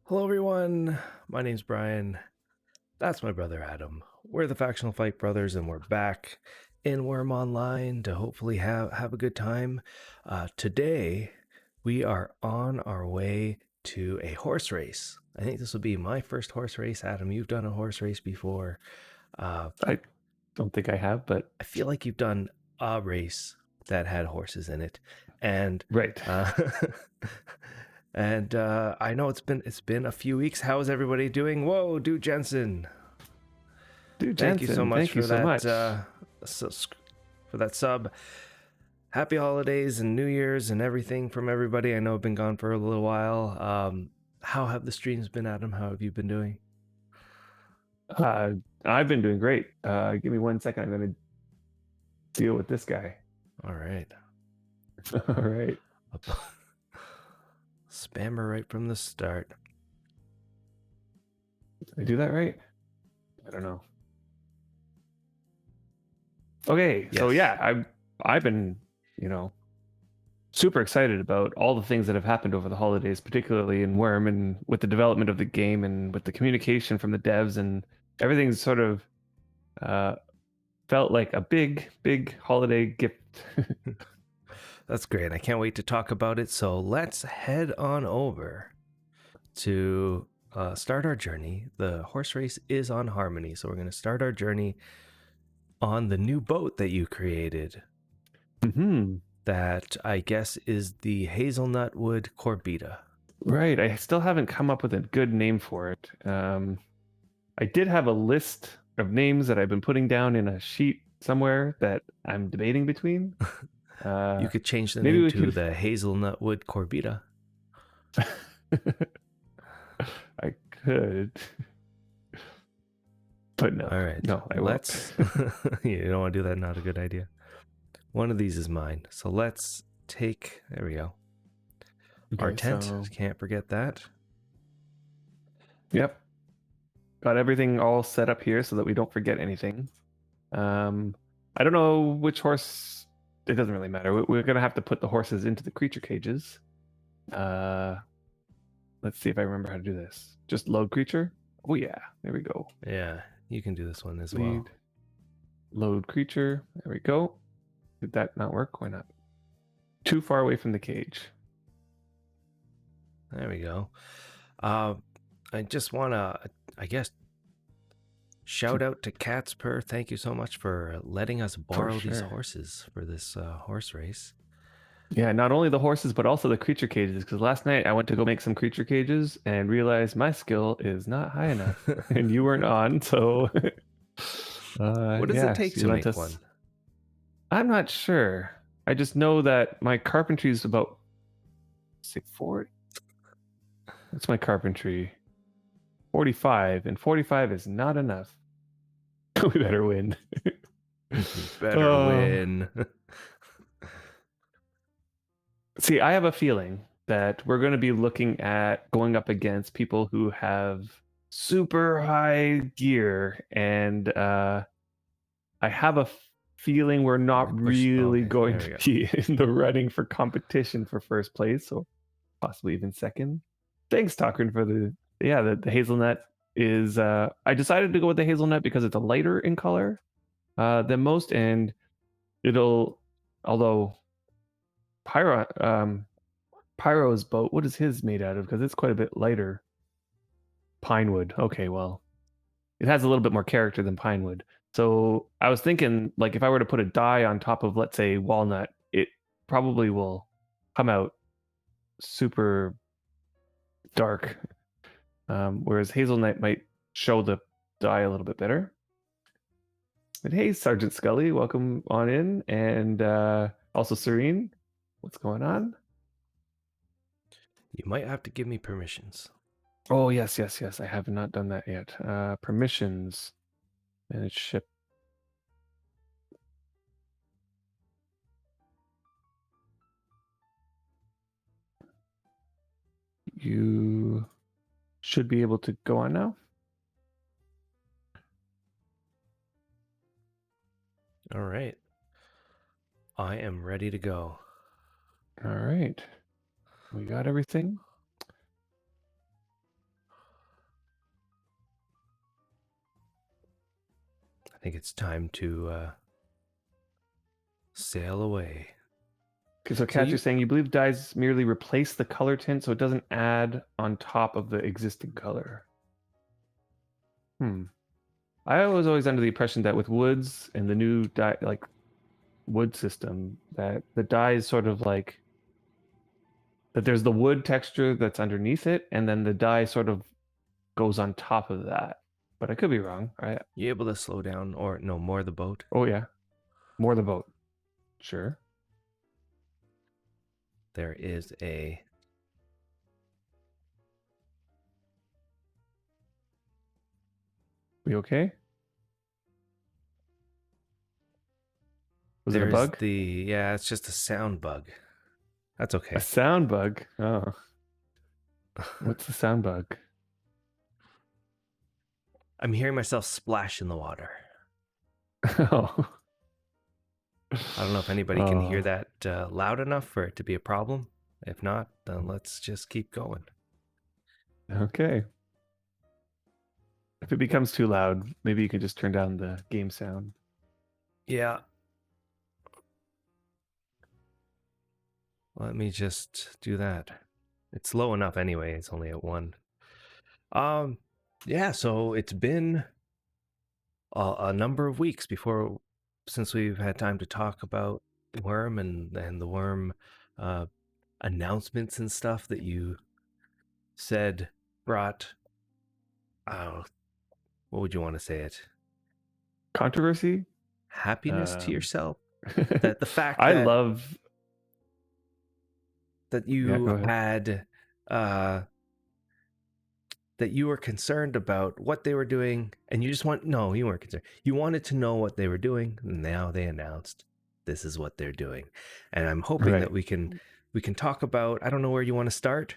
Hello, everyone. My name's Brian. That's my brother Adam. We're the Factional Fight Brothers, and we're back in Wurm Online to hopefully have a good time. Today, we are on our way to a horse race. I think this will be my first horse race. Adam, you've done a horse race before. I don't think I have, but I feel like you've done a race that had horses in it, and right. uh, I know it's been a few weeks. How is everybody doing? Whoa, dude, Jensen, Dude, thank you so Jensen, much thank you for so that much. for that sub. Happy holidays and New Year's and everything from everybody. I know I've been gone for a little while. How have the streams been, Adam? How have you been doing? Uh, I've been doing great. Give me 1 second. I'm going to deal with this guy. All right. All right. Spammer right from the start. Did I do that right? I don't know. Okay, so Yes. yeah, I've been, super excited about all the things that have happened over the holidays, particularly in Worm and with the development of the game and with the communication from the devs, and everything's sort of uh, felt like a big, big holiday gift. That's great. I can't wait to talk about it. So let's head on over to start our journey. The horse race is on Harmony. So we're going to start our journey on the new boat that you created. Hmm. That I guess is the Hazelnut Wood Corbita. Right. I still haven't come up with a good name for it. I did have a list of names that I've been putting down in a sheet somewhere that I'm debating between. You could change the Maybe name we to could. the Hazelnut Wood Corbita. I could, but no, All right, no, I won't. let's. You don't want to do that, not a good idea. One of these is mine. So let's take. There we go. Our Okay, tent. so Can't forget that. yep, got everything all set up here so that we don't forget anything. I don't know which horse. It doesn't really matter. We're gonna have to put the horses into the creature cages. Let's see if I remember how to do this. Just load creature. Oh yeah, there we go. Yeah, you can do this one as well. Lead, load creature. There we go. Did that not work? Why not? Too far away from the cage. There we go. I just want to, I guess, shout out to Catspur. Thank you so much for letting us borrow these Sure. horses for this horse race. Yeah, not only the horses but also the creature cages. Because last night I went to go make some creature cages and realized my skill is not high enough, and you weren't on. So, What does it take you to lent make us. one? I'm not sure. I just know that my carpentry is about 640. That's my carpentry. 45, and 45 is not enough. We better win. Better win. See, I have a feeling that we're going to be looking at going up against people who have super high gear, and I have a feeling we're not really Okay, going there we to go. be in the running for competition for first place, or possibly even second. Thanks, Talkrin, for the hazelnut is. I decided to go with the hazelnut because it's a lighter in color than most, and it'll. Although Pyro's boat, what is his made out of? Because it's quite a bit lighter. Pinewood. Okay, well, it has a little bit more character than Pinewood. So I was thinking, like, if I were to put a dye on top of, let's say, walnut, it probably will come out super dark. Whereas hazelnut might show the dye a little bit better. But hey, Sergeant Scully, welcome on in. And also Serene, what's going on? You might have to give me permissions. Oh, yes. I have not done that yet. Permissions. Manage ship. You should be able to go on now. All right. I am ready to go. All right. We got everything. I think it's time to sail away. Okay, so So Kat, you're you saying you believe dyes merely replace the color tint, so it doesn't add on top of the existing color. I was always under the impression that with woods and the new dye, like wood system, that the dye is sort of like that there's the wood texture that's underneath it, and then the dye sort of goes on top of that. But I could be wrong. Right? you able to slow down or no more the boat? Oh yeah, more the boat. Sure. There is a We okay? Was it a there's bug? the yeah, it's just a sound bug. That's A okay. sound bug? Oh, what's the sound bug? I'm hearing myself splash in the water. Oh. I don't know if anybody can hear Oh. that loud enough for it to be a problem. If not, then let's just keep going. Okay. If it becomes too loud, maybe you can just turn down the game sound. Yeah. Let me just do that. It's low enough anyway. It's only at 1. Yeah, so it's been a number of weeks before since we've had time to talk about Worm and the Worm uh, announcements and stuff that you said brought. Oh, what would you want to say it? Controversy? Happiness to Um, yourself. That the fact I that love. Yeah, you go ahead. had that you were concerned about what they were doing and you just want no you weren't concerned, you wanted to know what they were doing. Now they announced this is what they're doing, and I'm hoping that Right. we can talk about, I don't know where you want to start.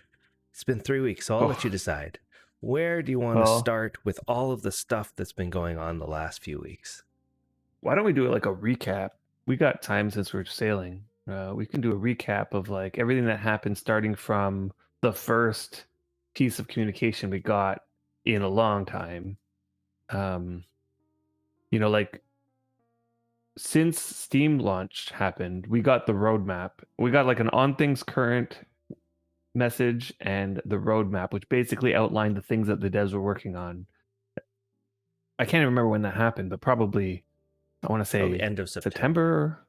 It's been 3 weeks, so I'll let you Oh, decide. Where do you want to well, start with all of the stuff that's been going on the last few weeks? why don't we do it like a recap? We got time since we're sailing. We can do a recap of like everything that happened starting from the first piece of communication we got in a long time. Um, like since Steam launch happened, we got the roadmap. We got like an on things current message and the roadmap, which basically outlined the things that the devs were working on. I can't even remember when that happened, but probably I want to Probably say end of September. September.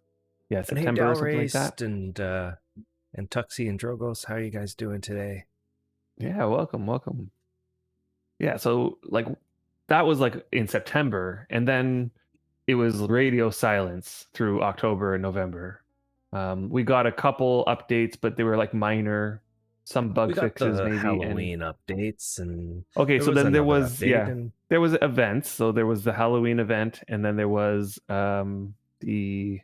Yeah, And hey, September or something like that. Dalraced and Tuxie and Drogos, how are you guys doing today? Yeah, welcome, welcome. Yeah, so like that was like in September, and then it was radio silence through October and November. We got a couple updates, but they were like minor, some We bug got fixes the maybe, and Halloween updates, and okay, there so was then there another was update, yeah, and there was events. So there was the Halloween event, and then there was the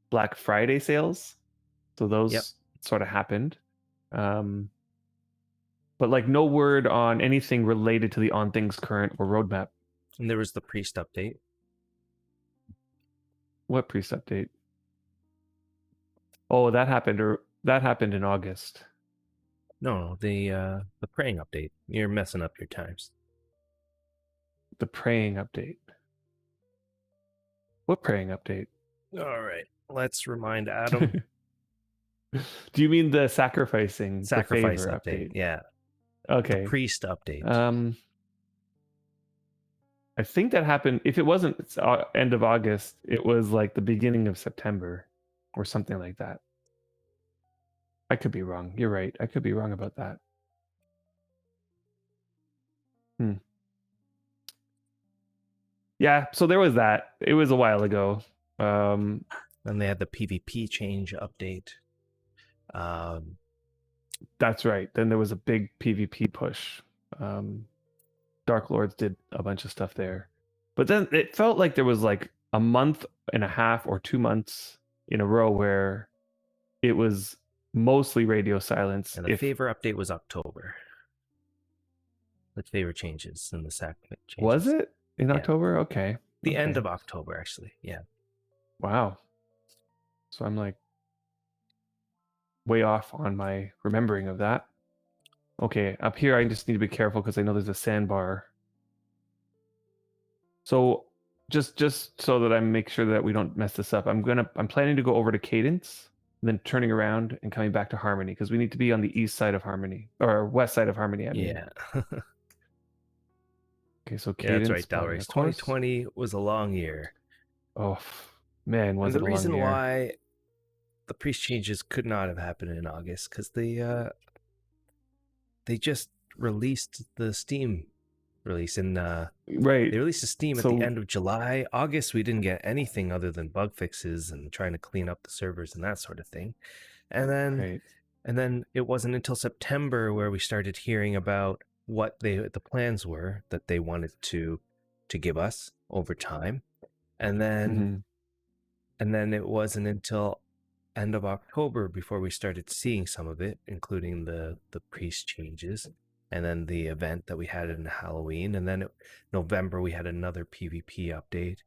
Black Friday sales. So yep. those sort of happened. Um, but like no word on anything related to the on things current or roadmap. And there was the priest update. What priest update? Oh, that happened in August. No, the praying update. You're messing up your times. The praying update. What praying update? All right. Let's remind Adam. Do you mean the sacrificing, the Sacrifice favor update. update? Yeah. The Okay. priest update. Um, I think that happened. If it wasn't end of August, it was like the beginning of September or something like that. I could be wrong. You're right. I could be wrong about that. Hmm. Yeah, so there was that. It was a while ago. Um, Then they had the PvP change update. Um, that's right. Then there was a big PvP push. Um, Dark Lords did a bunch of stuff there. But then it felt like there was like a month and a half or 2 months in a row where it was mostly radio silence. and the If favor update was October. The favor changes and the sacrament was changes. it in Yeah. October? Okay. The end Okay. of October, actually. Yeah. Wow. So I'm like way off on my remembering of that. Okay, up here I just need to be careful because I know there's a sandbar. So just so that I make sure that we don't mess this up, I'm planning to go over to Cadence, then turning around and coming back to Harmony because we need to be on the east side of Harmony or west side of Harmony. I mean, Yeah. okay, so Yeah, that's Cadence right, plotting a Dalrace. course. 2020 was a long year. Oh man, And was the it a long reason year? why the priest changes could not have happened in August because they just released the Steam release, and Right. they released the Steam at the So end of July. August, we didn't get anything other than bug fixes and trying to clean up the servers and that sort of thing. And then right. and then it wasn't until September where we started hearing about what the plans were that they wanted to give us over time. And then Hmm. and then it wasn't until end of October before we started seeing some of it, including the priest changes, and then the event that we had in Halloween, and then November we had another PvP update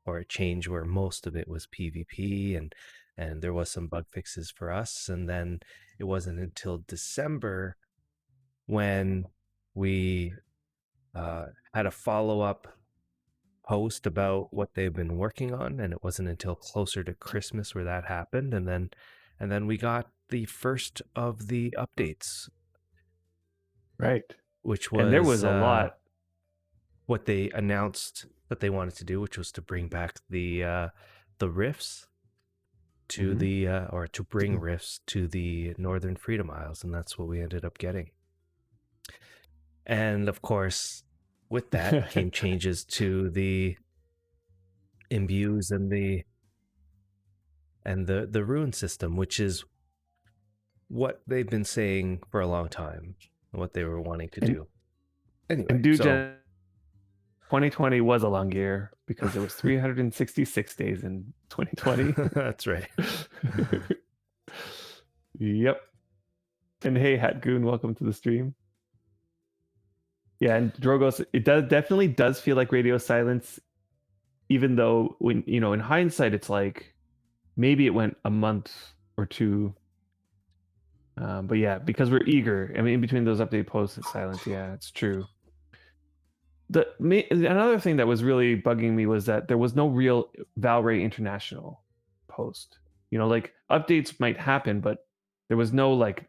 or a change where most of it was PvP, and there was some bug fixes for us, and then it wasn't until December when we had a follow up post about what they've been working on, and it wasn't until closer to Christmas where that happened, and then we got the first of the updates, Right. which And there was was a lot. what they announced that they wanted to do, which was to bring back the rifts to Hmm. the or to bring rifts to the Northern Freedom Isles, and that's what we ended up getting. And of course, with that came changes to the imbues and the rune system, which is what they've been saying for a long time, what they were wanting to and do. Anyway, and do so 2020 was a long year because there was 366 days in 2020. that's right. Yep. And hey, Hatgoon, welcome to the stream. Yeah, and Drogos, it definitely does feel like radio silence, even though when in hindsight, it's like maybe it went a month or two. But yeah, because we're eager. I mean, in between those update posts, it's silent. Yeah, it's true. Another thing that was really bugging me was that there was no real Valray International post. Like updates might happen, but there was no like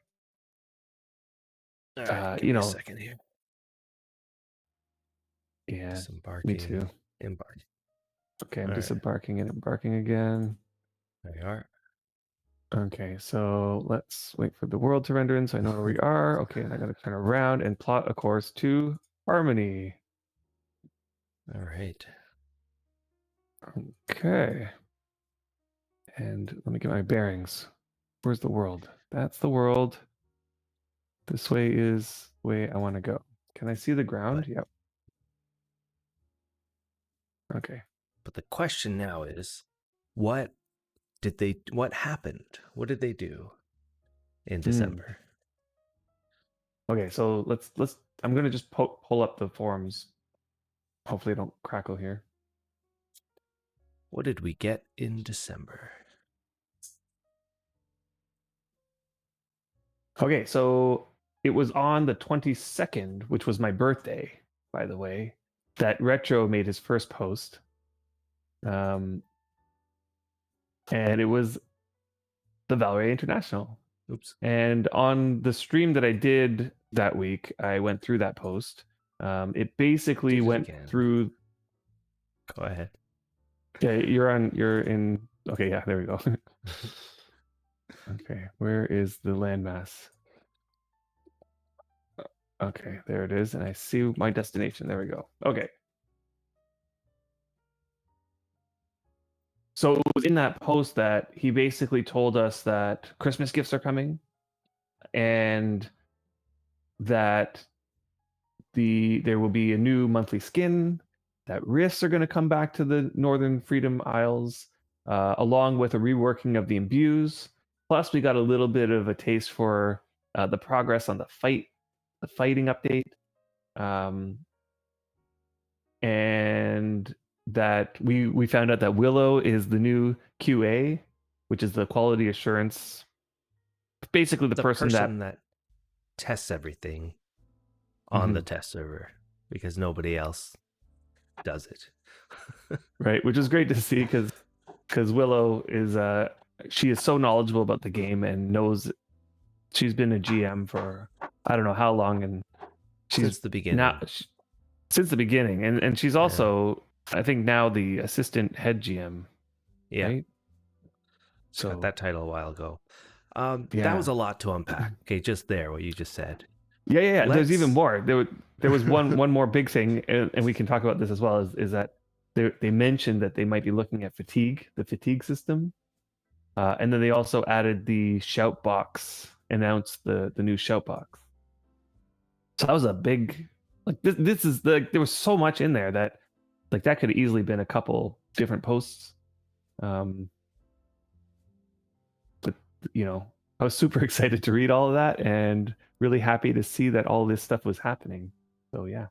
All right, give you me a know second here. yeah, me too. Disembarking, embark. Okay, I'm All right, disembarking and embarking again. there you are. Okay, so let's wait for the world to render in so I know where we are. Okay, and I gotta turn around and plot a course to Harmony. All right. Okay. And let me get my bearings. Where's the world? That's the world. This way is the way I want to go. Can I see the ground? But Yep. Okay. but the question now is, what happened? What did they do in Hmm. December? Okay, so let's I'm gonna just pull up the forums. Hopefully I don't crackle here. What did we get in December? Okay, so it was on the 22nd, which was my birthday, by the way, that Retro made his first post. Um, and it was the Valorant International. Oops. And on the stream that I did that week, I went through that post. It basically Did it went again. through. Go ahead. Yeah, you're in. Okay, yeah, there we go. Okay, where is the landmass? Okay, there it is, and I see my destination. There we go. Okay. So it was in that post that he basically told us that Christmas gifts are coming and that there will be a new monthly skin, that rifts are going to come back to the Northern Freedom Isles, along with a reworking of the imbues. Plus, we got a little bit of a taste for the progress on the fighting update, um, and that we found out that Willow is the new QA, which is the quality assurance. Basically, the The person that. person that tests everything on the Mhm. test server because nobody else does it. Right, which is great to see because Willow is she is so knowledgeable about the game and knows she's been a GM for I don't know how long, and she's Since the now beginning. since the beginning, and she's Yeah. also I think now the assistant head GM, Yeah. right? She got So that title a while ago. That was yeah, a lot to unpack. Okay, just there, what you just said. yeah. There's even Let's. more. There was one more big thing, and we can talk about this as well. Is that they mentioned that they might be looking at the fatigue system, and then they also added the shout box, announced the new shout box. So that was a big like this is there was so much in there that like that could have easily been a couple different posts. Um, but you know, I was super excited to read all of that and really happy to see that all this stuff was happening. So yeah.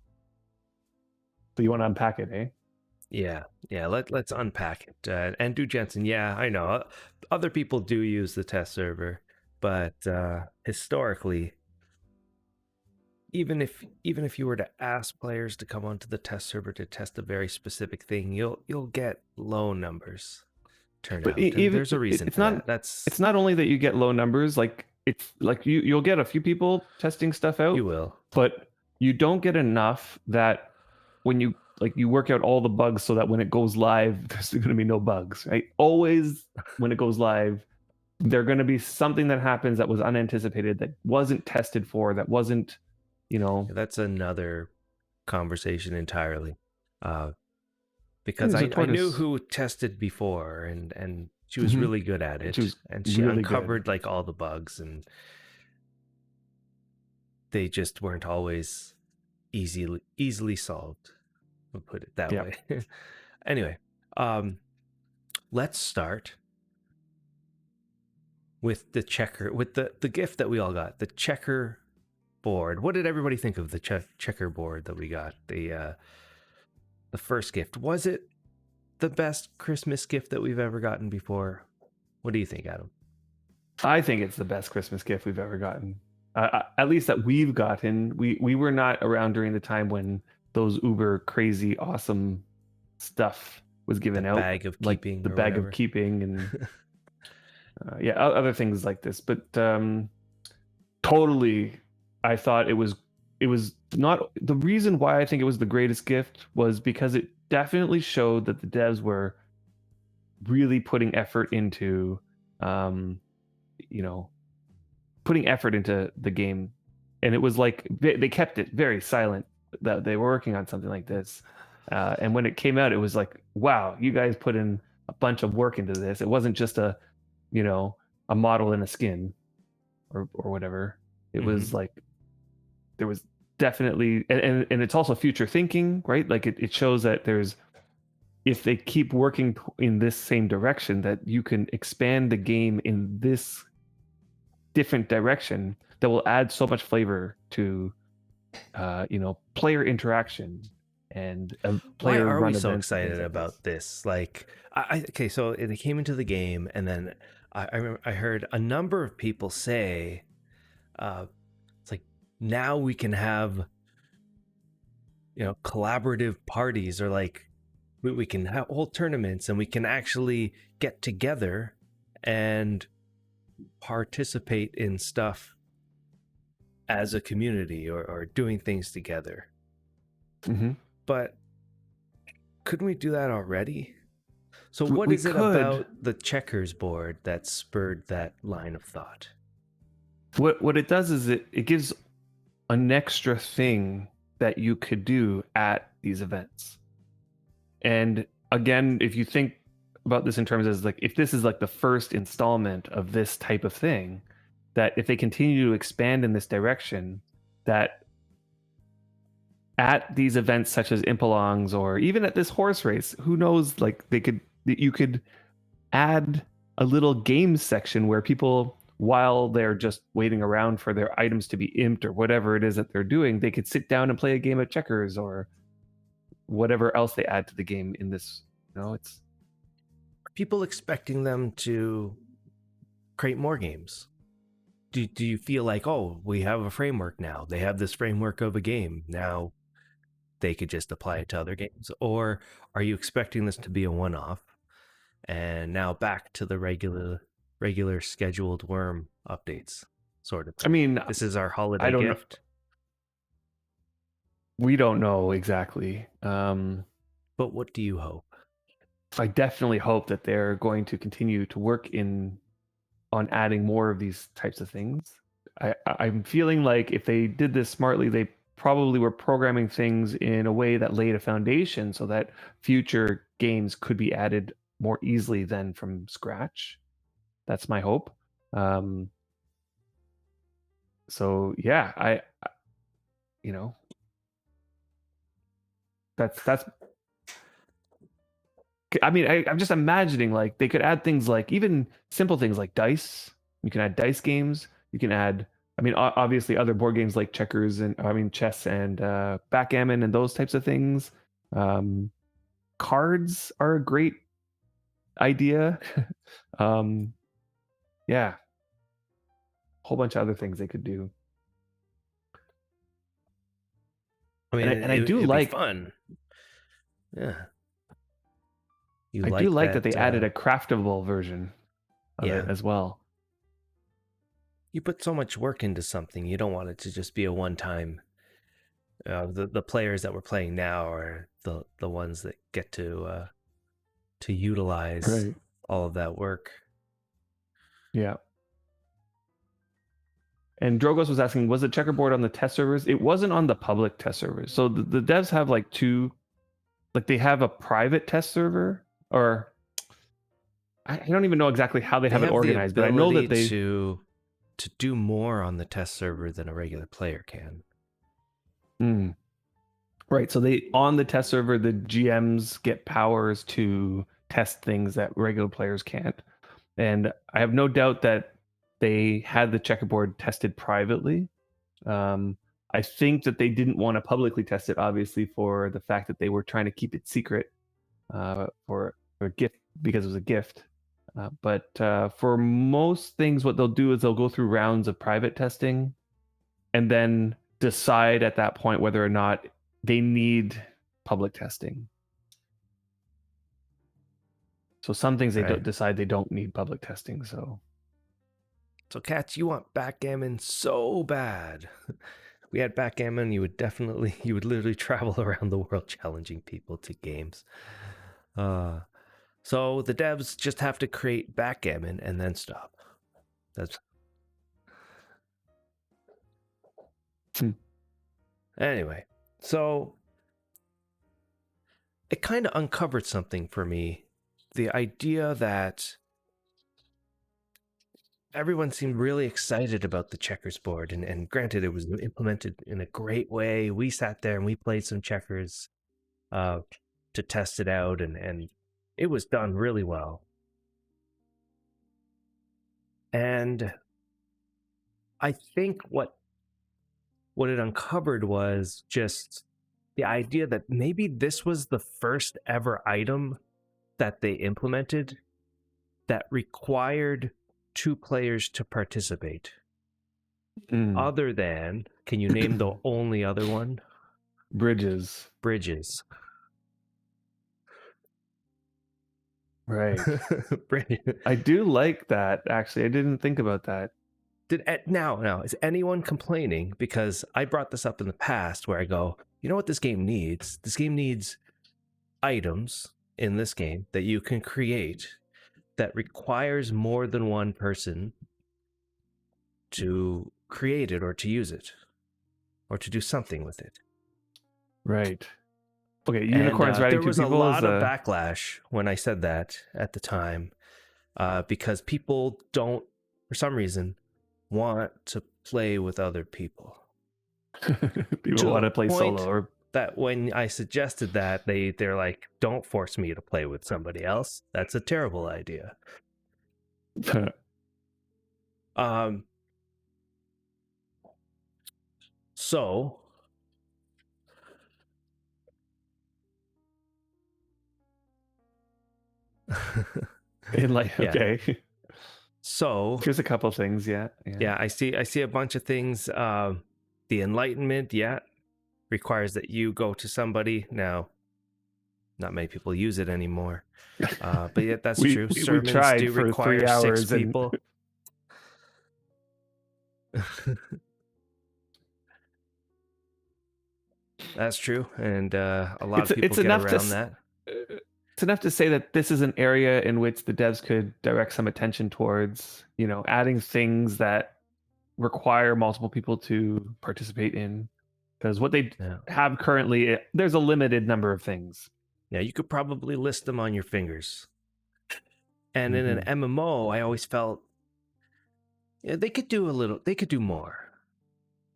So you want to unpack it, eh? Yeah, yeah. Let's unpack it. And do Jensen. Yeah, I know. Other people do use the test server, but historically, even if you were to ask players to come onto the test server to test a very specific thing, you'll get low numbers But turnout, and even there's a reason for that. That's it's not only that you get low numbers, like it's like you'll get a few people testing stuff you out, will. but you don't get enough that when you like you work out all the bugs so that when it goes live, there's going to be no bugs, right? Always when it goes live, there's going to be something that happens that was unanticipated, that wasn't tested for, that wasn't, you know. That's another conversation entirely. Because There's a I knew tortoise. who tested before, and she was Mm-hmm. really good at And she it, was and she really good. uncovered like all the bugs, and they just weren't always easily solved. We'll put it that Yeah. way. Anyway, um, let's start with the gift that we all got, the checker board. What did everybody think of the checker board that we got? The first gift, was it the best Christmas gift that we've ever gotten before? What do you think, Adam? I think it's the best Christmas gift we've ever gotten. At least that we've gotten. We were not around during the time when those uber crazy awesome stuff was The given out, bag of like keeping the or bag of whatever. keeping and yeah, other things like this. But totally, I thought it was not the reason why I think it was the greatest gift was because it definitely showed that the devs were really putting effort into um, you know putting effort into the game, and it was like they kept it very silent that they were working on something like this. And when it came out, it was like, wow, you guys put in a bunch of work into this. It wasn't just you know, a model in a skin or whatever. It Mm-hmm. was like there was definitely, and it's also future thinking, right? Like it shows that there's if they keep working in this same direction, that you can expand the game in this different direction that will add so much flavor to player interaction and Why player are we run so events and things excited like this. about this? Like, okay, so it came into the game, and then I remember I heard a number of people say, uh, it's like now we can have collaborative parties, or like we can hold tournaments, and we can actually get together and participate in stuff as a community, or doing things together. Mm-hmm. But couldn't we do that already? So, what We is it could. about the checkers board that spurred that line of thought? What it does is it gives an extra thing that you could do at these events. And again, if you think about this in terms of like if this is like the first installment of this type of thing, that if they continue to expand in this direction, that at these events such as Impalongs or even at this horse race, who knows, like you could add a little game section where people, while they're just waiting around for their items to be imped or whatever it is that they're doing, they could sit down and play a game of checkers or whatever else they add to the game in this. It's Are people expecting them to create more games? Do you feel like, oh, we have a framework now? They have this framework of a game now. they could just apply it to other games, or are you expecting this to be a one-off and now back to the regular scheduled Worm updates sort of I thing? mean, This is our I holiday don't know. gift. We don't know exactly. But what do you hope? I definitely hope that they're going to continue to work on adding more of these types of things. I'm feeling like if they did this smartly, they probably were programming things in a way that laid a foundation so that future games could be added more easily than from scratch. That's my hope. So yeah, you know, that's I mean, I'm just imagining like they could add things like even simple things like dice. You can add dice games. You can add, I mean, obviously other board games like checkers and I mean chess and backgammon and those types of things. Um, Cards are a great idea. um, yeah, whole bunch of other things they could do. I mean, And I do it'd be like fun. Yeah. You I do like like that that? they added a craftable version of it Yeah. as well. You put so much work into something, you don't want it to just be a one-time. The players that we're playing now are the ones that get to utilize Right. all of that work. Yeah. And Drogos was asking, was the checkerboard on the test servers? It wasn't on the public test servers. So the devs have like two, like they have a private test server, or I don't even know exactly how they They have it have the organized, but I know ability that they, to do more on the test server than a regular player can. Mm. Right. So they, on the test server, the GMs get powers to test things that regular players can't. And I have no doubt that they had the checkerboard tested privately. I think that they didn't want to publicly test it, obviously, for the fact that they were trying to keep it secret for a gift because it was a gift. But for most things, what they'll do is they'll go through rounds of private testing and then decide at that point whether or not they need public testing. So some things they Right. decide they don't need public testing. So Cats, you want backgammon so bad. We had backgammon, you would literally travel around the world challenging people to games. So the devs just have to create backgammon and then stop. That's anyway. So it kind of uncovered something for me. The idea that everyone seemed really excited about the checkers board, and granted, it was implemented in a great way. We sat there and we played some checkers to test it out, and it was done really well. And I think what it uncovered was just the idea that maybe this was the first ever item that they implemented that required two players to participate. Other than, can you name the only other one? Bridges. Bridges. Right. I do like that, actually. I didn't think about that. Now, is anyone complaining? Because I brought this up in the past where I go, you know what this game needs? This game needs items in this game that you can create that requires more than one person to create it or to use it or to do something with it. Right. Okay, And unicorns riding there two was a people is lot of backlash when I said that at the time, because people don't, for some reason, want to play with other people. people To want the to play point solo. Or that when I suggested that, they're like, "Don't force me to play with somebody else. That's a terrible idea." Um. So. in like, Yeah. okay. So Here's a couple things. Yeah. yeah, I see a bunch of things. The Enlightenment, yeah, requires that you go to somebody. Now, not many people use it anymore. But yet that's we, true. we we Sermons tried do for require 6 3 hours and people. That's true. And a lot of people it's get enough to around that. it's enough to say that this is an area in which the devs could direct some attention towards, adding things that require multiple people to participate in, because what they Yeah. have currently, there's a limited number of things. Yeah, you could probably list them on your fingers. And in an Mhm. MMO, I always felt they could do more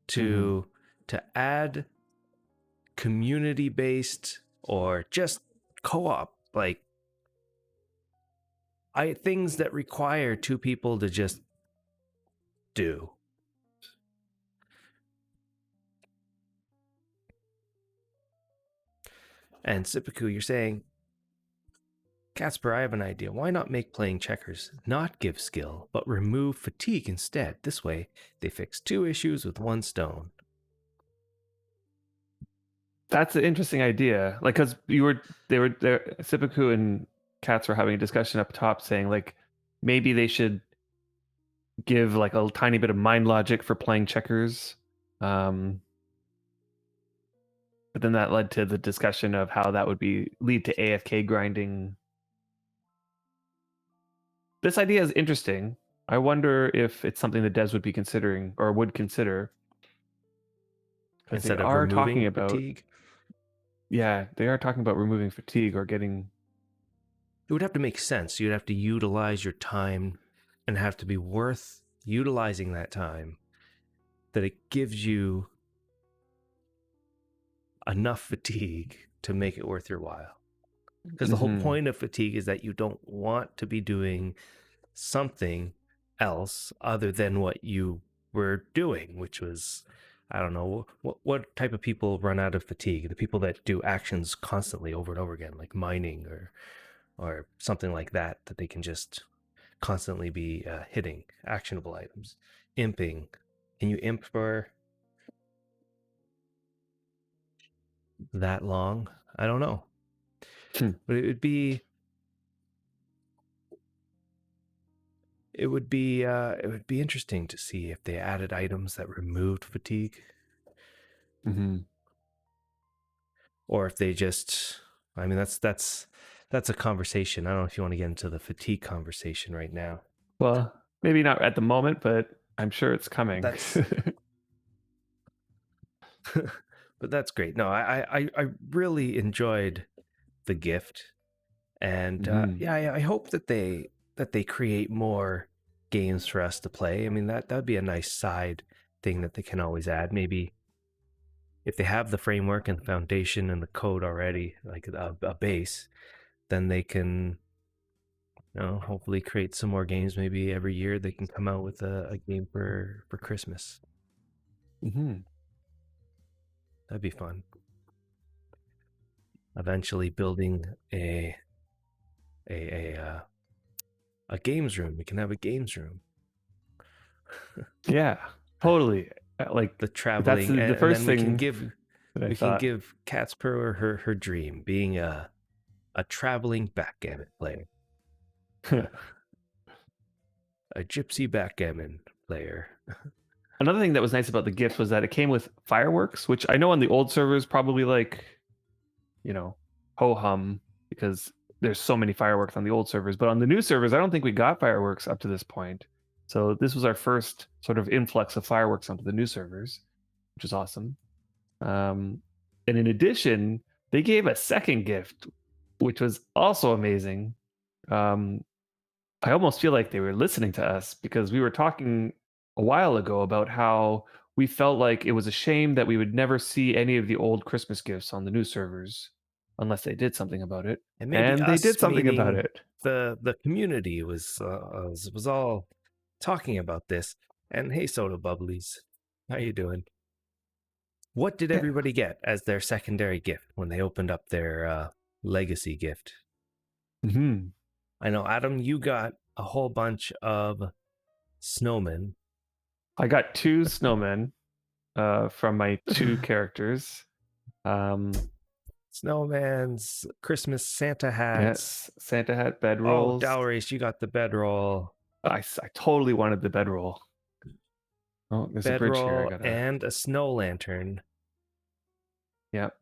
Mhm. to add community based or just co-op, like things that require 2 people to just do. And Sipiku, you're saying, Casper, I have an idea. Why not make playing checkers not give skill, but remove fatigue instead? This way, they fix 2 issues with 1 stone. That's an interesting idea. Like, because they were there, Sipiku and Katz were having a discussion up top, saying like maybe they should give like a tiny bit of mind logic for playing checkers. But then that led to the discussion of how that would lead to AFK grinding. This idea is interesting. I wonder if it's something the devs would be considering or would consider, because they Instead of are talking removing about, fatigue, removing fatigue or getting. it would have to make sense. You'd have to utilize your time and have to be worth utilizing that time, that it gives you enough fatigue to make it worth your while. Because the whole Mhm. point of fatigue is that you don't want to be doing something else other than what you were doing, which was, I don't know, what type of people run out of fatigue? The people that do actions constantly over and over again, like mining or something like that, that they can just constantly be hitting actionable items. Imping. Can you imp for that long? I don't know. Hmm. But it would be interesting to see if they added items that removed fatigue, Mhm. or if they just, I mean, that's a conversation. I don't know if you want to get into the fatigue conversation right now. Well, maybe not at the moment, but I'm sure it's coming. That's but that's great. No, I really enjoyed the gift, and Mhm. yeah, I hope that they create more games for us to play. I mean, that would be a nice side thing that they can always add. Maybe if they have the framework and the foundation and the code already, like a base, then they can, hopefully create some more games. Maybe every year they can come out with a game for Christmas. Mhm. That'd be fun. Eventually building a uh, a games room. We can have a games room. Yeah, totally. Like, The that's traveling, the and first then thing that I we can thought. give Catspur her dream, being a traveling backgammon player, a gypsy backgammon player. Another thing that was nice about the gift was that it came with fireworks, which I know on the old servers probably like, ho hum, because there's so many fireworks on the old servers. But on the new servers, I don't think we got fireworks up to this point. So this was our first sort of influx of fireworks onto the new servers, which is awesome. Um, and in addition, they gave a second gift, which was also amazing. Um, I almost feel like they were listening to us, because we were talking a while ago about how we felt like it was a shame that we would never see any of the old Christmas gifts on the new servers unless they did something about it. And maybe And they did us, something about meaning it. the community, was all talking about this. And hey, soda bubblies, how you doing? What did Yeah. everybody get as their secondary gift when they opened up their legacy gift? Hmm. I know, Adam, you got a whole bunch of snowmen. I got 2 snowmen from my 2 characters. Snowman's, Christmas Santa hats. Yes, Santa hat, Oh, bedrolls. Dalrace, you got the bedroll. I totally wanted the bedroll. Oh, there's a bridge here. I Bedroll gotta. and a snow lantern. Yep.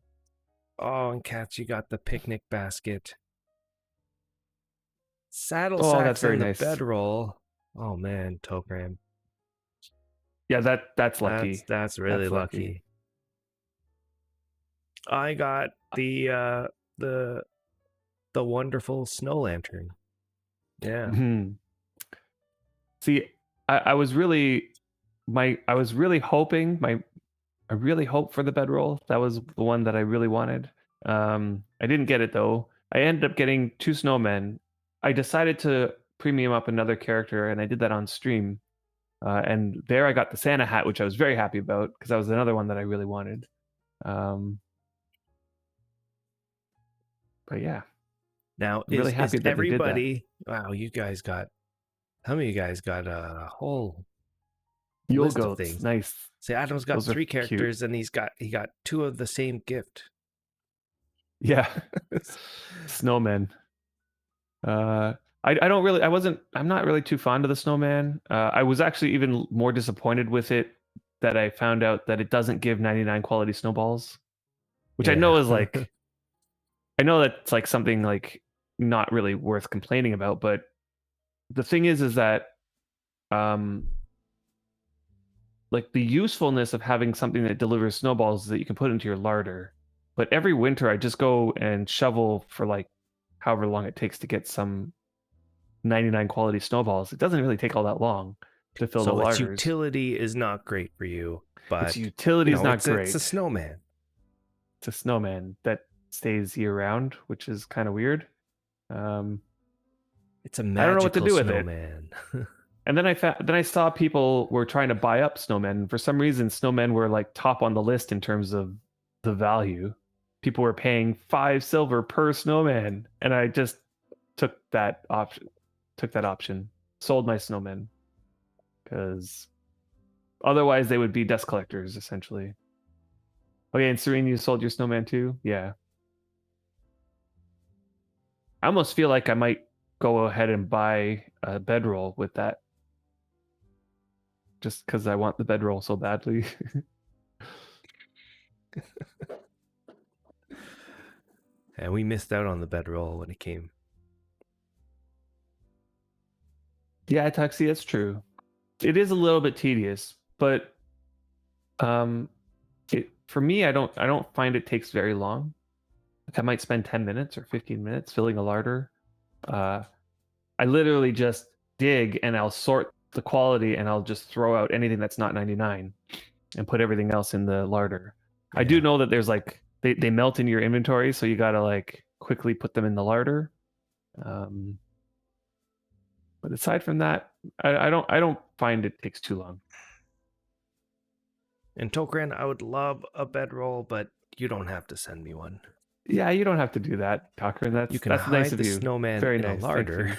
Oh, and Cats, you got the picnic basket. Saddle Oh, that's sacks very and the nice. bedroll. Oh man, Tokram. Yeah, that's lucky. That's really That's lucky. lucky. I got the wonderful snow lantern. Yeah. Mhm. See, I was really I was really hoping I really hoped for the bedroll. That was the one that I really wanted. I didn't get it though. I ended up getting 2 snowmen. I decided to premium up another character, and I did that on stream. And there I got the Santa hat, which I was very happy about because that was another one that I really wanted. But yeah, Now I'm really is happy that they did that. everybody? Wow, you guys got. How many of you guys got a whole Yule list of goats, things? nice. See, Adam's got Those are 3 cute. characters, and he got 2 of the same gift. Yeah, snowmen. I don't really I'm not really too fond of the snowman. I was actually even more disappointed with it that I found out that it doesn't give 99 quality snowballs, which I Yeah. know is like I know that's like something like not really worth complaining about, but the thing is that um like the usefulness of having something that delivers snowballs is that you can put into your larder. But every winter I just go and shovel for like however long it takes to get some 99 quality snowballs. It doesn't really take all that long to fill the So its larders. utility is not great for you, Its but utility is not it's a great. snowman. It's a snowman that stays year round, which is kind of weird. Um, It's a I don't know what to magical do with it. snowman. And then I saw people were trying to buy up snowmen. For some reason, snowmen were like top on the list in terms of the value. People were paying 5 silver per snowman, and I just took that option. Sold my snowmen because otherwise they would be dust collectors essentially. Okay, and Serene, you sold your snowman too? Yeah. I almost feel like I might go ahead and buy a bedroll with that just because I want the bedroll so badly. And we missed out on the bedroll when it came. Yeah, Tuxie, that's true. It is a little bit tedious, but for me, I don't find it takes very long. Like I might spend 10 minutes or 15 minutes filling a larder. I literally just dig and I'll sort the quality and I'll just throw out anything that's not 99 and put everything else in the larder. Yeah. I do know that there's like they melt in your inventory, so you gotta like quickly put them in the larder. But aside from that, I don't find it takes too long. And Tokran, I would love a bedroll, but you don't have to send me one. Yeah, you don't have to do that, Tucker. You can that's hide nice of the you. snowman Very in nice. a larder.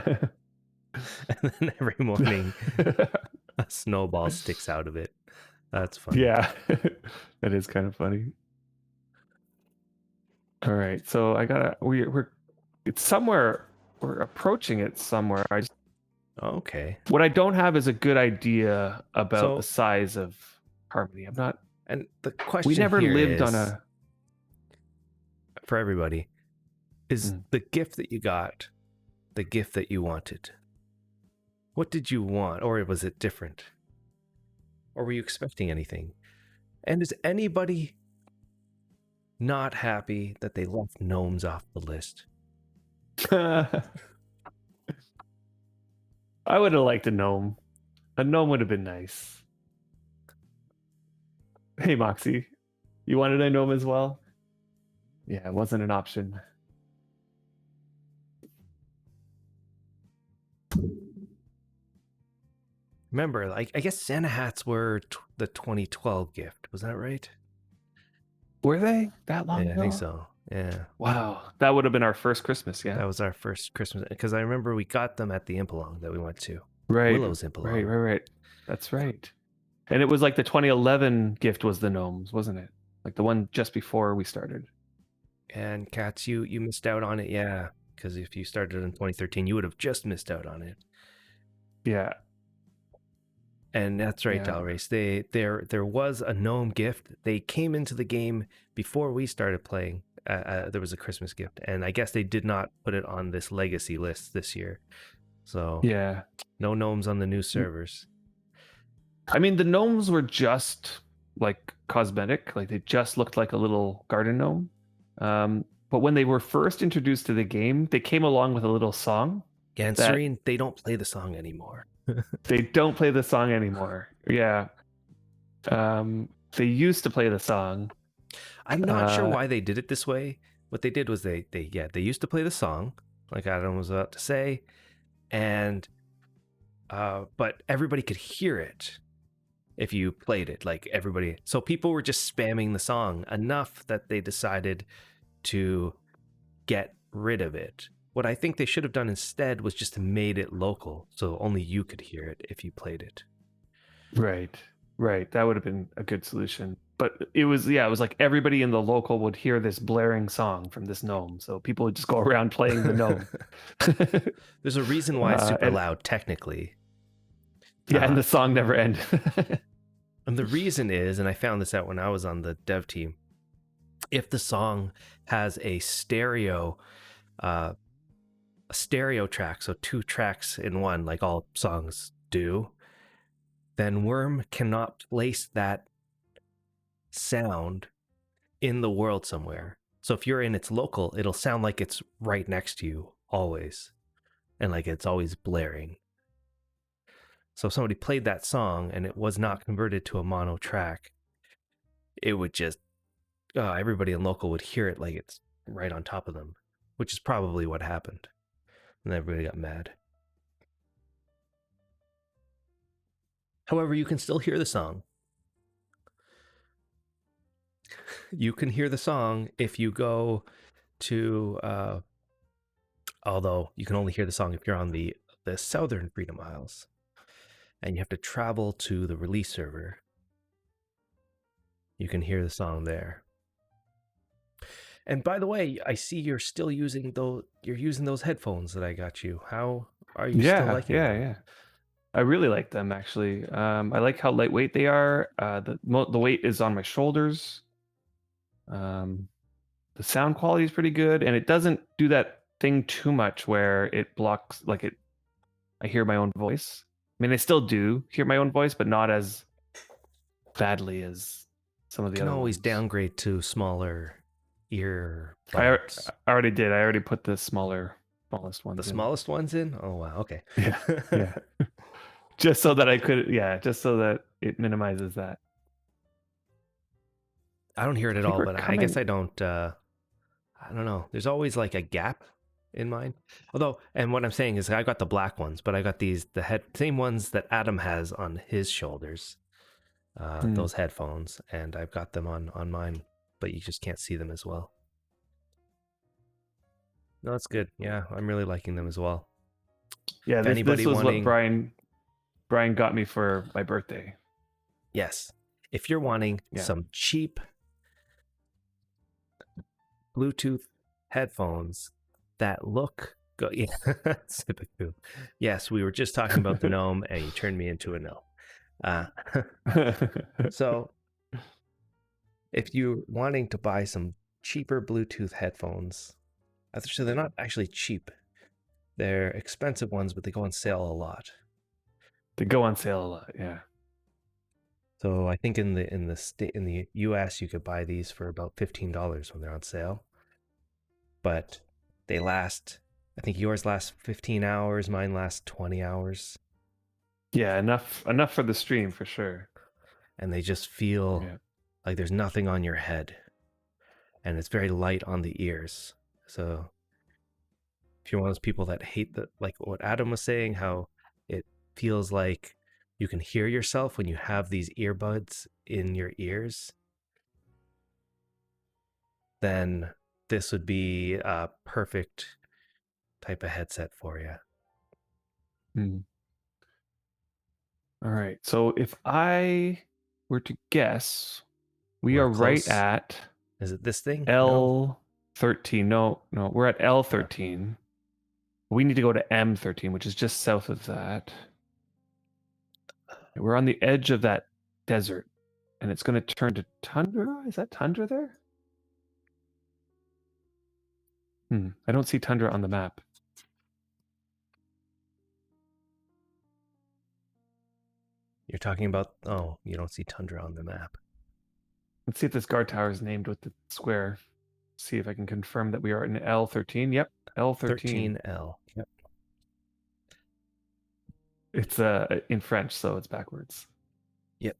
And then every morning a snowball sticks out of it. That's funny. Yeah. That is kind of funny. All right. So I gotta we're it's somewhere we're approaching it somewhere. Okay. What I don't have is a good idea about So- the size of Harmony. I'm not And the question we never here lived is, on a for everybody, is the gift that you got the gift that you wanted? What did you want? Or was it different? Or were you expecting anything? And is anybody not happy that they left gnomes off the list? I would have liked a gnome. A gnome would have been nice. Hey Moxie, you wanted a gnome as well? Yeah, it wasn't an option. Remember, like, I guess Santa hats were the 2012 gift. Was that right? Were they that long ago? I think so. Yeah. Wow, that would have been our first Christmas. Yeah, that was our first Christmas because I remember we got them at the Impelong that we went to. Right, Willow's Impelong. Right. That's right. And it was like the 2011 gift was the gnomes, wasn't it? like the one just before we started. And Cats, you missed out on it, yeah. Because if you started in 2013, you would have just missed out on it. Yeah, And that's right, yeah, Dalrace. There was a gnome gift. They came into the game before we started playing. There was a Christmas gift, and I guess they did not put it on this legacy list this year. So yeah. no gnomes on the new servers. I mean, the gnomes were just like cosmetic, like they just looked like a little garden gnome. But when they were first introduced to the game, they came along with a little song Yeah, and that Serene, they don't play the song anymore. they don't play the song anymore. Yeah. They used to play the song. I'm not sure Uh, why they did it this way. What they did was they used to play the song, like Adam was about to say, and but everybody could hear it if you played it, like everybody. So people were just spamming the song enough that they decided to get rid of it. What I think they should have done instead was just made it local, so only you could hear it if you played it. right, right. That would have been a good solution. But it was, yeah, it was like everybody in the local would hear this blaring song from this gnome. So people would just go around playing the gnome. There's a reason why it's super And loud, technically. yeah, and Uh, the song never ended. and the reason is, and I found this out when I was on the dev team, if the song has uh, a stereo track, so two tracks in one, like all songs do, then Worm cannot place that sound in the world somewhere. So if you're in its local, it'll sound like it's right next to you always, and like it's always blaring. So if somebody played that song and it was not converted to a mono track, it would just everybody in local would hear it like it's right on top of them, which is probably what happened, and everybody got mad. However, you can still hear the song. You can hear the song if you go to although you can only hear the song if you're on the southern Freedom Isles, and you have to travel to the release server. You can hear the song there. And by the way, I see you're still using those headphones that I got you. How are you still Yeah, liking yeah, them? yeah. I really like them actually. I like how lightweight they are. The weight is on my shoulders. Um, the sound quality is pretty good, and it doesn't do that thing too much where it blocks like it. I hear my own voice. I mean, I still do hear my own voice, but not as badly as some of You the can other always ones. downgrade to smaller I earbuds. I already did. I already put the smallest The ones in. smallest ones in? Oh wow, okay. Yeah, yeah. Just so that I could, yeah, just so that it minimizes that. I don't hear it I at think all, we're but I guess coming. I don't know. There's always like a gap in mine. Although, and what I'm saying is I got the black ones, but I got the same ones that Adam has on his shoulders. Hmm. Those headphones, and I've got them on mine, but you just can't see them as well. No, that's good. Yeah, I'm really liking them as well. Yeah, If this anybody was what wanting, Brian got me for my birthday. yes, if you're wanting Yeah. some cheap Bluetooth headphones that look good, yeah, yes, we were just talking about the gnome, and you turned me into a gnome. Uh, so if you're wanting to buy some cheaper Bluetooth headphones, actually, they're not actually cheap. They're expensive ones, but they go on sale a lot. They go on sale a lot. Yeah. So I think in the US you could buy these for about $15 when they're on sale. But they last, I think yours lasts 15 hours, mine lasts 20 hours, Yeah, enough for the stream for sure. and they just feel Yeah. like there's nothing on your head, and it's very light on the ears. So if you're one of those people that hate the, like what Adam was saying, how it feels like you can hear yourself when you have these earbuds in your ears, then this would be a perfect type of headset for you. Hmm. All right. So if I were to guess, We We're are right close. at Is it this thing? No. L13. No, we're at L13. We need to go to M13, which is just south of that. We're on the edge of that desert, and it's going to turn to tundra. Is that tundra there? I don't see tundra on the map. You're talking about, oh, you don't see tundra on the map. Let's see if this guard tower is named with the square. See if I can confirm that we are in L13. Yep, L13. 13L. Yep. It's in French, so it's backwards. Yep.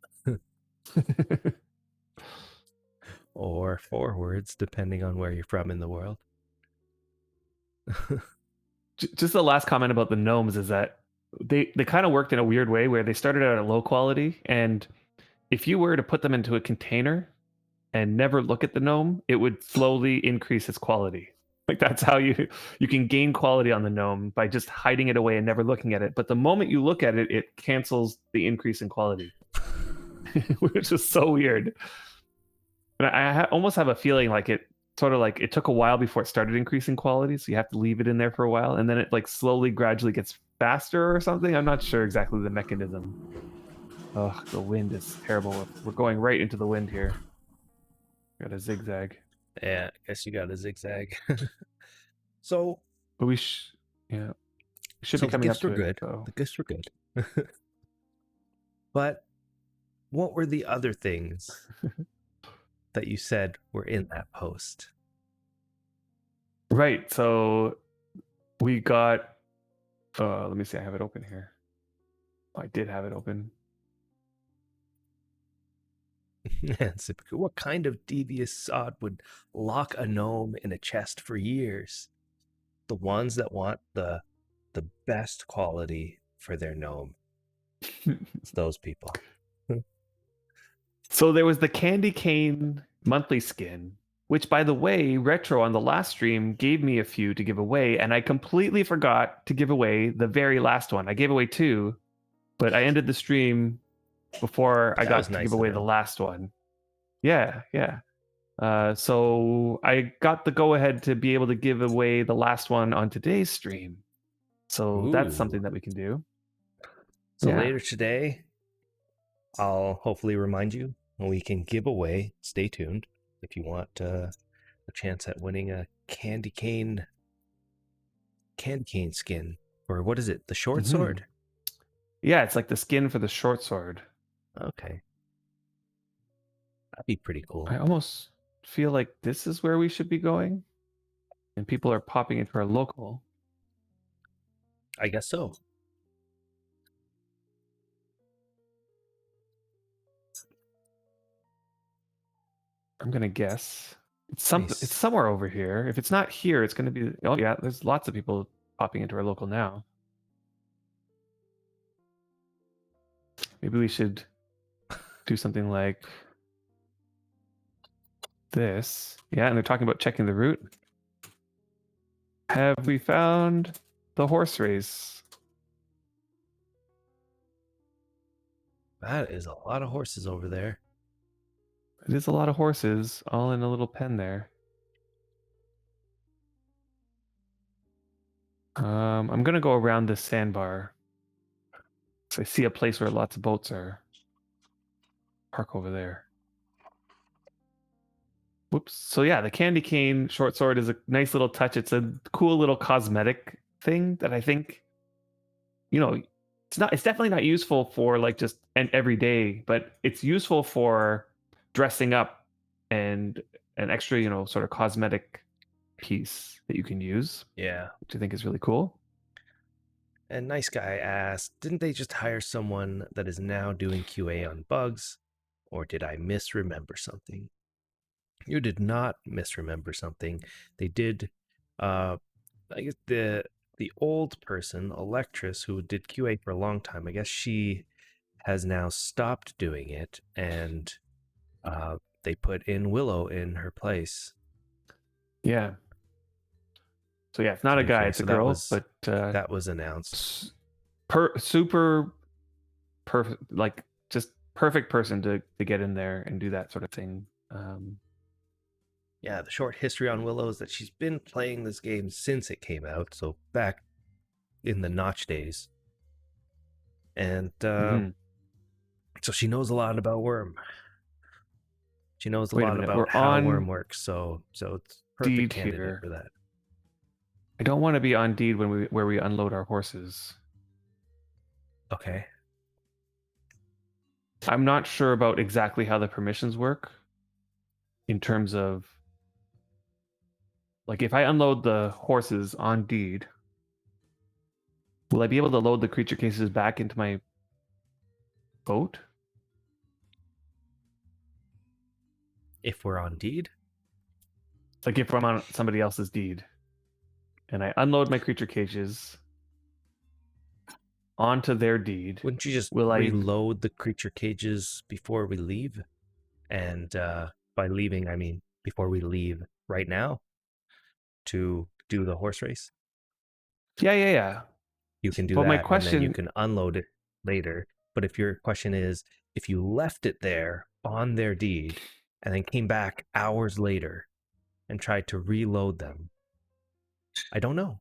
Or forwards, depending on where you're from in the world. Just the last comment about the gnomes is that they kind of worked in a weird way where they started out at low quality, and if you were to put them into a container and never look at the gnome, it would slowly increase its quality. Like that's how you can gain quality on the gnome by just hiding it away and never looking at it. But the moment you look at it, it cancels the increase in quality, which is so weird. And I almost have a feeling like it sort of like it took a while before it started increasing quality, so you have to leave it in there for a while, and then it like slowly, gradually gets faster or something. I'm not sure exactly the mechanism. Oh, the wind is terrible. We're going right into the wind here. Got a zigzag. Yeah, I guess you got a zigzag. So, But we should be the coming up gifts were to it. good. So. The gifts were good. But what were the other things that you said were in that post? Right. So we got. Let me see. I have it open here. I did have it open. What kind of devious sod would lock a gnome in a chest for years? The ones that want the best quality for their gnome. It's those people. So there was the candy cane monthly skin, which, by the way, Retro on the last stream gave me a few to give away, and I completely forgot to give away the very last one. I gave away 2, but I ended the stream before I That was got to give nice of away the him. last one. Yeah. So I got the go-ahead to be able to give away the last one on today's stream. So that's something Ooh. that we can do. So Yeah. later today, I'll hopefully remind you when we can give away. Stay tuned if you want a chance at winning a candy cane skin. Or what is it? The short sword? Yeah, it's like the skin for the short sword. Okay. That'd be pretty cool. I almost feel like this is where we should be going, and people are popping into our local. I guess so. I'm gonna guess it's Nice. It's somewhere over here. If it's not here, it's gonna be. Oh yeah, there's lots of people popping into our local now. Maybe we should do something like this. Yeah, and they're talking about checking the route. Have we found the horse race? That is a lot of horses over there. It is a lot of horses, all in a little pen there. I'm gonna go around this sandbar. So I see a place where lots of boats are. Park over there. Whoops. So yeah, the candy cane short sword is a nice little touch. It's a cool little cosmetic thing that I think, it's definitely not useful for like just an everyday, but it's useful for dressing up and an extra, sort of cosmetic piece that you can use. Yeah. Which I think is really cool. And Nice Guy asked, didn't they just hire someone that is now doing QA on bugs? Or did I misremember something? You did not misremember something. They did, I guess the old person, Electress, who did QA for a long time, I guess she has now stopped doing it, and they put in Willow in her place. Yeah. So yeah, it's not a guy, it's a girl, but that was announced. super perfect, like just perfect person to get in there and do that sort of thing. Yeah, the short history on Willow is that she's been playing this game since it came out, so back in the Notch days. And mhm. so she knows a lot about Wurm. She knows a Wait a lot minute, about we're how Wurm on works, so it's perfect deed candidate here. for that. I don't want to be on deed when where we unload our horses. Okay. I'm not sure about exactly how the permissions work in terms of like if I unload the horses on deed, will I be able to load the creature cases back into my boat? If we're on deed, Like if I'm on somebody else's deed and I unload my creature cages onto their deed, wouldn't you just will I? reload the creature cages before we leave? And by leaving, I mean before we leave right now to do the horse race. Yeah, yeah, yeah. You can do But my that, and then you question, can unload it later. But if your question is, if you left it there on their deed and then came back hours later and tried to reload them, I don't know.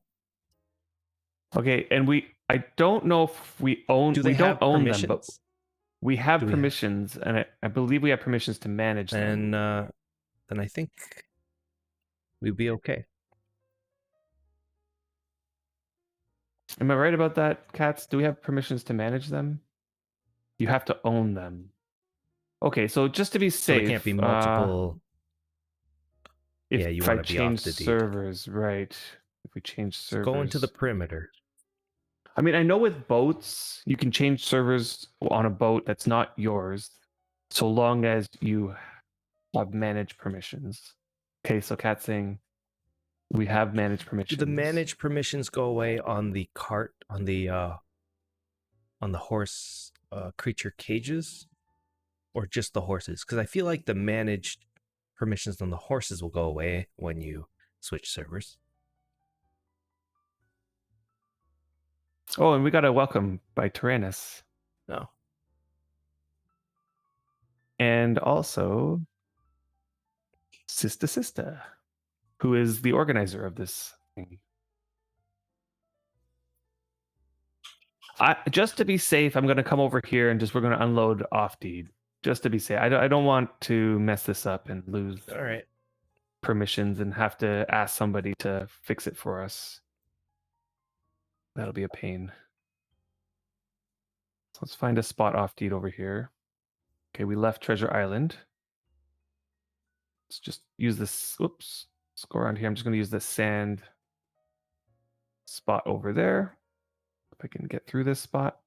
okay, and I don't know if Do we they don't have own them, but permissions? we have Do we? permissions, and I believe we have permissions to manage them. Then I think we'd be okay. Am I right about that, Cats? Do we have permissions to manage them? You have to own them. Okay, so just to be So there can't be safe, multiple. if Yeah, you I want to be change off the deed. servers, right? If we change So go into the servers. perimeter. I mean, I know with boats, you can change servers on a boat that's not yours, so long as you have managed permissions. Okay, so Cat's saying we have managed Do permissions. the manage permissions go away on the cart on the horse creature cages, or just the horses? Because I feel like the managed permissions on the horses will go away when you switch servers. Oh, and we got a welcome by Tyrannus. No. And also Sista, who is the organizer of this thing. Just to be safe, I'm going to come over here and we're going to unload off deed. Just to be safe. I don't want to mess this up and lose All right. permissions and have to ask somebody to fix it for us. That'll be a pain. So let's find a spot off deed over here. Okay, we left Treasure Island. Let's just use this. Oops. Let's go around here. I'm just going to use this sand spot over there. If I can get through this spot.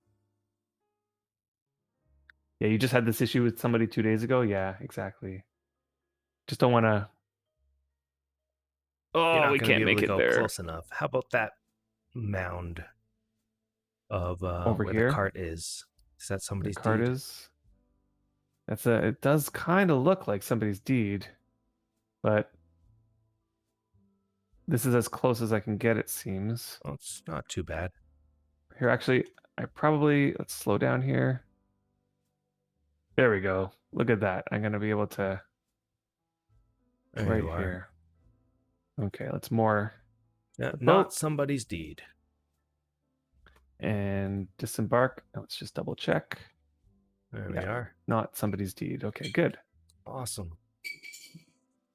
Yeah, you just had this issue with somebody 2 days ago? Yeah, exactly. Just don't want to. You're Oh, not we going to be can't able make to it go there. close enough. How about that mound of Over where the here, cart is? Is that the somebody's card deed? is. It does kind of look like somebody's deed, but this is as close as I can get, it seems. Well, it's not too bad. Here, actually, let's slow down here. There we go. Look at that. I'm going to be able to. There Right you are. here. Okay, let's more. Yeah, The not boat. somebody's deed. And disembark. Now let's just double check. There we Yeah. are. Not somebody's deed. Okay, good. Awesome.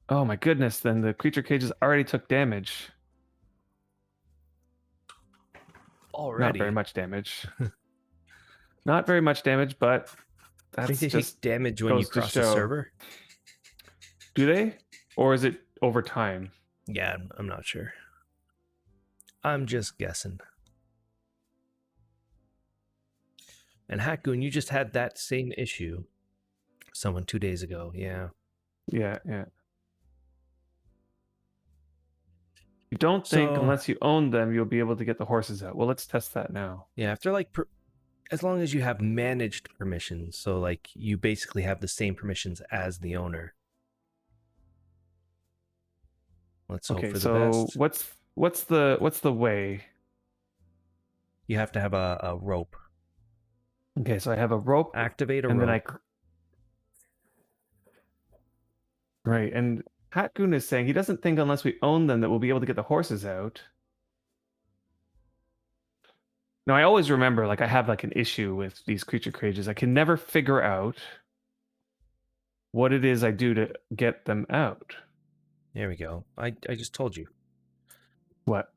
Oh my goodness, then the creature cages already took damage. Already. Not very much damage. Not very much damage, but I think that's they just take damage when you goes to cross the show. server. Do they? Or is it over time? Yeah, I'm not sure. I'm just guessing. And Hackgoon, you just had that same issue. Someone 2 days ago. Yeah. Yeah, yeah. You don't think So, unless you own them, you'll be able to get the horses out. Well, let's test that now. yeah, after like as long as you have managed permissions, so like you basically have the same permissions as the owner. Let's hope for the best. What's the way? You have to have a rope. Okay, so I have a rope. Activate a and rope. then Right. And Hatgoon is saying he doesn't think unless we own them that we'll be able to get the horses out. Now, I always remember, like, I have like an issue with these creature cages. I can never figure out what it is I do to get them out. There we go. I just told you. What?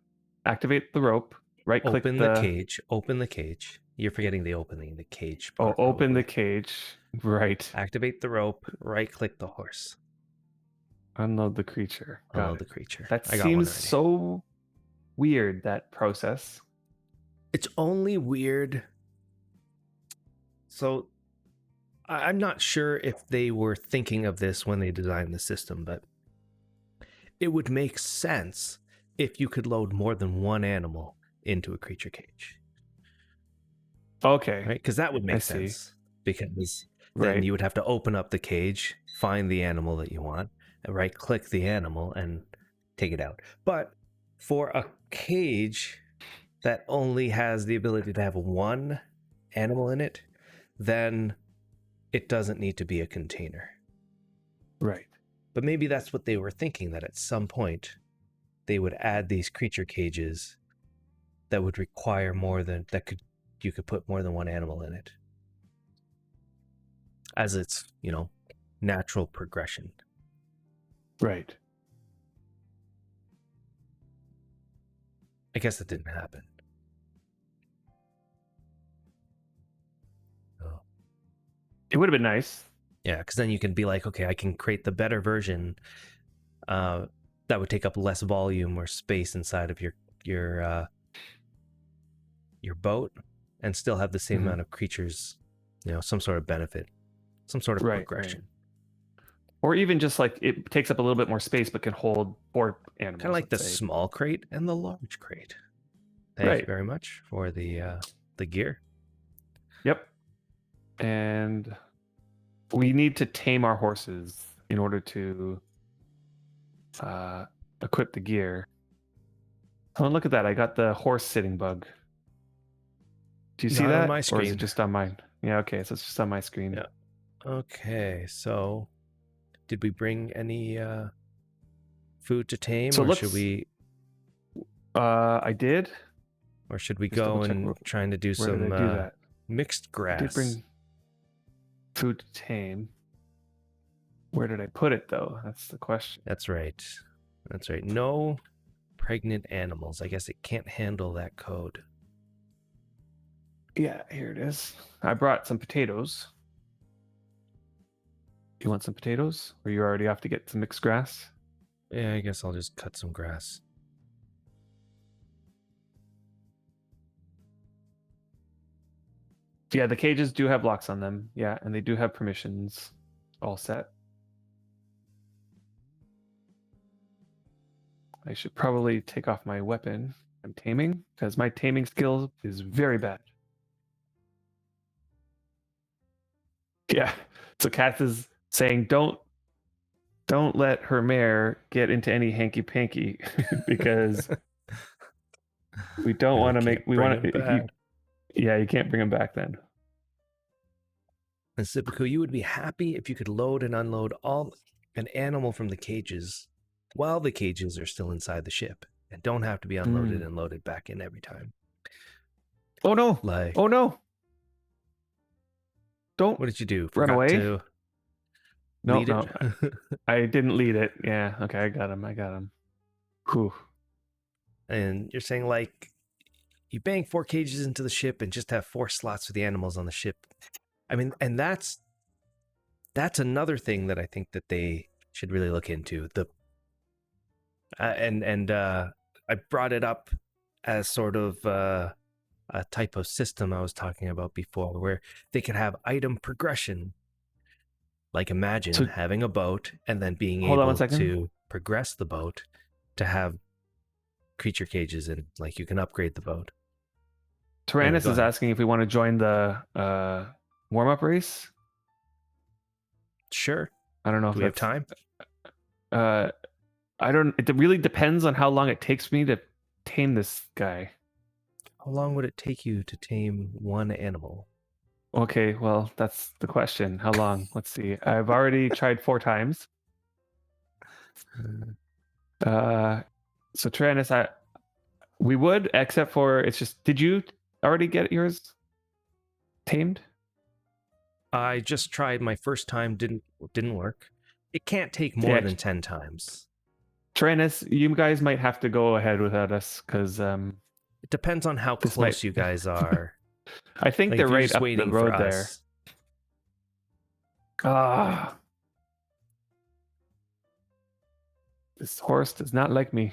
Activate the rope. Right click Open the the. cage. Open the cage. You're forgetting the opening, the cage Oh, part. open the Probably. cage. Right. Activate the rope. Right click the horse. Unload the creature. Got Unload it. the creature. That I got one seems already. so weird, that process. It's only weird. So I'm not sure if they were thinking of this when they designed the system, but it would make sense if you could load more than one animal into a creature cage. Okay. Right? Because that would I make see. sense. Because then Right. you would have to open up the cage, find the animal that you want, and right click the animal and take it out. But for a cage that only has the ability to have one animal in it, then it doesn't need to be a container. Right. But maybe that's what they were thinking, that at some point they would add these creature cages that would require more than you could put more than one animal in it as its, natural progression. Right. I guess that didn't happen. Oh. It would have been nice. Yeah, because then you can be like, okay, I can create the better version that would take up less volume or space inside of your boat and still have the same amount of creatures, some sort of benefit, some sort of progression. Right. Or even just like it takes up a little bit more space but can hold 4 animals. Kind of like the say. small crate and the large crate. Thank you very much for the gear. Yep. And we need to tame our horses in order to equip the gear. Oh, look at that. I got the horse sitting bug. Do you see Not that? on my Or is screen. it just on mine? Yeah, okay. So it's just on my screen. Yeah. Okay, so did we bring any food to tame, or should we? I did. Or should we Just go double-check and trying to do where some did I do that? mixed grass? I did bring food to tame. Where did I put it, though? That's the question. That's right. That's right. No pregnant animals. I guess it can't handle that code. Yeah, here it is. I brought some potatoes. You want some potatoes? Or you already off to get some mixed grass? Yeah, I guess I'll just cut some grass. Yeah, the cages do have locks on them. Yeah, and they do have permissions all set. I should probably take off my weapon. I'm taming, because my taming skill is very bad. Yeah, so Kath is saying don't let her mare get into any hanky panky because we don't want to make we want to. Yeah, you can't bring him back then. And Sipiku, you would be happy if you could load and unload an animal from the cages while the cages are still inside the ship and don't have to be unloaded and loaded back in every time. Oh no! Oh no! Don't. What did you do? Run away? To lead no. it? I didn't lead it. Yeah. Okay, I got him. Whew. And you're saying like you bang 4 cages into the ship and just have 4 slots for the animals on the ship. I mean, and that's another thing that I think that they should really look into. I brought it up as sort of a type of system I was talking about before, where they could have item progression. Like imagine having a boat and then being able to progress the boat to have creature cages, and like you can upgrade the boat. Tyrannus is asking if we want to join the warm-up race. Sure. I don't know if we have time. I don't. It really depends on how long it takes me to tame this guy. How long would it take you to tame one animal? Okay, well, that's the question. How long? Let's see. I've already tried 4 times. So Tyrannus, we would, except for it's just. Did you already get yours tamed? I just tried my first time, didn't work. It can't take more Yeah, than 10 times. Tyrannus, you guys might have to go ahead without us because It depends on how this might. close you guys are. I think Like they're if you're right just up the waiting for road there. us. Ah, this horse does not like me.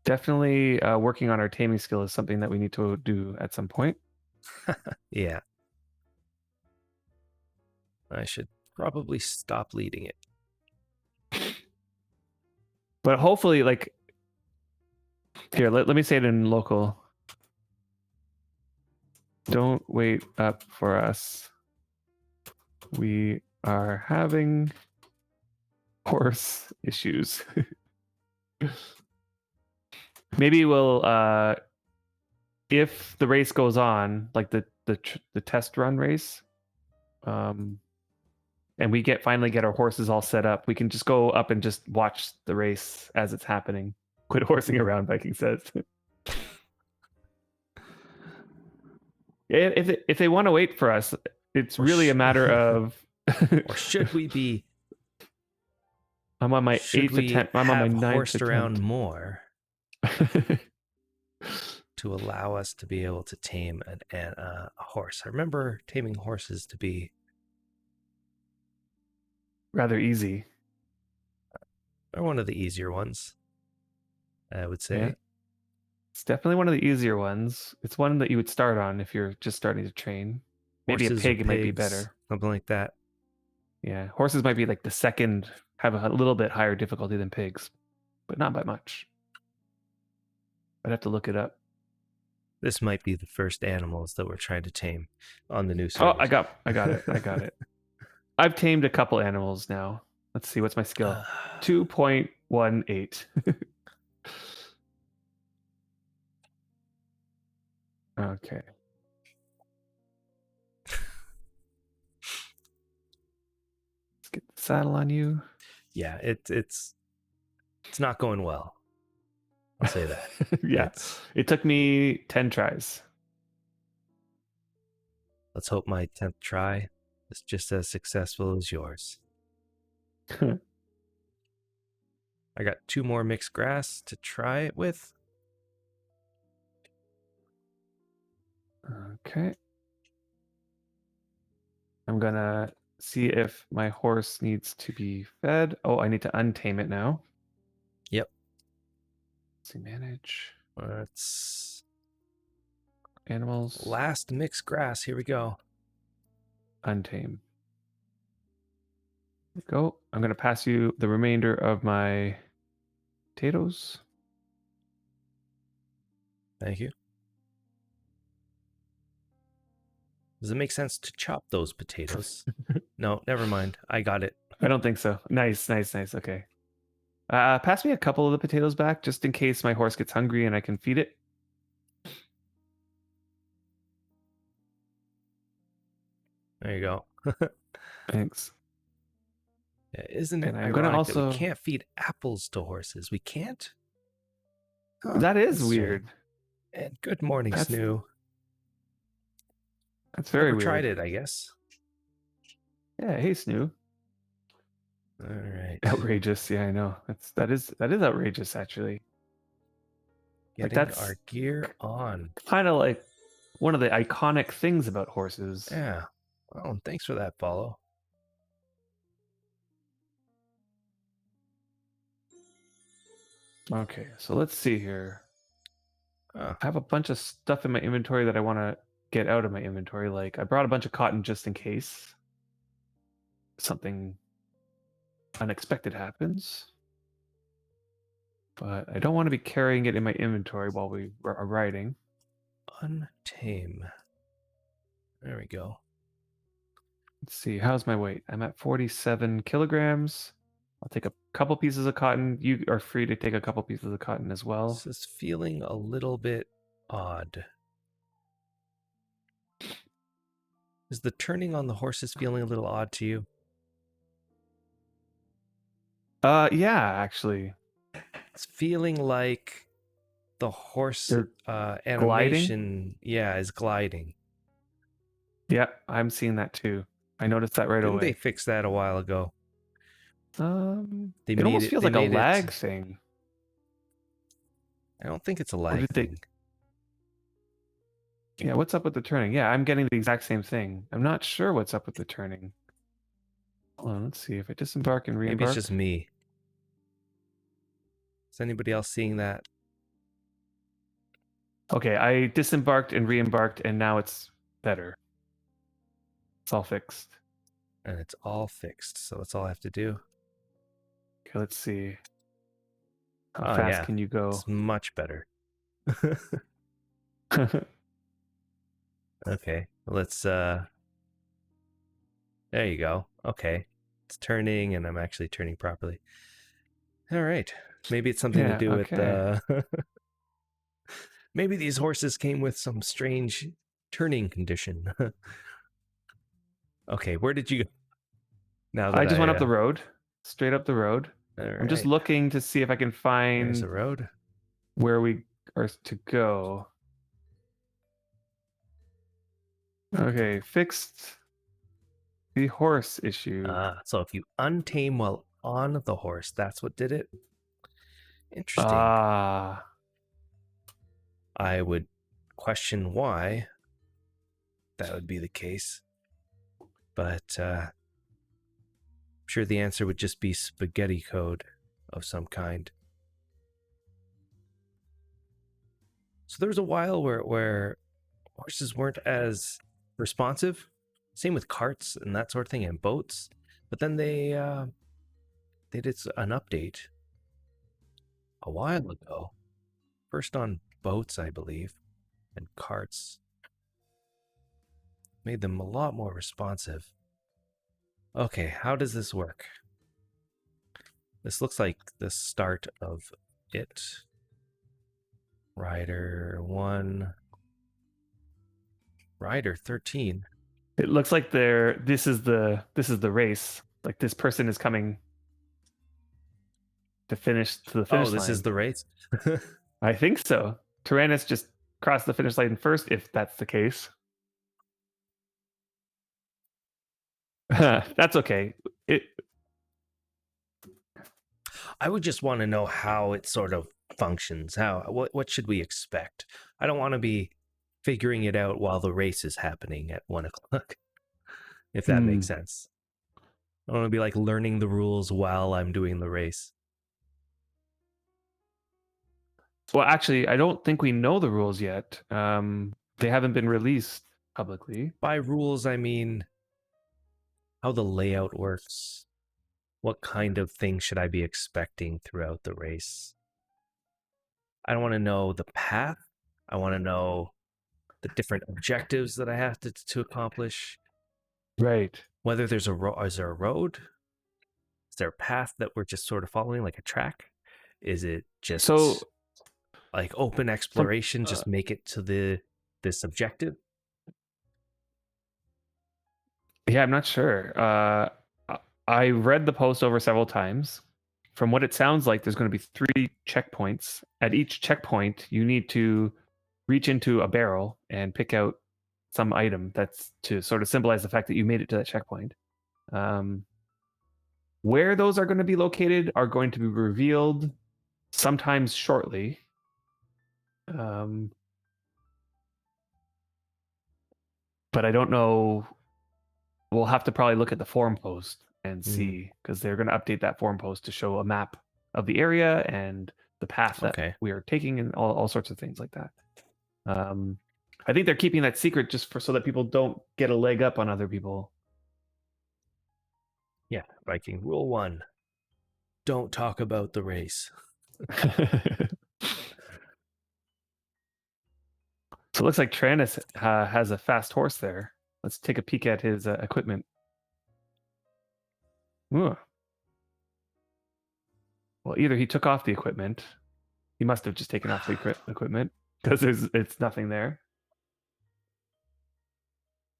Definitely working on our taming skill is something that we need to do at some point. Yeah. I should probably stop leading it. But hopefully, like, here, let me say it in local. Don't wait up for us. We are having horse issues. Maybe we'll, if the race goes on, like the test run race, and we finally get our horses all set up, we can just go up and just watch the race as it's happening. Quit horsing around, Viking says. If they want to wait for us, it's really a matter of. Or should we be? I'm on my Should 8th we attempt. I'm on my have 9th horsed around attempt. more to allow us to be able to tame a horse? I remember taming horses to be Rather easy. or one of the easier ones, I would say. Yeah. It's definitely one of the easier ones. It's one that you would start on if you're just starting to train. Maybe Horses a or pig might be pigs, better. something like that. Yeah, horses might be like the second, have a little bit higher difficulty than pigs, but not by much. I'd have to look it up. This might be the first animals that we're trying to tame on the new Oh, servers. I got it. I got it. I've tamed a couple animals now. Let's see, what's my skill? 2.18. Okay. Let's get the saddle on you. Yeah, it's not going well. I'll say that. Yeah. It took me 10 tries. Let's hope my 10th try is just as successful as yours. I got 2 more mixed grass to try it with. Okay. I'm gonna see if my horse needs to be fed. Oh, I need to untame it now. Yep. Let's see, manage Let's animals. last mixed grass. Here we go. Untame. There we go. I'm gonna pass you the remainder of my potatoes. Thank you. Does it make sense to chop those potatoes? No, never mind. I got it. I don't think so. Nice. Okay. Pass me a couple of the potatoes back just in case my horse gets hungry and I can feed it. There you go. Thanks. Yeah, isn't it And I'm gonna ironic that we also. can't feed apples to horses? We can't? Huh, that is that's weird. strange. And good morning, Snoo. That's very Never weird. tried it, I guess. Yeah, hey Snoo. All right. Outrageous. Yeah, I know. That is outrageous actually. Getting that's our gear on. Kind of like one of the iconic things about horses. Yeah. Well, and thanks for that follow. Okay, so let's see here. Oh, I have a bunch of stuff in my inventory that I want to get out of my inventory. Like I brought a bunch of cotton just in case something unexpected happens. But I don't want to be carrying it in my inventory while we are riding. untame. There we go. Let's see, how's my weight? I'm at 47 kilograms. I'll take a couple pieces of cotton. You are free to take a couple pieces of cotton as well. This is feeling a little bit odd. Is the turning on the horses feeling a little odd to you? Yeah, actually. It's feeling like the horse They're gliding. animation, yeah, is gliding. Yeah, I'm seeing that too. I noticed that right Didn't they away. fix that a while ago? They It made almost it. feels They like a made it. lag thing. I don't think it's a Or lag did they? thing. Yeah, what's up with the turning? Yeah, I'm getting the exact same thing. I'm not sure what's up with the turning. Hold on, let's see if I disembark and Maybe it's re-embark. just me. Is anybody else seeing that? Okay, I disembarked and re-embarked, and now it's better. It's all fixed. And it's all fixed. So that's all I have to do. Okay, let's see. How Oh fast yeah, can you go? it's much better. Okay, let's. There you go. Okay, it's turning, and I'm actually turning properly. All right. Maybe it's something to Yeah, do with okay. maybe these horses came with some strange turning condition. Okay, where did you go? Now I that just went I up the road, straight up the road. all I'm just right. looking to see if I can There's find a road. where we are to go. Okay, fixed the horse issue. So if you untame while on the horse, that's what did it. Interesting. Ah, I would question why that would be the case, but I'm sure the answer would just be spaghetti code of some kind. So there was a while where horses weren't as responsive. Same with carts and that sort of thing, and boats. But then they did an update a while ago. First on boats, I believe, and carts. Made them a lot more responsive. Okay, how does this work? This looks like the start of it. Rider 1, Rider 13. it looks like this is the race. Like this person is coming to the Oh, finish this is line. the race. I think so. Tyrannus just crossed the finish line first, if that's the case. That's okay. It I would just want to know how it sort of functions. What should we expect? I don't want to be figuring it out while the race is happening at 1 o'clock, if that makes hmm. sense. I want to be like learning the rules while I'm doing the race. Well, actually, I don't think we know the rules yet. They haven't been released publicly. By rules, I mean how the layout works. What kind of thing should I be expecting throughout the race? I don't want to know the path. I want to know the different objectives that I have to accomplish. Right. Whether there's is there a road? Is there a path that we're just sort of following, like a track? Is it just So, like open some, exploration? Just make it to this objective. yeah, I'm not sure. I read the post over several times. From what it sounds like, there's going to be 3 checkpoints. At each checkpoint, you need to reach into a barrel and pick out some item that's to sort of symbolize the fact that you made it to that checkpoint. Um, where those are going to be located are going to be revealed sometimes shortly. But I don't know. We'll have to probably look at the forum post and Mm, see, because they're going to update that forum post to show a map of the area and the path that okay. we are taking and all sorts of things like that. I think they're keeping that secret just so that people don't get a leg up on other people. Yeah. Viking rule 1: don't talk about the race. So it looks like Tranus has a fast horse there. Let's take a peek at his equipment. Ooh. Well, either he took off the equipment. He must have just taken off the equipment because it's nothing there.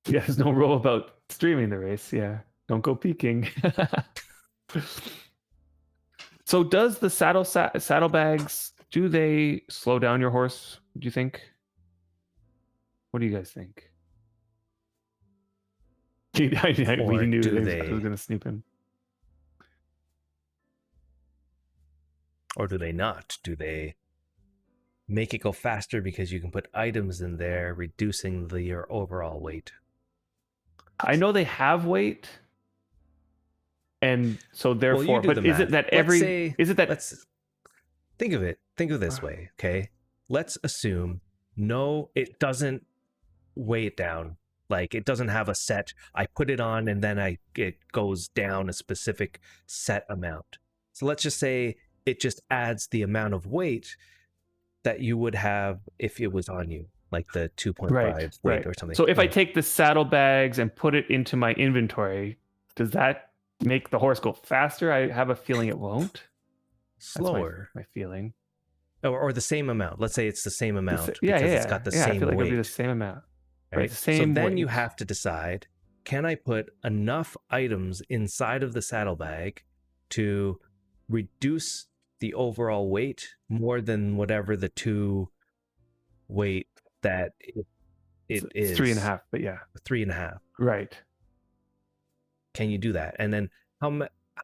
Yeah, there's no rule about streaming the race. Yeah, don't go peeking. So does the saddlebags, do they slow down your horse, do you think? What do you guys think? We Or knew do I was they going to snoop in. or do they not? Do they make it go faster because you can put items in there, reducing your overall weight? I know they have weight, and so Well, you therefore, do the but is it math. that Let's think of it. Think of this way, okay? Let's assume no, it doesn't weigh it down. Like it doesn't have a set. I put it on and then it goes down a specific set amount. So let's just say it just adds the amount of weight that you would have if it was on you, like the 2.5 weight right. or something. So if I Right. take the saddlebags and put it into my inventory, does that make the horse go faster? I have a feeling it won't. That's Slower my feeling. or the same amount. Let's say it's the same amount Yeah, because it's got the I feel same like it'll be the weight. same amount. Right, Right. the So same then you weight. have to decide, can I put enough items inside of the saddlebag to reduce the overall weight more than whatever the two weight that it It's is? 3.5, but yeah. 3.5. Right. Can you do that? And then how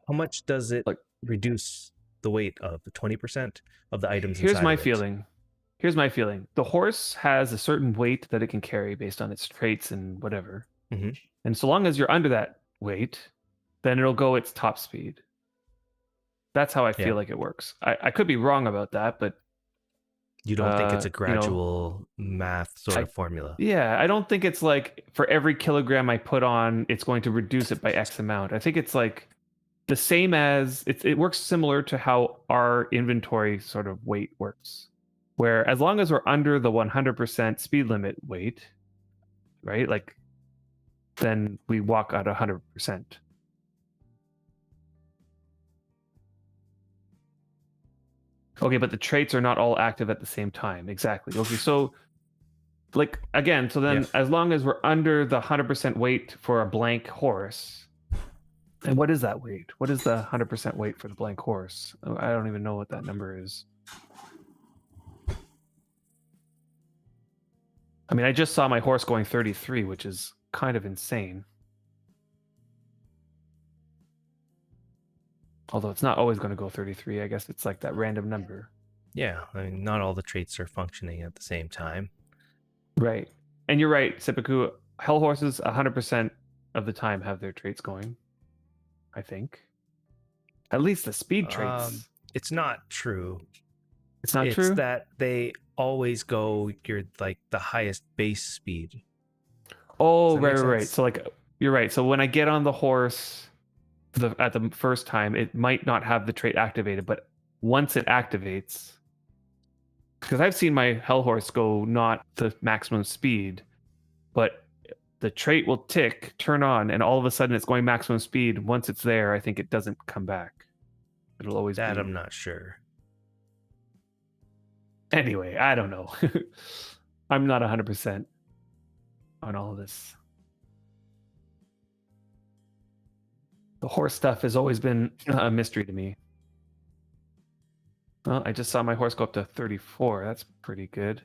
much does it Like, reduce the weight of? 20% of the items here's inside my of it? feeling. Here's my feeling. The horse has a certain weight that it can carry based on its traits and whatever. Mm-hmm. And so long as you're under that weight, then it'll go its top speed. That's how I feel Yeah. like it works. I could be wrong about that, but You don't think it's a you know, gradual math sort of formula? yeah, I don't think it's like for every kilogram I put on, it's going to reduce it by X amount. I think it's like the same as it works similar to how our inventory sort of weight works, where as long as we're under the 100% speed limit weight, right? Like then we walk at 100%. Okay, but the traits are not all active at the same time. Exactly. Okay, so like again, so then as long as we're under the 100% weight for a blank horse, and what is that weight? What is the 100% weight for the blank horse? Oh, I don't even know what that number is. I mean, I just saw my horse going 33, which is kind of insane. Although it's not always going to go 33. I guess it's like that random number. Yeah, I mean, not all the traits are functioning at the same time. Right. And you're right, Seppuku. Hell horses 100% of the time have their traits going, I think. At least the speed traits. It's not true. It's not It's true? that they always go your like the highest base speed. Oh, Does that make right. sense? So like you're right. So when I get on the horse at the first time, it might not have the trait activated, but once it activates, because I've seen my hell horse go not the maximum speed, but the trait will turn on, and all of a sudden it's going maximum speed. Once it's there, I think it doesn't come back. It'll always That be. I'm not sure. Anyway, I don't know. I'm not 100% on all of this. The horse stuff has always been a mystery to me. Well, I just saw my horse go up to 34. That's pretty good.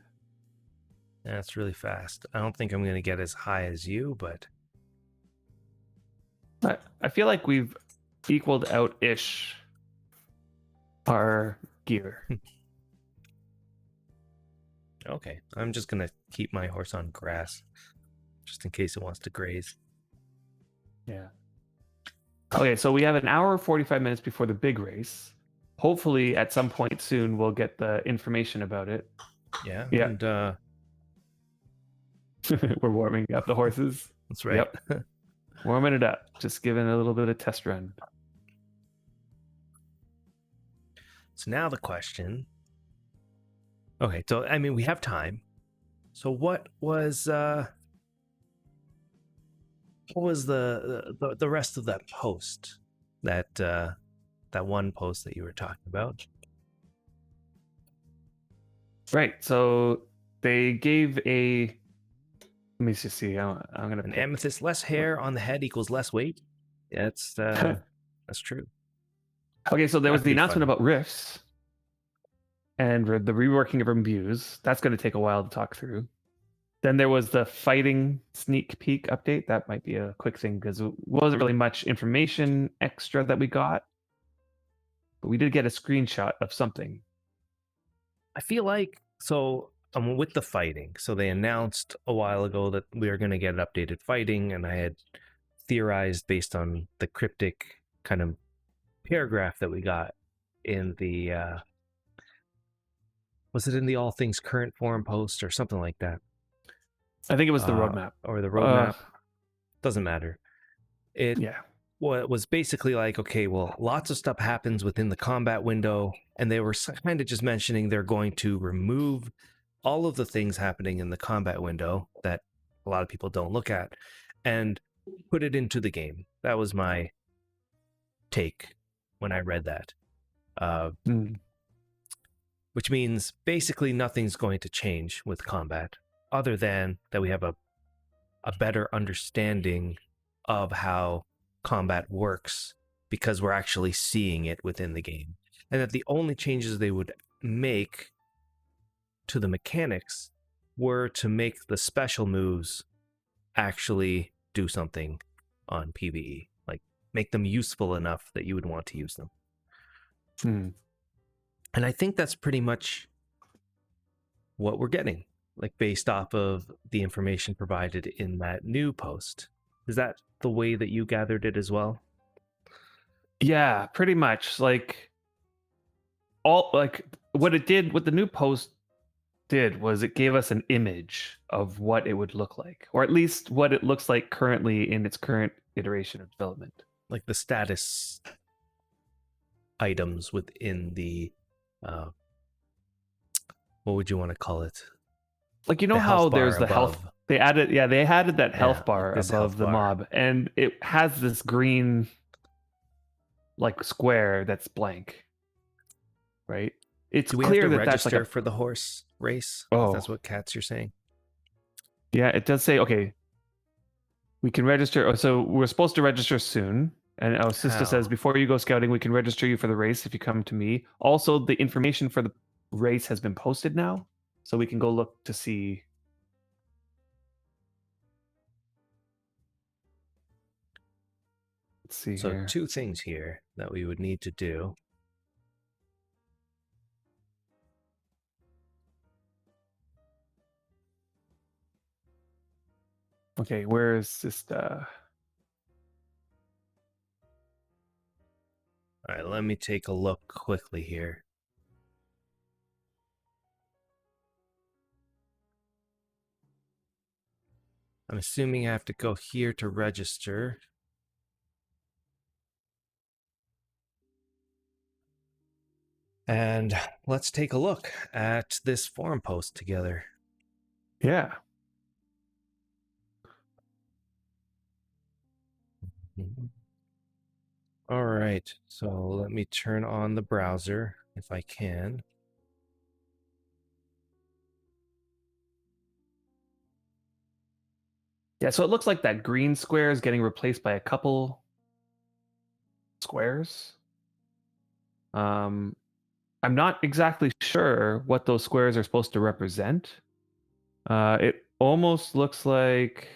That's really fast. I don't think I'm going to get as high as you, but I feel like we've equaled out-ish our gear. okay. I'm just going to keep my horse on grass just in case it wants to graze. Yeah. Okay, so we have an hour 45 minutes before the big race. Hopefully at some point soon we'll get the information about it. Yeah. Yeah. And we're warming up the horses. That's right. Yep. Warming it up. Just giving a little bit of test run. So now the question. Okay, so I mean we have time. So what was the rest of that post? That one post that you were talking about? Right. So they gave a. Let me just see. I'm gonna. An amethyst, less hair on the head equals less weight. Yeah, that's true. Okay, so there was That'd the be announcement funny. about rifts and the reworking of imbues. That's going to take a while to talk through. Then there was the fighting sneak peek update. That might be a quick thing because it wasn't really much information extra that we got, but we did get a screenshot of something. I feel like so with the fighting. So they announced a while ago that we are going to get updated fighting, and I had theorized based on the cryptic kind of paragraph that we got in the was it in the all things current forum post or something like that, I think it was the roadmap. or the Uh, roadmap? Doesn't matter. It yeah. was basically like, okay, well, lots of stuff happens within the combat window, and they were kind of just mentioning they're going to remove all of the things happening in the combat window that a lot of people don't look at and put it into the game. That was my take when I read that. Mm. Which means basically nothing's going to change with combat other than that we have a better understanding of how combat works because we're actually seeing it within the game. And that the only changes they would make to the mechanics were to make the special moves actually do something on PvE, like make them useful enough that you would want to use them. Mm. And I think that's pretty much what we're getting, like based off of the information provided in that new post. Is that the way that you gathered it as well? Yeah, pretty much. Like what it did, what the new post did was it gave us an image of what it would look like, or at least what it looks like currently in its current iteration of development. Like the status items within the what would you want to call it? Like, you know The how health bar there's the health, above. they added that Yeah, health like bar this above health the bar. mob, and it has this green like square that's blank, right? It's Do we have clear to that that's like register a for the horse race? If that's oh what Cats you're saying. yeah, it does say okay. We can register. Oh, so we're supposed to register soon. And our sister says, How? before you go scouting, we can register you for the race if you come to me. Also, the information for the race has been posted now, so we can go look to see. Let's see So here. two things here that we would need to do. Okay, where is this? All right, let me take a look quickly here. I'm assuming I have to go here to register. And let's take a look at this forum post together. Yeah. All right, so let me turn on the browser if I can. Yeah, so it looks like that green square is getting replaced by a couple squares. I'm not exactly sure what those squares are supposed to represent. It almost looks like,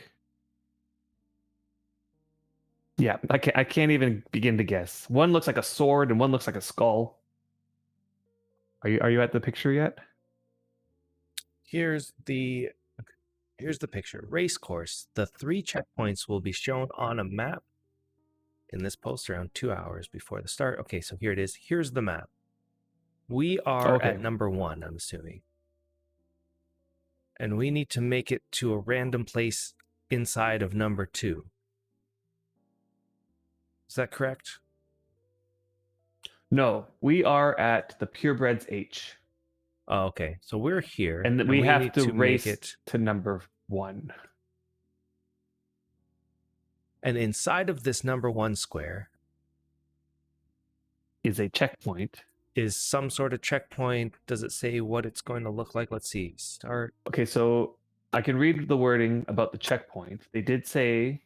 yeah, I can't even begin to guess. One looks like a sword and one looks like a skull. Are you at the picture yet? Here's the picture. Race course. The 3 checkpoints will be shown on a map in this post around 2 hours before the start. Okay, so here it is. Here's the map. We are Okay. at number 1, I'm assuming. And we need to make it to a random place inside of number 2. Is that correct? No, we are at the purebreds H, Oh, okay. So we're here and and we we have need to to make race it. to number 1. And inside of this number 1 square Is a checkpoint. is some sort of checkpoint. Does it say what it's going to look like? Let's see. Start. Okay, so I can read the wording about the checkpoint. They did say,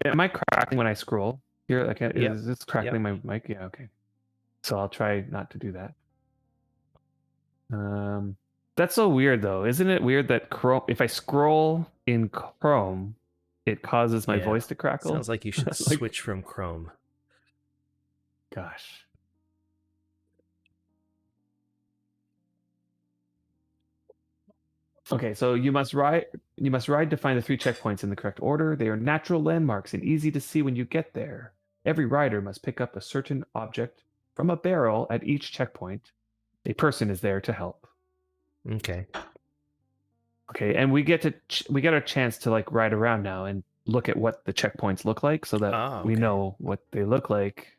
am I cracking when I scroll? Here, like, Yep. is this Yep. crackling my mic? Yeah, okay. So I'll try not to do that. That's so weird though. Isn't it weird that Chrome, if I scroll in Chrome, it causes my Yeah. voice to crackle? Sounds like you should Like, switch from Chrome. gosh. Okay, so you must ride to find the 3 checkpoints in the correct order. They are natural landmarks and easy to see when you get there. Every rider must pick up a certain object from a barrel at each checkpoint. A person is there to help. Okay. Okay, and we get a chance to like ride around now and look at what the checkpoints look like so that Ah, we okay. know what they look like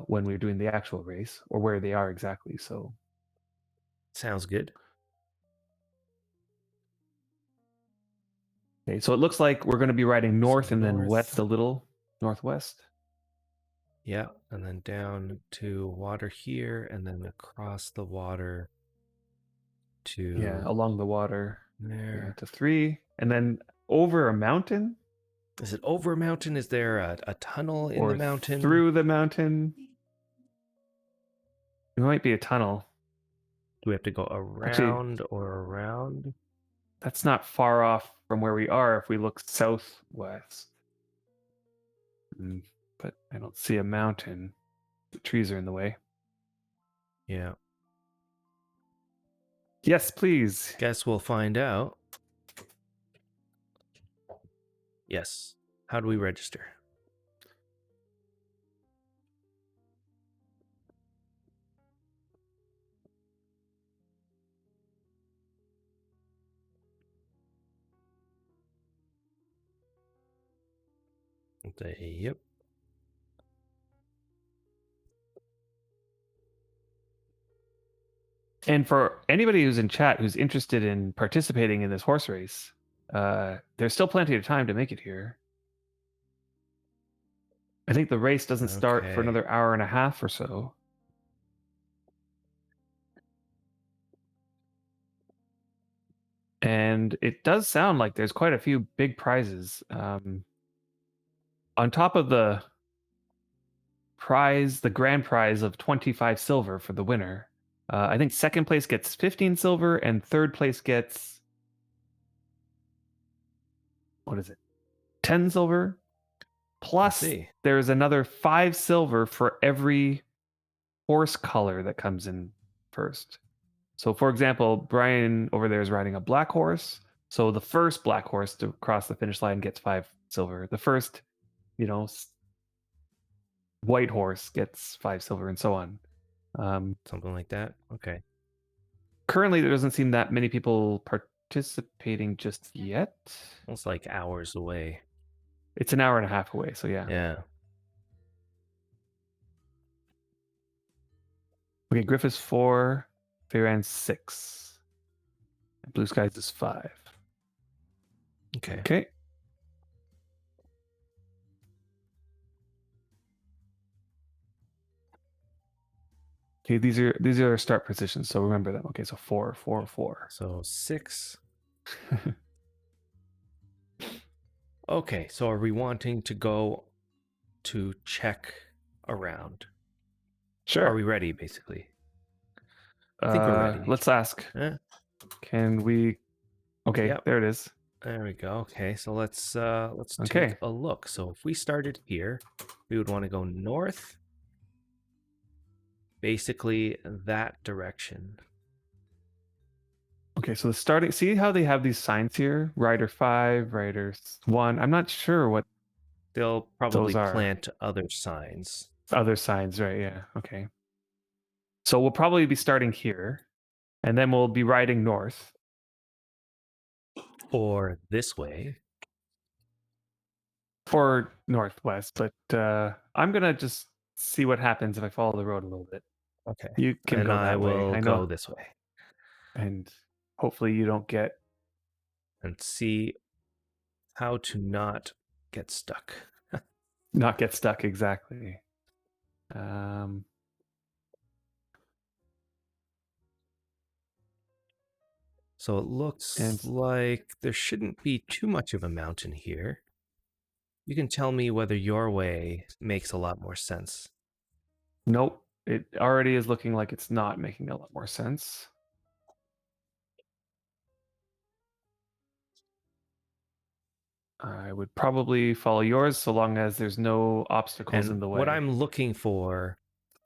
when we're doing the actual race or where they are exactly. So Sounds good. okay, so it looks like we're going to be riding north So and then west north. a little, northwest. Yeah, and then down to water here, and then across the water Yeah, to along the water. Yeah, there. to 3, and then over a mountain Is it over a mountain? Is there a tunnel in the or mountain? through the mountain. It might be a tunnel. Do we have to go Actually, around or around? that's not far off from where we are if we look southwest. But I don't see a mountain. The trees are in the way. Yeah. Yes, please. Guess we'll find out. Yes. How do we register? Yep. And for anybody who's in chat who's interested in participating in this horse race, there's still plenty of time to make it here. I think the race doesn't start for Okay. another hour and a half or so. And it does sound like there's quite a few big prizes. On top of the prize, the grand prize of 25 silver for the winner, I think second place gets 15 silver and third place gets, what is it, 10 silver? Plus, See. there's another 5 silver for every horse color that comes in first. So, for example, Brian over there is riding a black horse. So the first black horse to cross the finish line gets 5 silver. The first, white horse gets 5 silver, and so on. Something like that. Okay. Currently, there doesn't seem that many people participating just yet. Almost like hours away. It's an hour and a half away, so yeah. Yeah. Okay, Griff is 4, Feyran 6. Blue Skies is 5. Okay. Okay. Okay, these are our start positions, so remember them. Okay, so 4, 4, 4. So 6. Okay, so are we wanting to go to check around? Sure. Are we ready, basically? I think we're ready. Let's ask. Eh? Can we? Okay, Yep. there it is. There we go. Okay, so let's Okay. take a look. So if we started here, we would want to go north, basically that direction. Okay, so the starting. See how they have these signs here? Rider 5, Rider 1. I'm not sure what They'll probably those are. plant other signs. Other signs, right? Yeah. Okay. So we'll probably be starting here, and then we'll be riding north. Or this way. Or northwest, but I'm gonna just see what happens if I follow the road a little bit. Okay. You can And go I that way. will I go know, this way and hopefully you don't get and see how to not get stuck. stuck exactly. So it looks And like there shouldn't be too much of a mountain here. You can tell me whether your way makes a lot more sense. Nope. It already is looking like it's not making a lot more sense. I would probably follow yours so long as there's no obstacles And in the what way. I'm looking for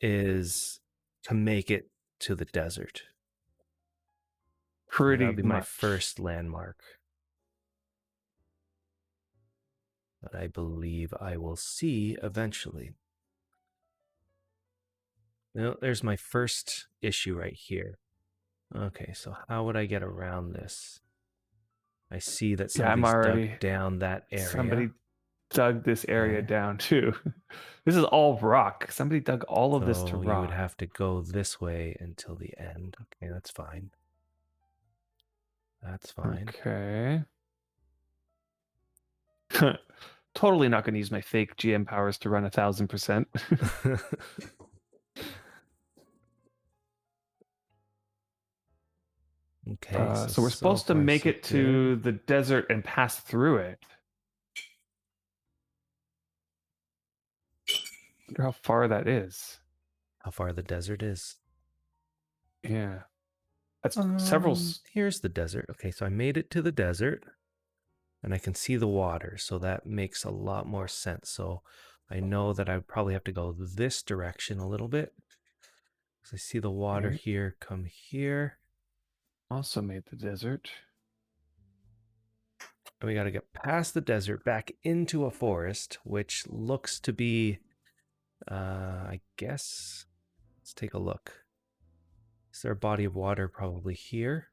is to make it to the desert. So that'll Pretty be my much. first landmark that I believe I will see eventually. There's my first issue right here. Okay, so how would I get around this? I see that Yeah, I'm somebody's dug already. down that area. Somebody dug this area Okay, down too. This is all rock. Somebody dug all of this to so you would rock. have to go this way until the end. Okay, that's fine. That's fine. Okay. Totally not going to use my fake GM powers to run 1,000%. Okay, So we're so supposed to far make so it good. to the desert and pass through it. Wonder how far that is. How far the desert is? Yeah, that's several. Here's the desert. Okay, so I made it to the desert and I can see the water, so that makes a lot more sense. So I know that I probably have to go this direction a little bit. So I see the water Okay. here come here. Also made the desert. And we got to get past the desert back into a forest, which looks to be, I guess, let's take a look. Is there a body of water probably here?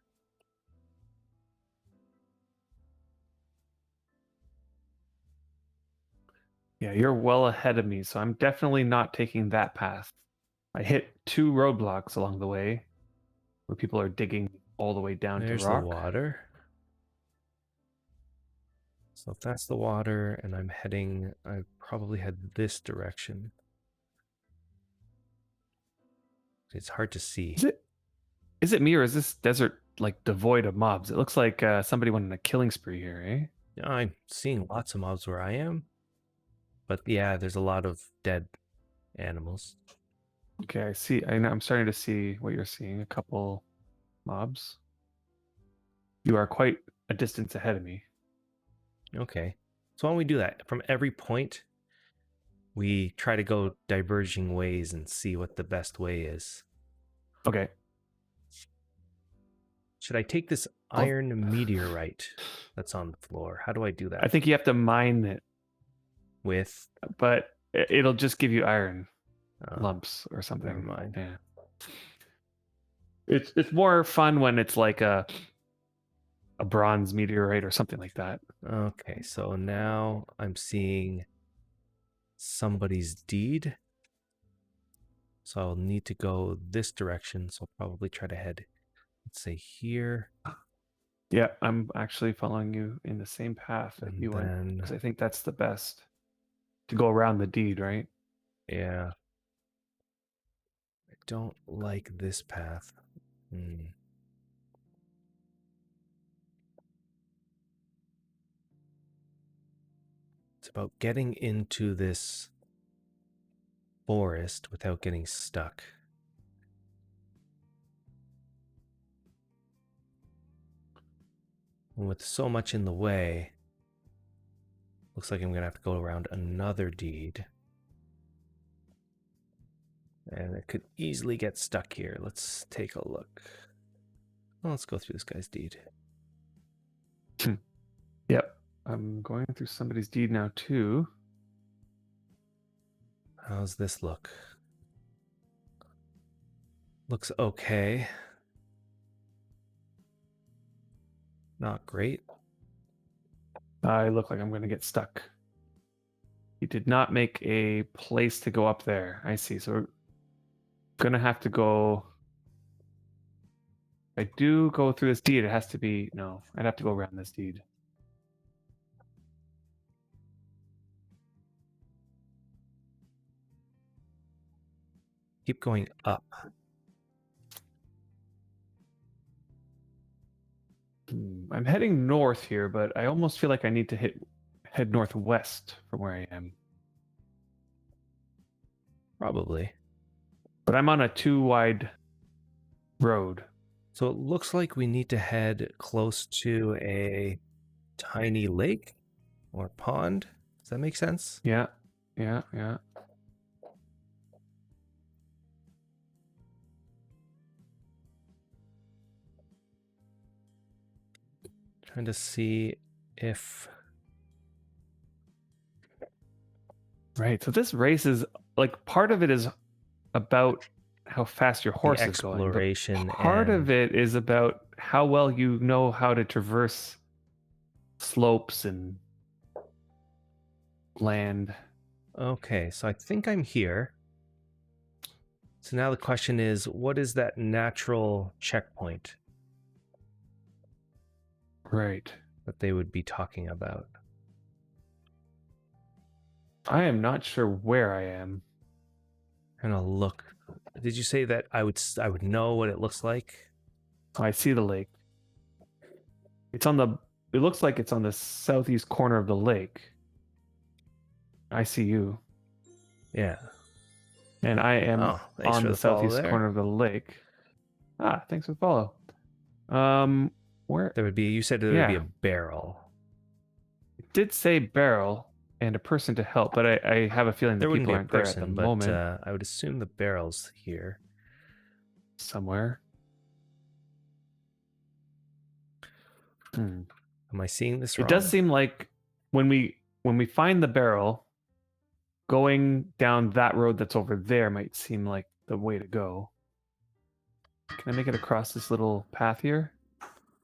Yeah, you're well ahead of me, so I'm definitely not taking that path. I hit 2 roadblocks along the way where people are digging all the way down to There's the rock. water. So if that's the water and I'm heading, I probably head this direction. It's hard to see. Is it is it me or is this desert like devoid of mobs? It looks like somebody went on a killing spree here, eh? I'm seeing lots of mobs where I am, but yeah, there's a lot of dead animals. Okay, I see. I'm starting to see what you're seeing. A couple mobs. You are quite a distance ahead of me. Okay. So why don't we do that? From every point, we try to go diverging ways and see what the best way is. Okay. Should I take this I'll, iron meteorite that's on the floor? How do I do I that? think you have to mine it, With, but it'll just give you iron oh, lumps or never something. mind. Yeah. It's more fun when it's like a bronze meteorite or something like that. Okay, so now I'm seeing somebody's deed. So I'll need to go this direction. So I'll probably try to head, let's say here, Yeah, I'm actually following you in the same path that and you went then, because I think that's the best to go around the deed, right? yeah, I don't like this path. Hmm. It's about getting into this forest without getting stuck. And with so much in the way, looks like I'm going to have to go around another deed. And it could easily get stuck here. Let's take a look. Well, let's go through this guy's deed. Yep. I'm going through somebody's deed now too. How's this look? Looks okay. Not great. I look like I'm going to get stuck. He did not make a place to go up there. I see. So we're going to have to go. If I do go through this deed, it has to be. No, I'd have to go around this deed. Keep going up. I'm heading north here, but I almost feel like I need to head northwest from where I am. Probably. But I'm on a 2-wide road. So it looks like we need to head close to a tiny lake or pond. Does that make sense? Yeah. Trying to see if Right. So this race is like part of it is about how fast your the horse is going. But exploration part and of it is about how well you know how to traverse slopes and land. okay, so I think I'm here. So now the question is, what is that natural checkpoint Right. that they would be talking about? I am not sure where I am. I'm gonna look. Did you say that I would know what it looks like? Oh, I see the lake. It looks like it's on the southeast corner of the lake. I see you. Yeah. And I am Oh, thanks on for the the follow southeast there. corner of the lake. Ah, thanks for the follow. Where? There would be. You said there would be a Yeah, barrel. it did say barrel and a person to help, but I have a feeling the There wouldn't people be a aren't there at the person, but moment. I would assume the barrel's here. Somewhere. Am I seeing this wrong? It does seem like when we find the barrel, going down that road that's over there might seem like the way to go. Can I make it across this little path here?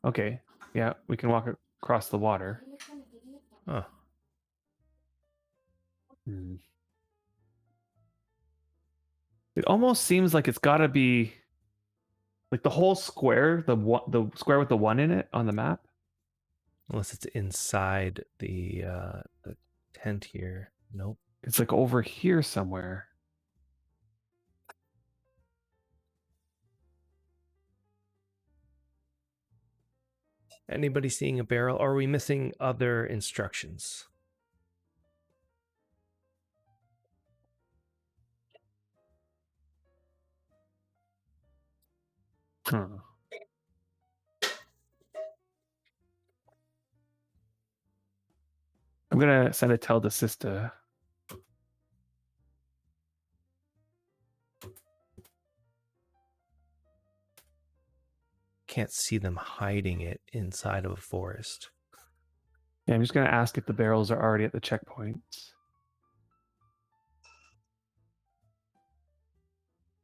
Okay. Yeah, we can walk across the water. Oh, It almost seems like it's got to be like the whole square, the square with the 1 in it on the map. unless it's inside the tent here. Nope. It's like over here somewhere. Anybody seeing a barrel? Or are we missing other instructions? Huh. I'm gonna send a tell to Sista. Can't see them hiding it inside of a forest. Yeah, I'm just gonna ask if the barrels are already at the checkpoints.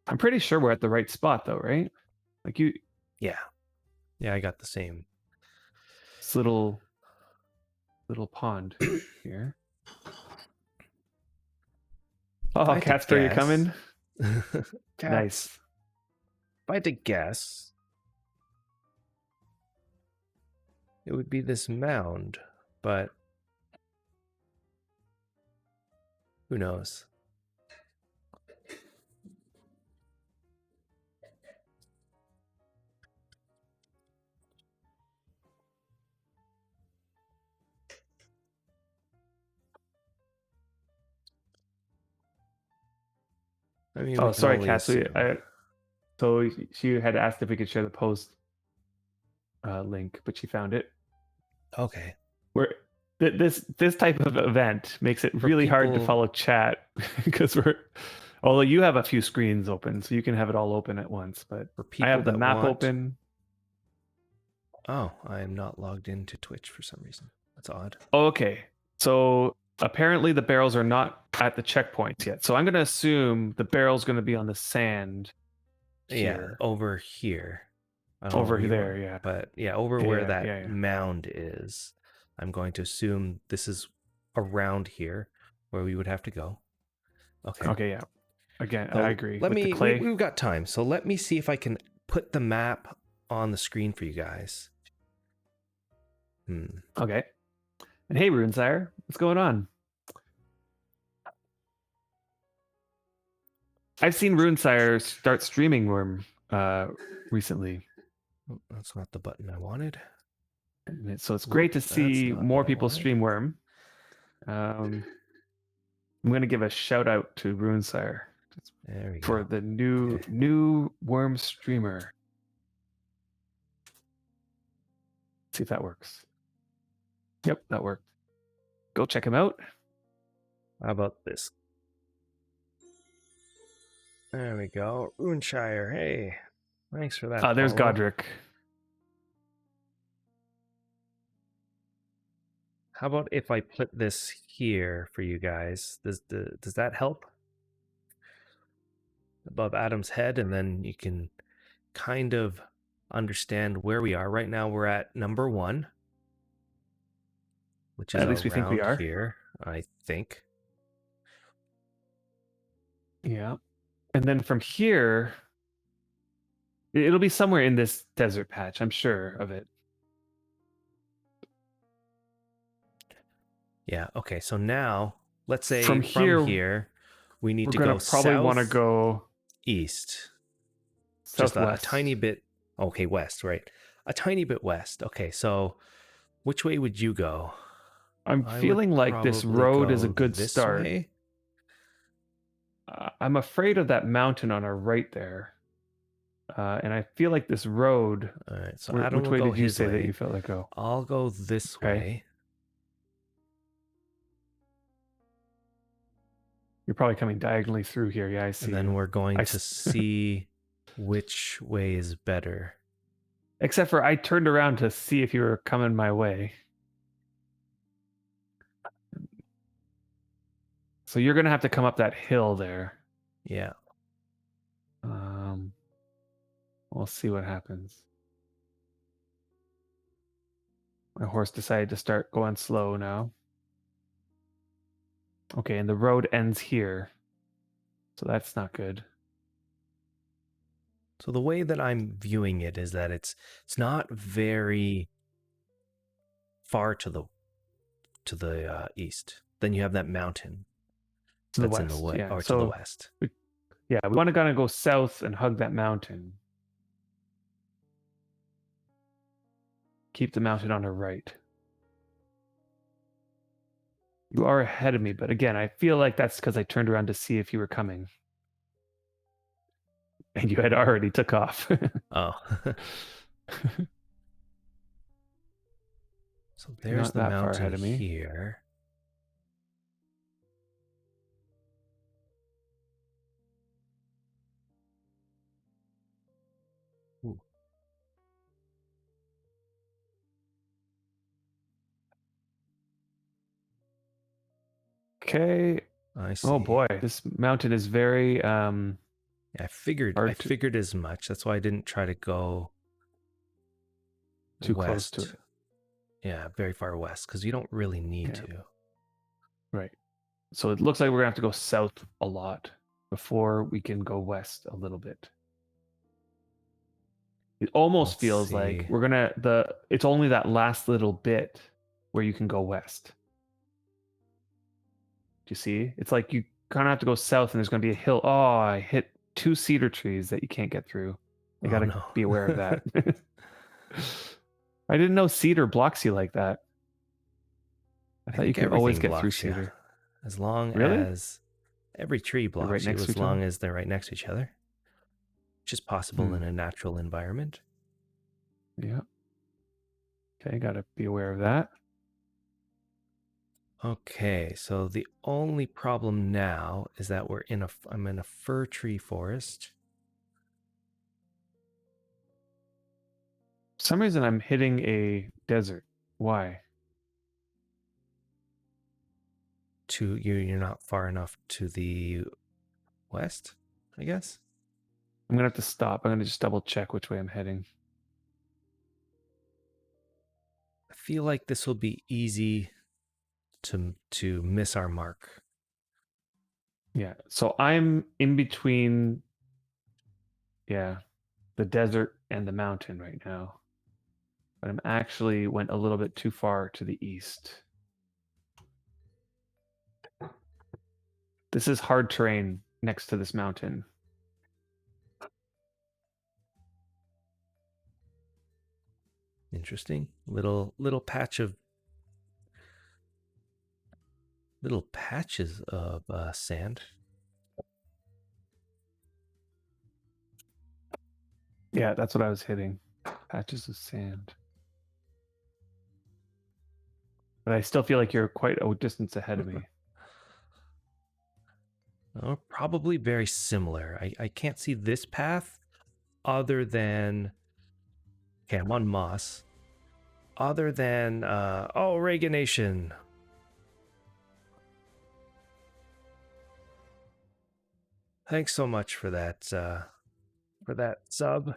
I'm pretty sure we're at the right spot though, right? Like you, Yeah. Yeah, I got the same. this little pond here. If I Oh, had to Casper, you coming? Cats. Nice. If I had to guess, it would be this mound, but who knows? I mean, we Oh, can sorry, only Cass. assume. So she had asked if we could share the post link, but she found it. Okay. Where this type of event makes it For really hard to people- follow chat because although you have a few screens open, so you can have it all open at once. But For people I have the that map want- open. Oh, I am not logged into Twitch for some reason. That's odd. Oh, okay. So apparently the barrels are not at the checkpoints yet. So I'm going to assume the barrel's going to be on the sand here. Yeah, over here. I don't know Over where you there, are, yeah. But yeah, over where Yeah, that yeah. mound is. I'm going to assume this is around here where we would have to go. Okay. Okay, yeah. Again, So I agree. Let With me. the clay. We've got time, so let me see if I can put the map on the screen for you guys. Okay. And hey, Runesire, what's going on? I've seen Runesire start streaming Wurm recently. Oh, that's not the button I wanted. So it's great to That's see not more what I people wanted. stream Wurm. I'm going to give a shout out to Runesire There we for go. the Okay. new Worm streamer. See if that works. Yep, that worked. Go check him out. How about this? There we go. Runeshire. Hey, thanks for that There's follow. Godric. How about if I put this here for you guys? Does that help? Above Adam's head, and then you can kind of understand where we are. Right now we're at number 1, which is At least we think we around are. here, I think. Yeah. And then from here, it'll be somewhere in this desert patch. I'm sure of it. Yeah, okay. So now, let's say From from here, here, we need we're to going to go probably want to south go east. Just a southwest. tiny bit. Okay, west, right? A tiny bit west. Okay, so which way would you go? I'm I would feeling like this probably road is a go good this start. way. I'm afraid of that mountain on our right there. And I feel like this road. All right, so Adam Which will way go did you his say that way. you felt like go? I'll go this Okay. way. You're probably coming diagonally through here. Yeah, I see. And then you. we're going to see which way is better. Except for I turned around to see if you were coming my way. So you're gonna have to come up that hill there. Yeah. We'll see what happens. My horse decided to start going slow now. Okay, and the road ends here. So that's not good. So the way that I'm viewing it is that it's not very far to the east. Then you have that mountain To the that's in the west, way, yeah. or to the So west. we want to kind of go south and hug that mountain. Keep the mountain on our right. You are ahead of me, but again, I feel like that's because I turned around to see if you were coming. And you had already took off. Oh. So You're there's not the that far mountain ahead of me. here. Ooh. Okay. I see. Oh boy, this mountain is very I figured as much. That's why I didn't try to go too west. close to it. Yeah, very far west, because you don't really need to. Right. So it looks like we're gonna have to go south a lot before we can go west a little bit. It almost Let's feels see. like we're gonna it's only that last little bit where you can go west. Do you see? It's like you kind of have to go south and there's gonna be a hill. Oh, I hit 2 cedar trees that you can't get through. You gotta no. be aware of that. I didn't know cedar blocks you like that. I thought you think could always everything get through blocks you, cedar. as long Really? as every tree They're right blocks you, next to as each other? long as they're right next to each other, which is possible in a natural environment. Yeah. Okay, gotta be aware of that. Okay, so the only problem now is that I'm in a fir tree forest. For some reason I'm hitting a desert. Why? You're not far enough to the west, I guess. I'm gonna have to stop. I'm gonna just double check which way I'm heading. I feel like this will be easy to miss our mark. Yeah. So I'm in between the desert and the mountain right now. But I'm actually went a little bit too far to the east. This is hard terrain next to this mountain. Interesting. Little patch of little patches of sand. Yeah, that's what I was hitting. Patches of sand. But I still feel like you're quite a distance ahead of me. Probably very similar. I can't see this path other than. Okay, I'm on moss. Other than. Reagan Nation. Thanks so much for that sub. All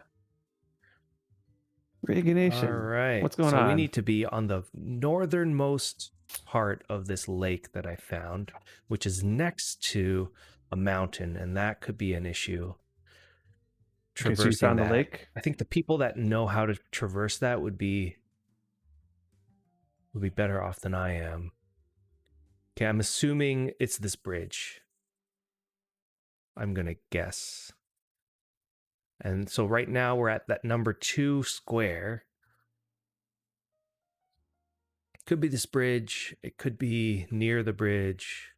Reaganation. right. What's going So we on? need to be on the northernmost part of this lake that I found, which is next to a mountain, and that could be an issue. Okay, so you Traversing found the that. lake? I think the people that know how to traverse that would be better off than I am. Okay, I'm assuming it's this bridge. I'm gonna guess. And so right now we're at that number 2 square. Could be this bridge. It could be near the bridge.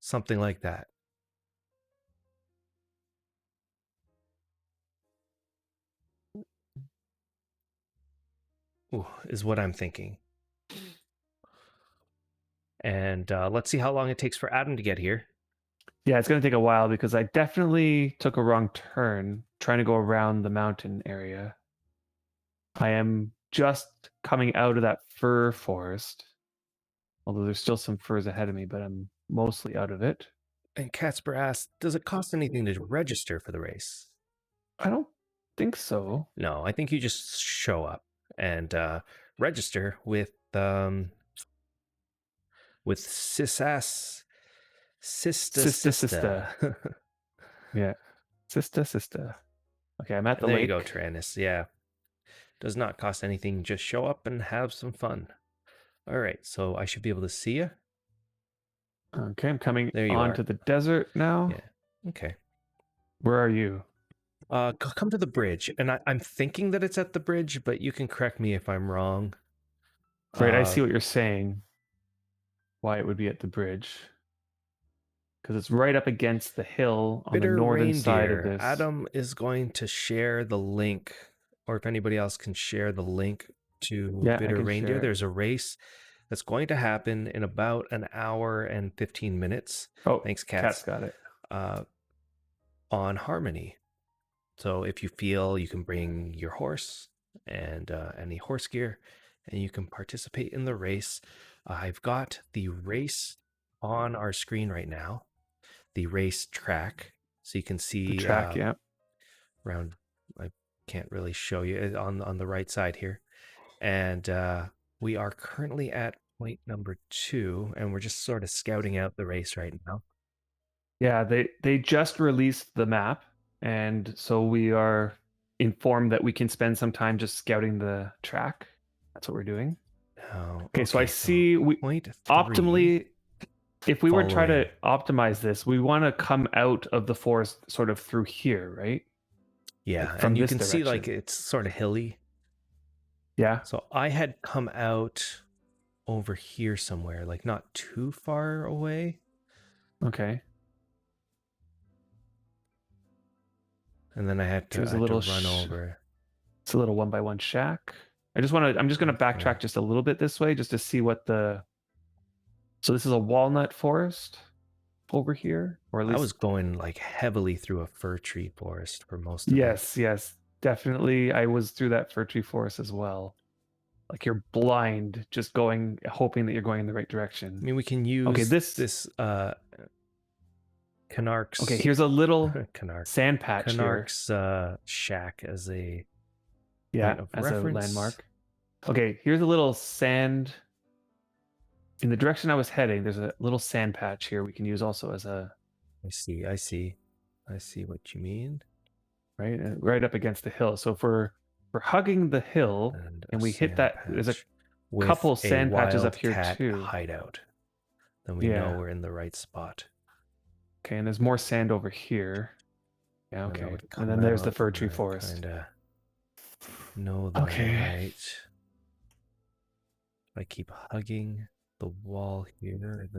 Something like that. Ooh, is what I'm thinking. And let's see how long it takes for Adam to get here. Yeah, it's going to take a while because I definitely took a wrong turn trying to go around the mountain area. I am just coming out of that fir forest, although there's still some firs ahead of me, but I'm mostly out of it. And Casper asks, does it cost anything to register for the race? I don't think so. No, I think you just show up and register with Sisas Sista. Yeah. Sista. Okay, I'm at the And there lake. you go, Trannis. Yeah. Does not cost anything. Just show up and have some fun. All right. So I should be able to see you. Okay, I'm coming There you onto are. the desert now. Yeah. Okay. Where are you? Come to the bridge. And I'm thinking that it's at the bridge, but you can correct me if I'm wrong. Right, I see what you're saying. Why it would be at the bridge. Because it's right up against the hill on the Bitter northern side of Reindeer. this. Adam is going to share the link, or if anybody else can share the link to Yeah, I Bitter can Reindeer. share it. There's a race that's going to happen in about an hour and 15 minutes. Oh, Thanks, Cat's Cats. got it. On Harmony. So if you feel, you can bring your horse and any horse gear, and you can participate in the race. I've got the race on our screen right now, the race track, so you can see The track, yeah. around. I can't really show you on the right side here, and we are currently at point number 2, and we're just sort of scouting out the race right now. Yeah, they just released the map, and so we are informed that we can spend some time just scouting the track. That's what we're doing. Okay, so I see we point 3, optimally, if we were to try to following. optimize this, we want to come out of the forest sort of through here, right? Yeah, Like from and you this can see direction. like it's sort of hilly. Yeah. So I had come out over here somewhere, like not too far away. Okay. And then I had to run over. It's a little 1x1 shack. I'm just going to backtrack just a little bit this way just to see what the. So this is a walnut forest over here, or at least I was going like heavily through a fir tree forest for most of it. Yes, definitely. I was through that fir tree forest as well. Like you're blind, just going, hoping that you're going in the right direction. I mean, we can use this Canark's. Okay, here's a little Canark. sand patch Canark's shack as a point of as reference. a landmark. Okay, here's a little sand. In the direction I was heading, there's a little sand patch here we can use also as a. I see what you mean. Right up against the hill. So if we're hugging the hill and we hit that, there's a couple sand patches up here too. Hideout. Then we know we're in the right spot. Okay, and there's more sand over here. Yeah, okay. And then there's the fir tree forest. Kinda know the right. I keep hugging. the wall here.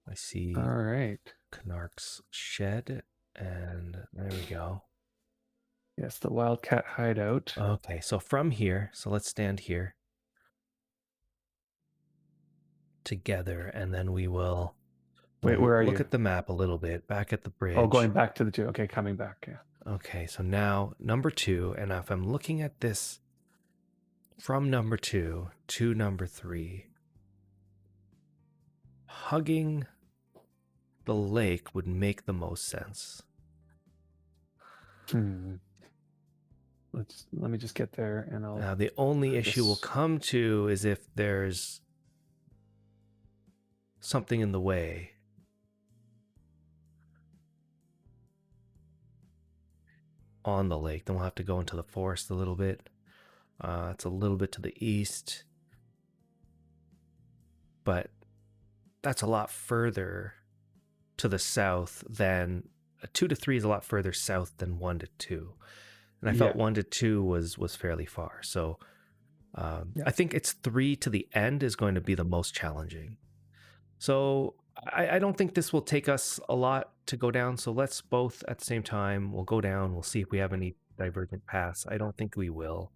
I see All right. Knark's shed, and there we go. Yes, the wildcat hideout. Okay, so from here, so let's stand here together, and then we'll Wait, where are look you? at the map a little bit, back at the Oh, bridge. going back to the two. Okay, coming back. Yeah. Okay, so now number 2, and if I'm looking at this from number 2 to number 3, hugging the lake would make the most sense. Let me just get there, and I'll. Now, the only issue we'll just- come to is if there's something in the way. On the lake, then we'll have to go into the forest a little bit. It's a little bit to the east, but that's a lot further to the south than 2 to 3 is a lot further south than 1 to 2. And I felt Yeah. 1 to 2 was fairly far. So Yeah. I think it's 3 to the end is going to be the most challenging. So I don't think this will take us a lot to go down. So let's both at the same time, we'll go down. We'll see if we have any divergent paths. I don't think we will.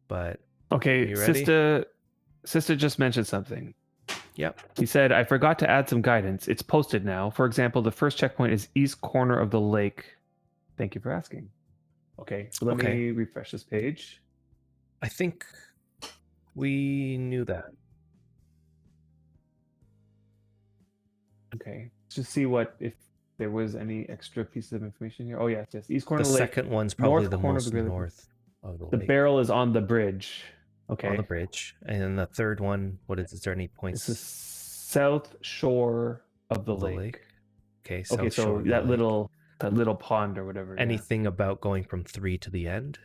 But Okay, you ready? Sister just mentioned something. Yep. He said, I forgot to add some guidance. It's posted now. For example, the first checkpoint is east corner of the lake. Thank you for asking. Okay, so let me refresh this page. I think we knew that. Okay, let's just see if there was any extra pieces of information here. Oh, yes. East corner The of the lake. second one's probably North the corner most of the north of the The lake. barrel is on the bridge. Okay. On the bridge. And then the third one, what is there any points? It's the south shore of the lake. Okay, Okay, so that little pond or whatever. Anything about going from 3 to the end?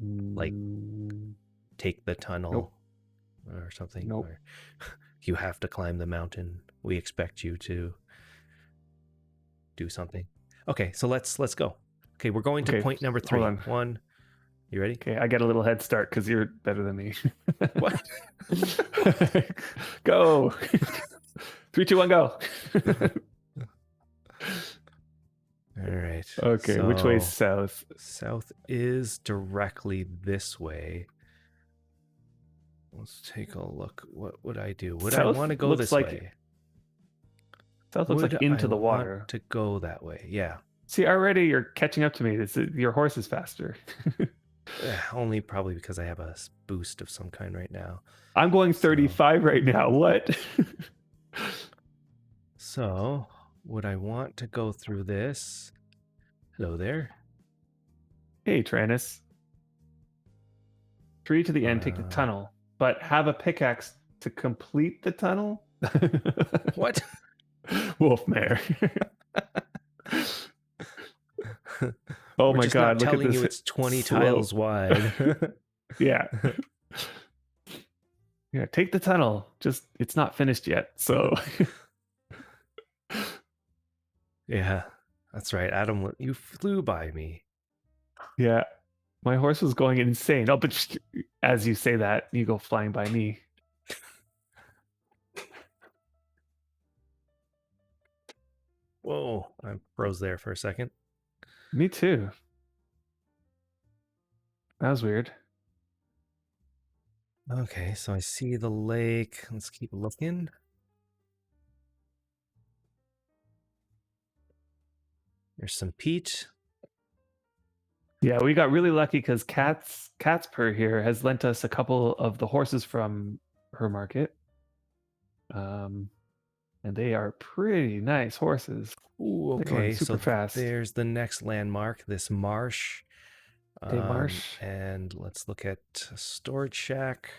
Like take the tunnel or something? Nope. Or you have to climb the mountain. We expect you to do something. Okay, so let's go. Okay, we're going to point number 3. Hold on. 1. You ready? Okay, I get a little head start because you're better than me. What? Go. 3, 2, 1, go. All right. Okay, which way is south? South is directly this way. Let's take a look. What would I do? Would I want to go this way? South looks like into the water. Want to go that way? Yeah. See, already you're catching up to me. Your horse is faster. Only probably because I have a boost of some kind right now. I'm going 35 right now. What? So, would I want to go through this? Hello there. Hey, Tranus. 3 to the end, take the tunnel, but have a pickaxe to complete the tunnel? What? Wolfmare. Oh my God! Look at this. You it's 20 tiles wide. Yeah. Yeah. Take the tunnel. Just it's not finished yet. So. Yeah, that's right. Adam, you flew by me. Yeah. My horse was going insane. Oh, but as you say that, you go flying by me. Whoa, I froze there for a second. Me too. That was weird. Okay, so I see the lake. Let's keep looking. There's some peat. Yeah, we got really lucky because Catspur here has lent us a couple of the horses from her market. And they are pretty nice horses. Ooh, okay, super fast. There's the next landmark, this marsh. Marsh. And let's look at storage shack.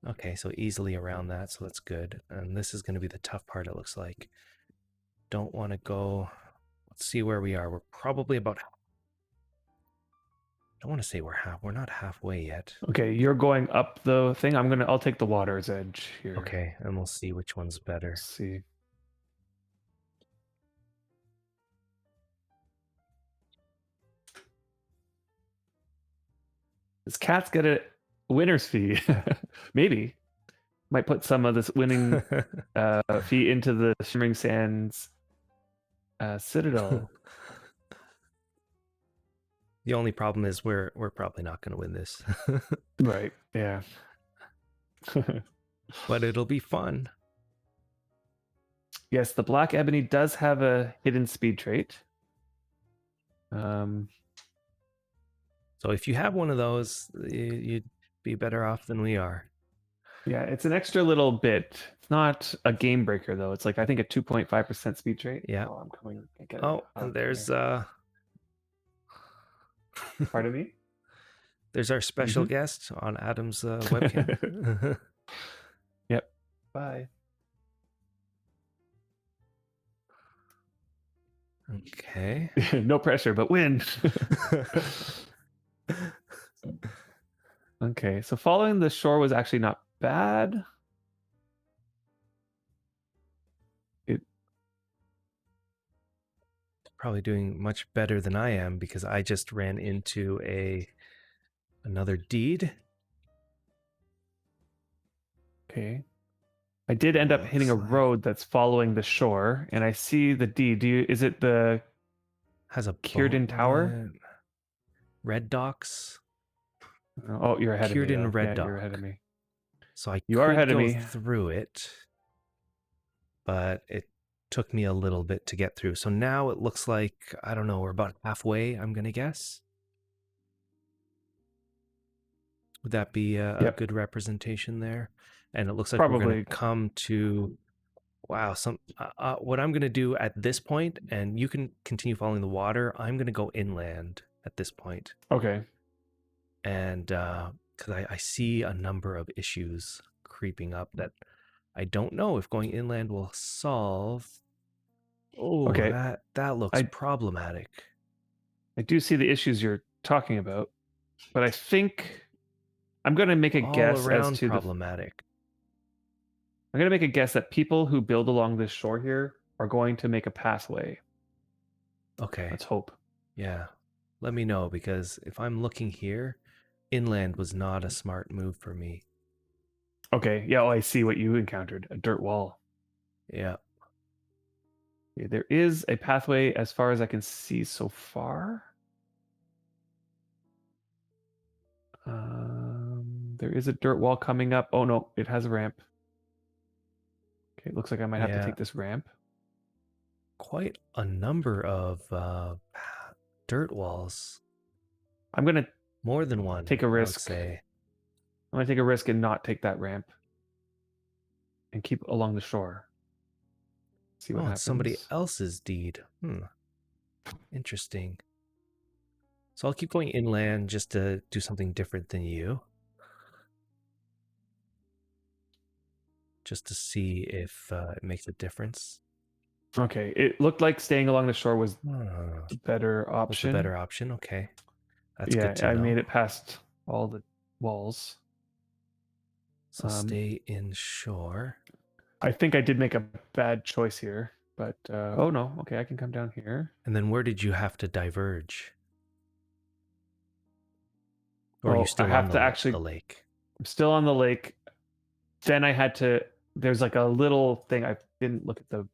Okay, so easily around that, so that's good. And this is going to be the tough part, it looks like. Don't want to go. Let's see where we are. We're probably about. I don't want to say we're not halfway yet. Okay, you're going up the thing. I'll take the water's edge here. Okay, and we'll see which one's better. Let's see. Does Cats get it winner's fee. Maybe might put some of this winning fee into the Shimmering Sands Citadel. The only problem is we're probably not going to win this, Right. Yeah. but it'll be fun. Yes, the Black Ebony does have a hidden speed trait. So if you have one of those, you'd be better off than we are. Yeah, it's an extra little bit. It's not a game breaker though. It's like I think a 2.5% speed trait. Yeah. Oh, I'm coming. I get it. Oh, and there's Pardon me. there's our special guest on Adam's webcam. Yep. Bye. Okay. No pressure, but win. Okay, so following the shore was actually not bad. Probably doing much better than I am because I just ran into another deed. Okay. I did end up hitting a road that's following the shore, and I see the deed. Is it the has a Kierden Tower? Red Docks. Oh, you're ahead of me. Kierden Red yeah, Dock. you're ahead of me. So I You are ahead of go me. through it, but it took me a little bit to get through. So now it looks like, I don't know, we're about halfway, I'm going to guess. Would that be a good representation there? And it looks like we're going to come to, wow, what I'm going to do at this point, and you can continue following the water, I'm going to go inland at this point. Okay. And because I see a number of issues creeping up that I don't know if going inland will solve. Oh, okay. that looks problematic. I do see the issues you're talking about, but I think I'm going to make a guess as to problematic. I'm going to make a guess that people who build along this shore here are going to make a pathway. Okay. Let's hope. Yeah. Let me know, because if I'm looking here, inland was not a smart move for me. Okay. Yeah, I see what you encountered. A dirt wall. Yeah. There is a pathway as far as I can see so far. There is a dirt wall coming up. Oh no, it has a ramp. Okay, it looks like I might have to take this ramp. Quite a number of dirt walls. I'm gonna more than one. Take a risk. Say. I'm gonna take a risk and not take that ramp, and keep along the shore. See what happens. It's somebody else's deed. Interesting. So I'll keep going inland just to do something different than you. Just to see if it makes a difference. Okay, it looked like staying along the shore was a better option. What's a better option? Okay. That's good to know. I made it past all the walls. So stay inshore. I think I did make a bad choice here, but oh no, okay, I can come down here. And then where did you have to diverge? Or are you still on the lake? I'm still on the lake. Then I had to, there's like a little thing, I didn't look at the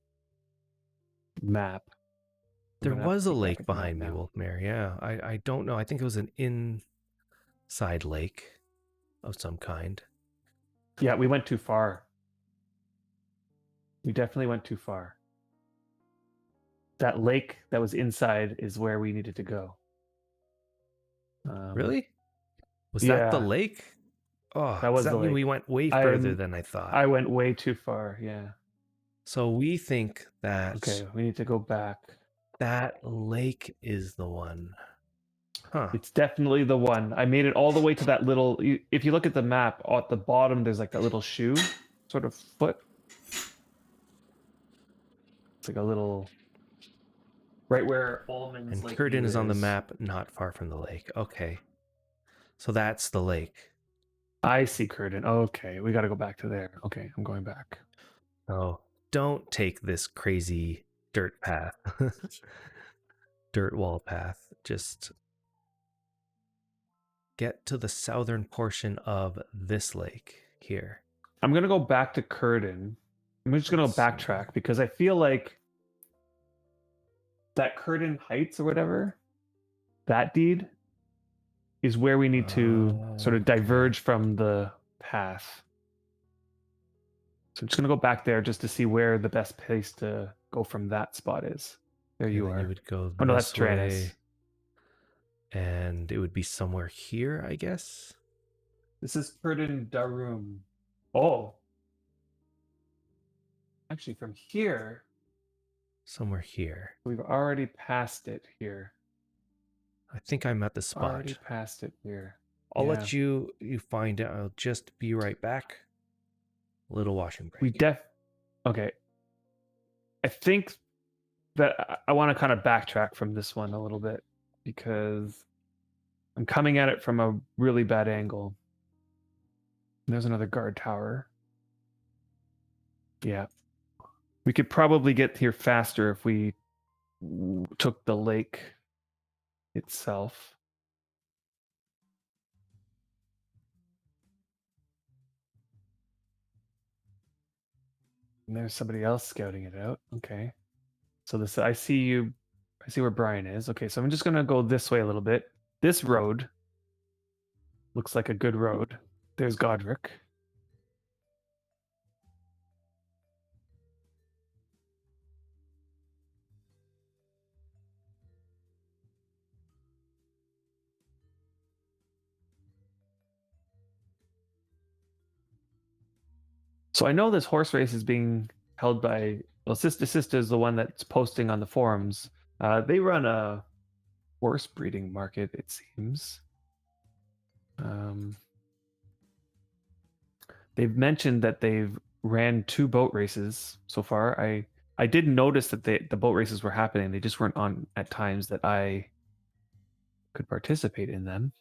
map. There was a lake behind me, Wolfmere. Yeah, I don't know. I think it was an inside lake of some kind. Yeah, we went too far. We definitely went too far. That lake that was inside is where we needed to go. Really? Was that the lake? Oh, that was the lake. We went way further than I thought. I went way too far, yeah. So we think that... Okay, we need to go back. That lake is the one. Huh. It's definitely the one. I made it all the way to that little... If you look at the map, at the bottom, there's like that little shoe, sort of foot. It's like a little... Right where Almond's and Kierden is on the map, not far from the lake. Okay. So that's the lake. I see Kierden. Okay, we got to go back to there. Okay, I'm going back. Oh, don't take this crazy dirt path. Dirt wall path. Just get to the southern portion of this lake here? I'm gonna go back to Curden. I'm just gonna Let's see. backtrack because I feel like that Curden Heights or whatever, that deed is where we need to sort of Okay. diverge from the path. So I'm just gonna go back there just to see where the best place to go from that spot is. There Okay, you then you are. would go Oh no, that's this Tyrannus. way, and it would be somewhere here, I guess. This is Curden Darum. Oh, actually, from here Somewhere here. we've already passed it here. I think I'm at the Already spot. passed it here. I'll Yeah, let you find it. I'll just be right back. Little washing we break. def. Okay, I think that I want to kind of backtrack from this one a little bit because I'm coming at it from a really bad angle. There's another guard tower. Yeah, we could probably get here faster if we took the lake itself. And there's somebody else scouting it out. Okay. So this I see you I see where Brian is. Okay, so I'm just gonna go this way a little bit. This road looks like a good road. There's Godric. So I know this horse race is being held by well, Sister Sister is the one that's posting on the forums. They run a horse breeding market, it seems. Um, they've mentioned that they've ran 2 boat races so far. I did notice that the boat races were happening. They just weren't on at times that I could participate in them.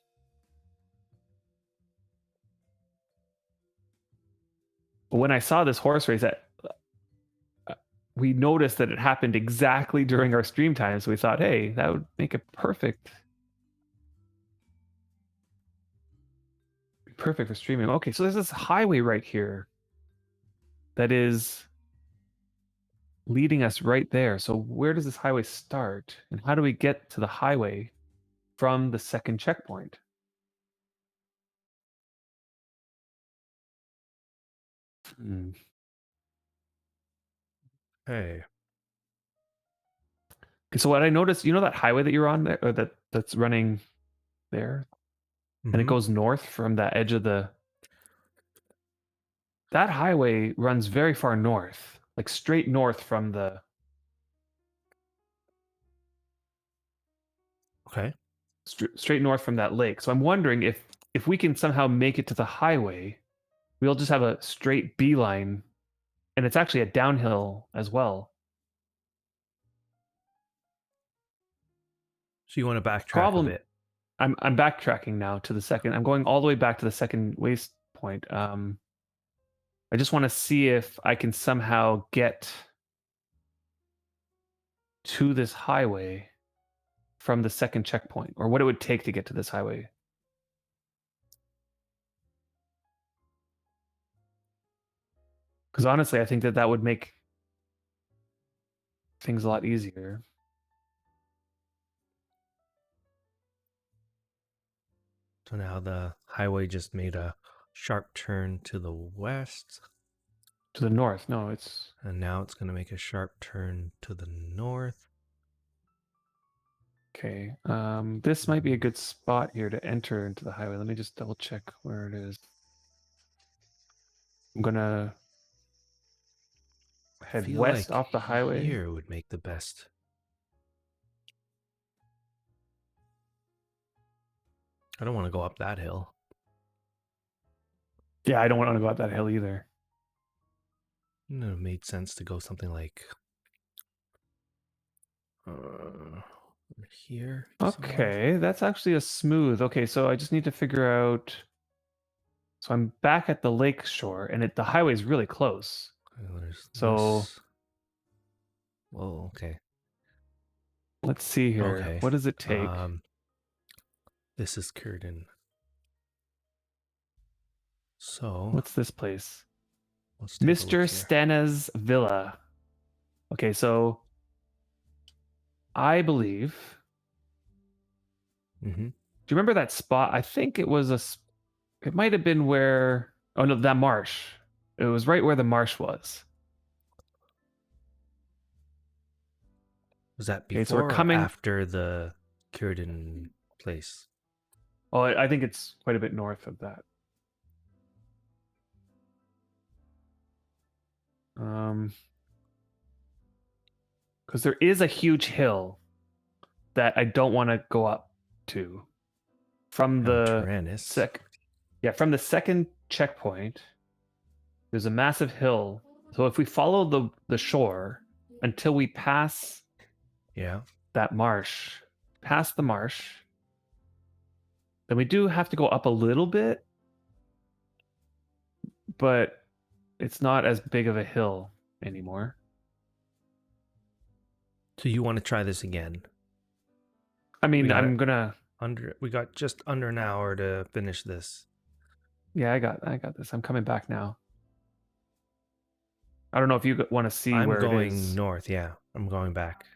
But when I saw this horse race, uh, we noticed that it happened exactly during our stream time. So we thought, hey, that would make it perfect for streaming. Okay, so there's this highway right here that is leading us right there. So where does this highway start, and how do we get to the highway from the second checkpoint? Hmm. Hey. Okay, so what I noticed, you know that highway that you're on there, or that's running there, and it Mm-hmm. goes north from that edge of the. That highway runs very far north, like straight north from the Okay. straight north from that lake. So I'm wondering if we can somehow make it to the highway, we'll just have a straight beeline, and it's actually a downhill as well. So you want to backtrack a Problem bit. I'm backtracking now to the second. I'm going all the way back to the second waste point. I just want to see if I can somehow get to this highway from the second checkpoint, or what it would take to get to this highway. Because honestly, I think that that would make things a lot easier. So now the highway just made a sharp turn to the west, To the north, no, it's and now it's going to make a sharp turn to the north. okay. This might be a good spot here to enter into the highway. Let me just double check where it is. I'm gonna I head feel west like off the highway. here would make the best. I don't want to go up that hill. Yeah, I don't want to go up that hill either. It would have made sense to go something like uh, here somewhere. Okay, that's actually a smooth. Okay, so I just need to figure out. So I'm back at the lake shore, and the highway is really close. There's So this. Whoa, okay. let's see here. Okay. What does it take? Um, this is Curtin. So What's this place? let's take a look Mr. here. Stana's Villa. Okay, so I believe. Mm-hmm. Do you remember that spot? I think it was it might have been where. Oh no, that marsh. It was right where the marsh was. Was that Okay, so we're before or coming. after the Curidan place? Oh, I think it's quite a bit north of that. Because there is a huge hill that I don't want to go up to from Mount the Tyrannus. from the second checkpoint. There's a massive hill. So if we follow the shore until we pass Yeah. that marsh, past the marsh, then we do have to go up a little bit, but it's not as big of a hill anymore. So you want to try this again? I We mean, got it I'm gonna. we got just under an hour to finish this. Yeah, I got this. I'm coming back now. I don't know if you want to see I'm where it going is. north, yeah. I'm going back.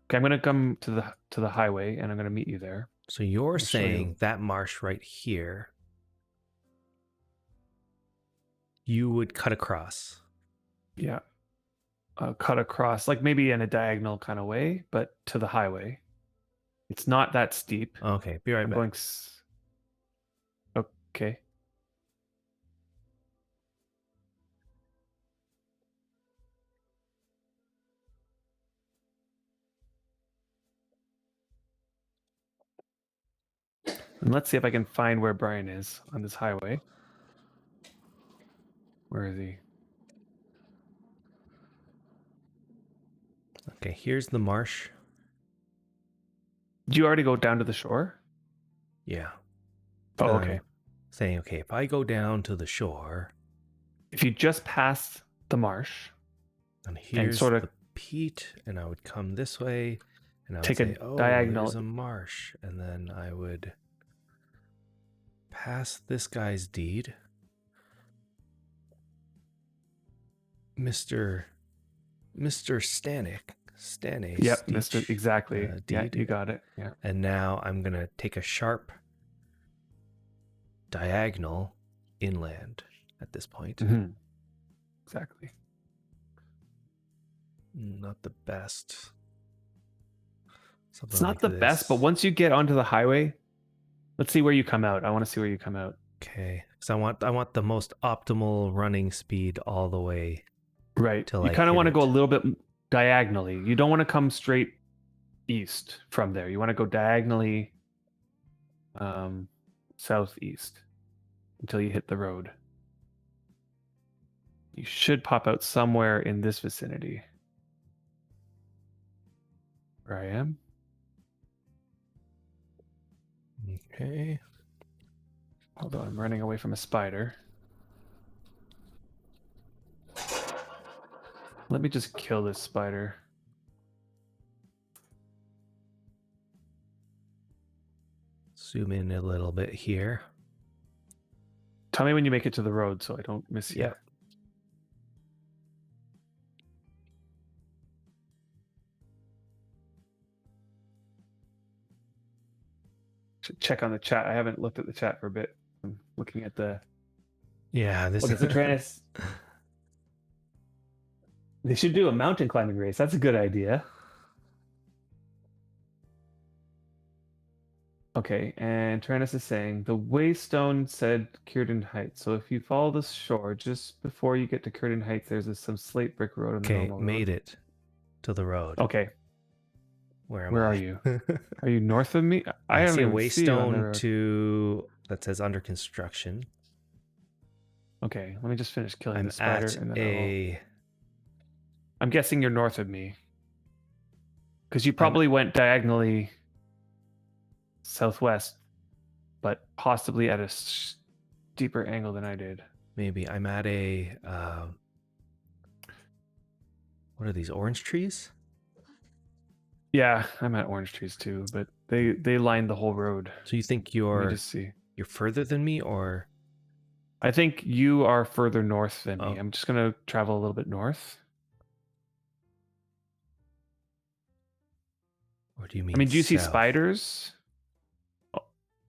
Okay, I'm gonna come to the highway and I'm gonna meet you there. So you're I'll show you. saying that marsh right here you would cut across. Yeah, cut across, like maybe in a diagonal kind of way, but to the highway. It's not that steep. Okay, be right I'm back. going. Okay. And let's see if I can find where Brian is on this highway. Where is he? Okay, here's the marsh. Did you already go down to the shore? Yeah. Oh, And okay. I'm saying, okay, if I go down to the shore, If you just pass the marsh and and here's sort of the peat, and I would come this way, and I would take a say, oh, diagonal. there's a marsh, and then I would pass this guy's deed. Mr. Stanley's Yep, Mr. Exactly. Yeah, deed. you got it. Yeah. And now I'm going to take a sharp diagonal inland at this point. Mm-hmm. Exactly. Not the best. Something It's not like the this. best, but once you get onto the highway, let's see where you come out. I want to see where you come out. Okay, so I want the most optimal running speed all the way Right. till You I kind of hit want to it. go a little bit diagonally. You don't want to come straight east from there. You want to go diagonally southeast until you hit the road. You should pop out somewhere in this vicinity. Where I am. Okay. Hold on, I'm running away from a spider. Let me just kill this spider. Zoom in a little bit here. Tell me when you make it to the road so I don't miss you. Yep. Should check on the chat. I haven't looked at the chat for a bit. I'm looking at the. Yeah, this Okay, so Tranus. They should do a mountain climbing race. That's a good idea. Okay, and Tyrannus is saying the Waystone said Curidan Heights. So if you follow the shore just before you get to Curidan Heights, there's some slate brick road on the Okay, normal made road. it to the road. Okay, Where am where I? are you? Are you north of me? I don't see a even see you on the waystone road. to that says under construction. Okay, let me just finish killing I'm the spider at and then a. I'm guessing you're north of me. Because you probably went diagonally southwest, but possibly at a steeper angle than I did. Maybe I'm at a. What are these orange trees? Yeah, I'm at orange trees too, but they lined the whole road. So you think Let me just see. you're further than me, or I think you are further north than me. Oh. I'm just gonna travel a little bit north. Or do you I mean mean, do you see south? spiders? Oh,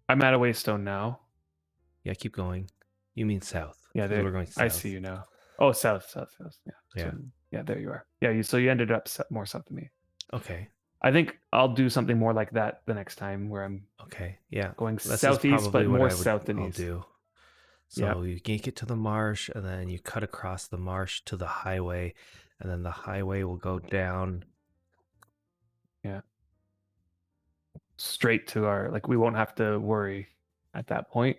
I'm at a waystone now. Yeah, keep going. You mean south, Yeah, because there. we're going I see south. you now. Oh, south. Yeah. Yeah. Yeah, there you are. Yeah, so you ended up more south than me. Okay. I think I'll do something more like that the next time, where I'm Okay. Yeah. going This is southeast, probably but what more south than I'll east. do. Yeah. So you get to the marsh, and then you cut across the marsh to the highway, and then the highway will go down. Yeah. Straight to our, like, we won't have to worry at that point.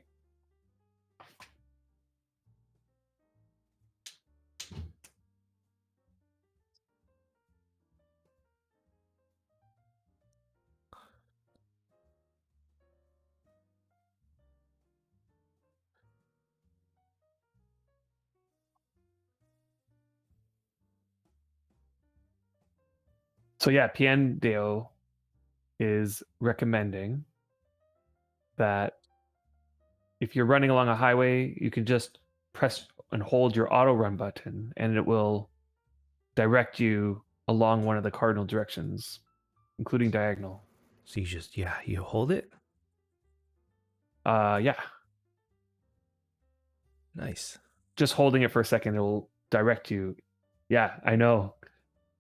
So yeah, Piendeo is recommending that if you're running along a highway, you can just press and hold your auto run button, and it will direct you along one of the cardinal directions, including diagonal. So you hold it. Yeah, Nice. just holding it for a second, it will direct you. Yeah, I know.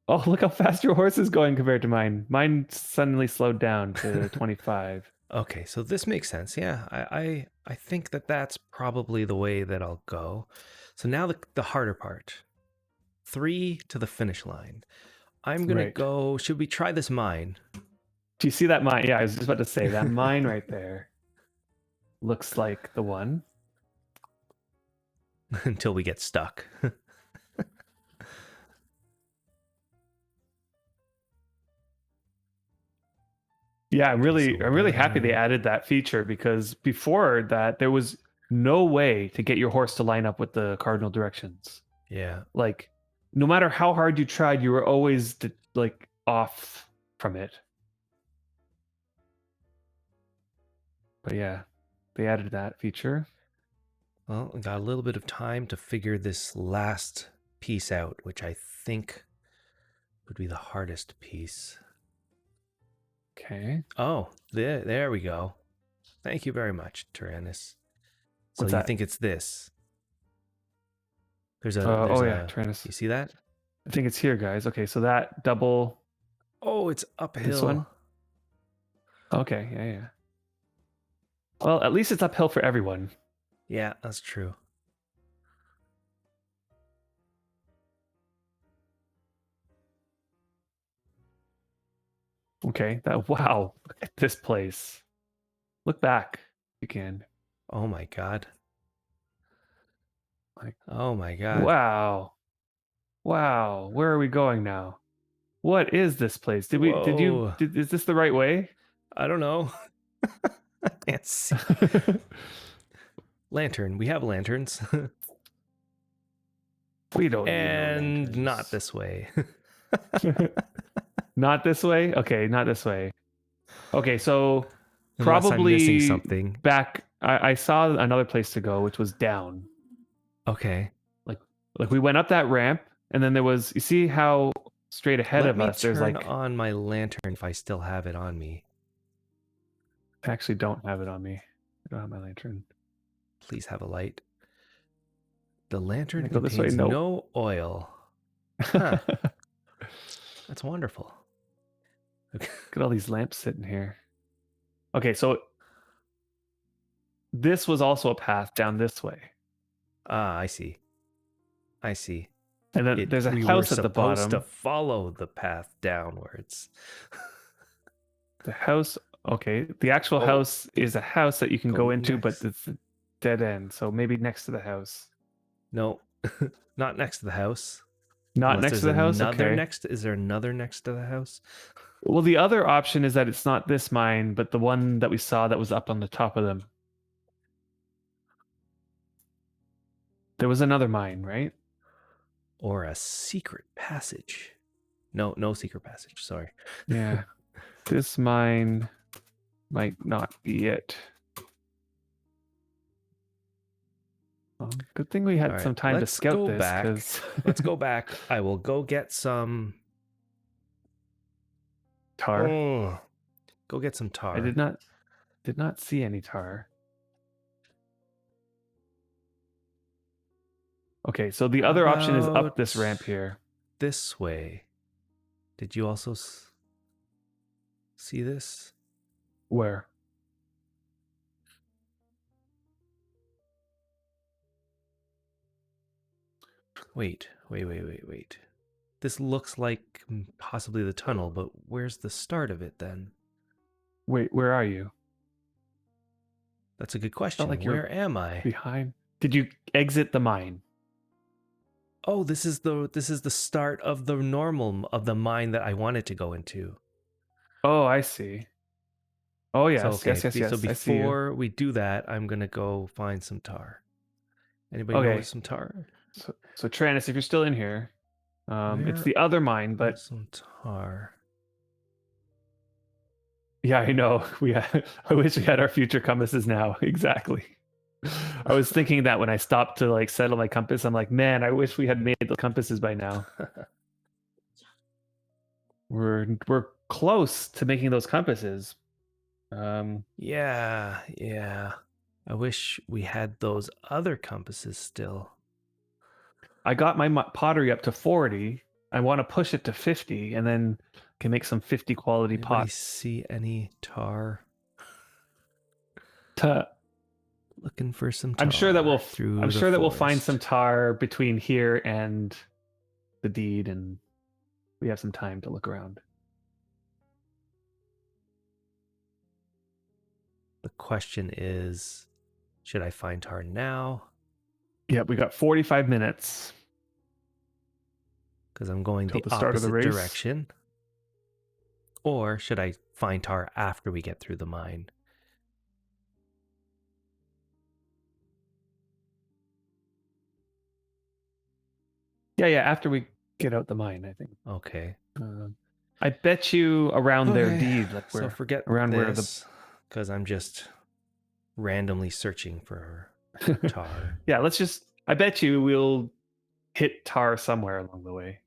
Oh, look how fast your horse is going compared to mine. Mine suddenly slowed down to 25. Okay, so this makes sense. Yeah, I think that's probably the way that I'll go. So now the harder part. 3 to the finish line. I'm gonna Right. go. Should we try this mine? Do you see that mine? Yeah, I was just about to say that mine right there looks like the one. Until we get stuck. Yeah, I'm Okay, so really happy they 1. added that feature, because before that there was no way to get your horse to line up with the cardinal directions. Yeah. Like, no matter how hard you tried, you were always like off from it. But yeah, they added that feature. Well, we got a little bit of time to figure this last piece out, which I think would be the hardest piece. Okay. Oh, there we go. Thank you very much, Tyrannus. So What's you that? think it's this? There's Oh yeah, a. Tyrannus. You see that? I think it's here, guys. Okay, so that double. Oh, it's This uphill. one. Okay, yeah. Well, at least it's uphill for everyone. Yeah, that's true. Okay. Wow. Look at this place. Look back. You can. Oh my god. Like, Oh my god. wow. Wow. Where are we going now? What is this place? Whoa. Is this the right way? I don't know. I can't see. Lantern. We have lanterns. We don't need no And not lanterns. this way. Not this way? Okay, not this way. Okay, so Unless I'm missing probably something. back. I saw another place to go, which was down. Okay. Like we went up that ramp, and then there was. You see how straight ahead Let of me us? There's turn like. on my lantern if I still have it on me. I actually don't have it on me. I don't have my lantern. Please have a light. The lantern Can I go this way? contains Nope. no oil. Huh. That's wonderful. Okay. Look at all these lamps sitting here. Okay, so this was also a path down this way. Ah, I see. I see. And then there's a We were house at the supposed to bottom. follow the path downwards. The house, okay. The actual Oh. house is a house that you can go into, next. but it's a dead end. So maybe next to the house. No, not next to the house. Not Unless next to the house? Okay. Is there another next to the house? Well, the other option is that it's not this mine, but the one that we saw that was up on the top of them. There was another mine, right? Or a secret passage? No secret passage. Sorry. Yeah. This mine might not be it. Good thing we All had right, some time to let's scout go this, back. because Let's go back. I will go get some. tar. Oh, go get some I tar. did not see any tar. Okay, so the How other option is up this about ramp here. this way? Did you also see this? Where? Wait. This looks like possibly the tunnel, but where's the start of it then? Wait, where are you? That's a good Felt question. like you're Where am I? behind. Did you exit the mine? Oh, this is the start of the normal of the mine that I wanted to go into. Oh, I see. Oh, So yes, okay, yes, yes, so yes. I see you. before we do that, I'm gonna go find some tar. Anybody know where Okay, some tar? so Tranus, if you're still in here, it's Where the other mine, are but some tar? yeah, I know. I wish we had our future compasses now. Exactly. I was thinking that when I stopped to like settle my compass, I'm like, man, I wish we had made the compasses by now. We're close to making those compasses. Yeah. I wish we had those other compasses still. I got my pottery up to 40. I want to push it to 50, and then can make some 50 quality Anybody pots. see any tar? To Looking for some I'm sure that tar I'm through the sure that we'll find some forest. tar between here and the deed, and we have some time to look around. The question is, should I find tar now? Yeah, we got 45 minutes Because I'm going till the the start of the opposite race. direction. Or should I find tar after we get through the mine? Yeah, after we get out the mine, I think. Okay. I bet you around their Okay. deed, like So where forget around where the this because I'm just randomly searching for tar. yeah, I bet you we'll hit tar somewhere along the way.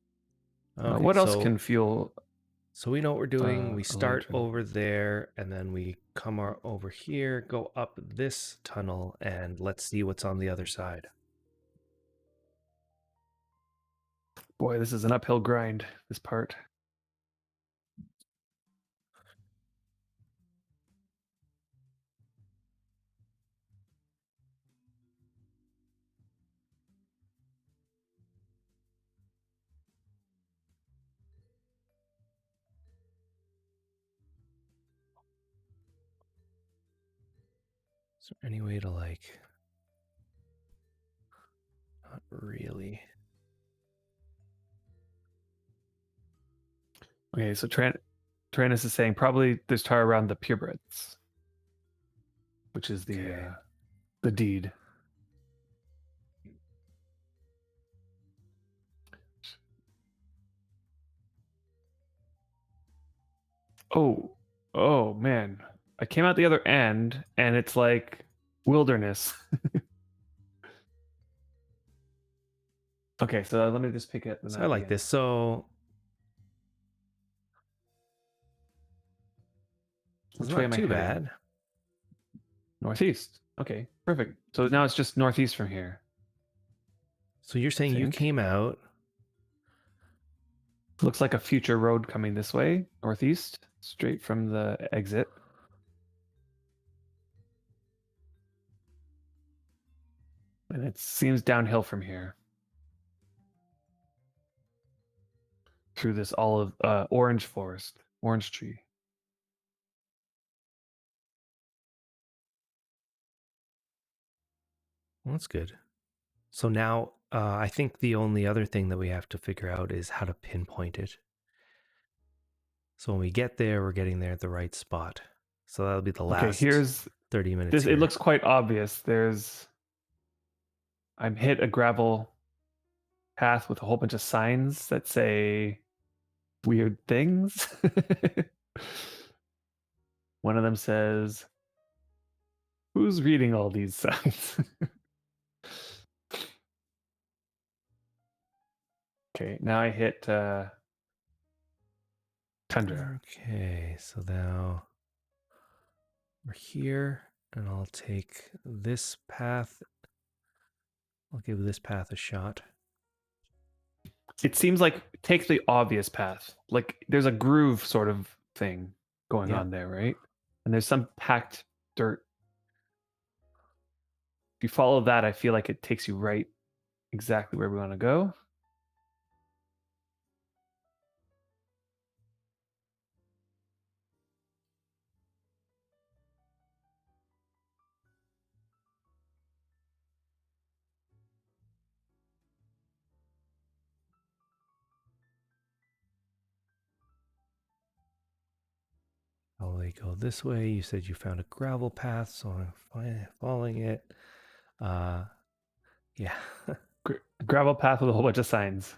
Okay, What else so can fuel we know what we're doing. We a start lantern? over there and then we come over here, go up this tunnel, and let's see what's on the other side. Boy, this is an uphill grind, this part. Is there any way to like not really? Okay, so Tranus is saying probably there's tar around the purebreds, which is Okay. the deed. Oh man. I came out the other end and it's like wilderness. Okay, so let me just pick it the So I map like again. this. So it's Which way not am I too heading? bad. Northeast. Okay, perfect. So now it's just northeast from here. So you're I saying you think. came out. Looks like a future road coming this way, northeast, straight from the exit. And it seems downhill from here. Through this olive orange forest, orange tree. Well, that's good. So now I think the only other thing that we have to figure out is how to pinpoint it. So when we get there, we're getting there at the right spot. So that'll be the Okay, last here's 30 minutes this. It here. looks quite obvious. I'm hit a gravel path with a whole bunch of signs that say weird things. One of them says, "Who's reading all these signs?" Okay, now I hit tundra. Okay, so now we're here, and I'll take this path. I'll give this path a shot. It seems like take the obvious path. Like there's a groove sort of thing going Yeah. on there, right? And there's some packed dirt. If you follow that, I feel like it takes you right exactly where we want to go. Probably go this way. You said you found a gravel path, so I'm following it. Yeah. Gravel path with a whole bunch of signs.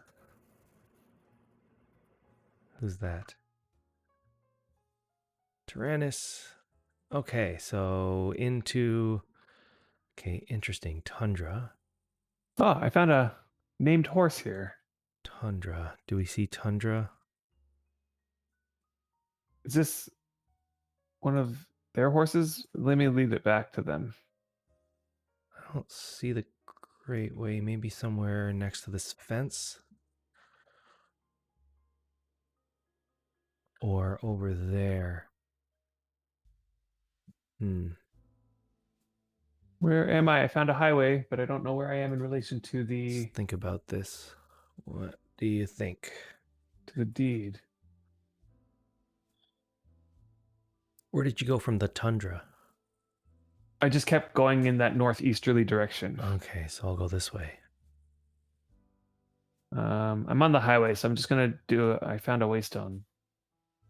Who's that? Tyrannus. Okay, so into. Okay, interesting. Tundra. Oh, I found a named horse here. Tundra. Do we see tundra? Is this one of their horses? Let me lead it back to them. I don't see the Great Way. Maybe somewhere next to this fence? Or over there. Where am I? I found a highway, but I don't know where I am in relation to the Let's think about this. What do you think? deed. Where did you go from the tundra? I just kept going in that northeasterly direction. Okay, so I'll go this way. I'm on the highway, so I'm just gonna do. I found a waystone.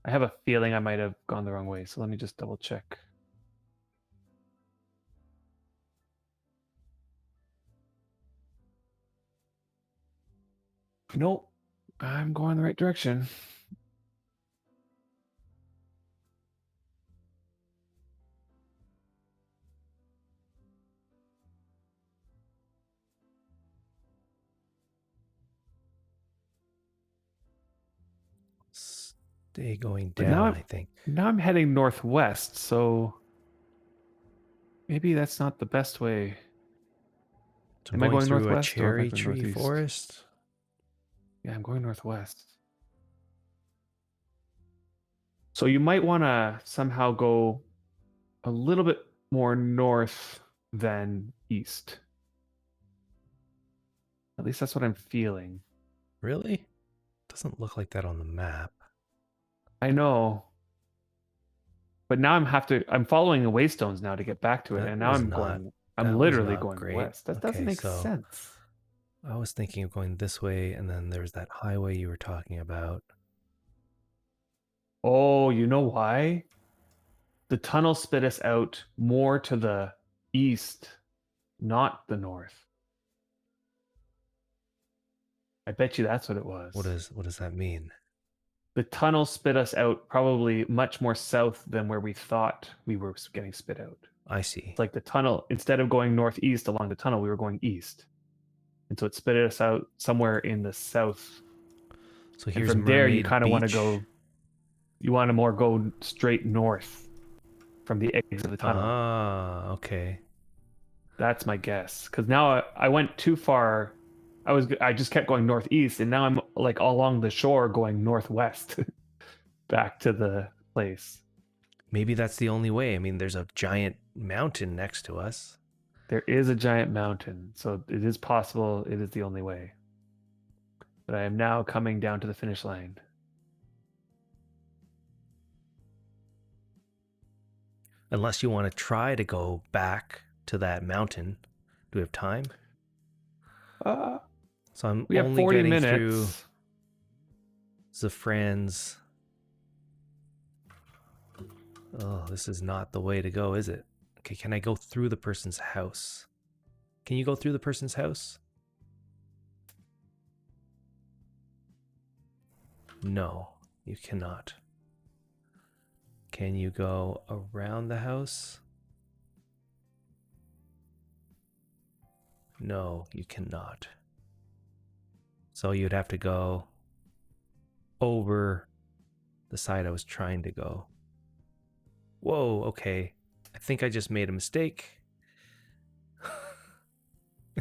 I have a feeling I might have gone the wrong way, so let me just double check. Nope, I'm going the right direction. Stay going But now down, I think. I'm heading northwest, so maybe that's not the best way. So Am I going going through a northwest or am I cherry going tree northeast? forest? Yeah, I'm going northwest. So you might want to somehow go a little bit more north than east. At least that's what I'm feeling. Really? Doesn't look like that on the map. I know. But now I'm following the waystones now to get back to it. That And now was not I'm that was literally not going great. west. That doesn't Okay, make so sense. I was thinking of going this way, and then there's that highway you were talking about. Oh, you know why? The tunnel spit us out more to the east, not the north. I bet you that's what it was. What does that mean? The tunnel spit us out probably much more south than where we thought we were getting spit out. I see. It's like the tunnel, instead of going northeast along the tunnel, we were going east. And so it spit us out somewhere in the south. So And here's from there, you Mermaid kind of want to Beach. go, you want to more go straight north from the exit of the tunnel. Ah, okay. That's my guess. Because now I went too far. I just kept going northeast, and now I'm like all along the shore going northwest back to the place. Maybe that's the only way. I mean, there's a giant mountain next to us. There is a giant mountain, so it is possible it is the only way. But I am now coming down to the finish line. Unless you want to try to go back to that mountain. Do we have time? So I'm We have only 40 getting minutes. through Zafran's. Oh, this is not the way to go, is it? Okay, can I go through the person's house? Can you go through the person's house? No, you cannot. Can you go around the house? No, you cannot. So you'd have to go over the side I was trying to go. Whoa, okay. I think I just made a mistake.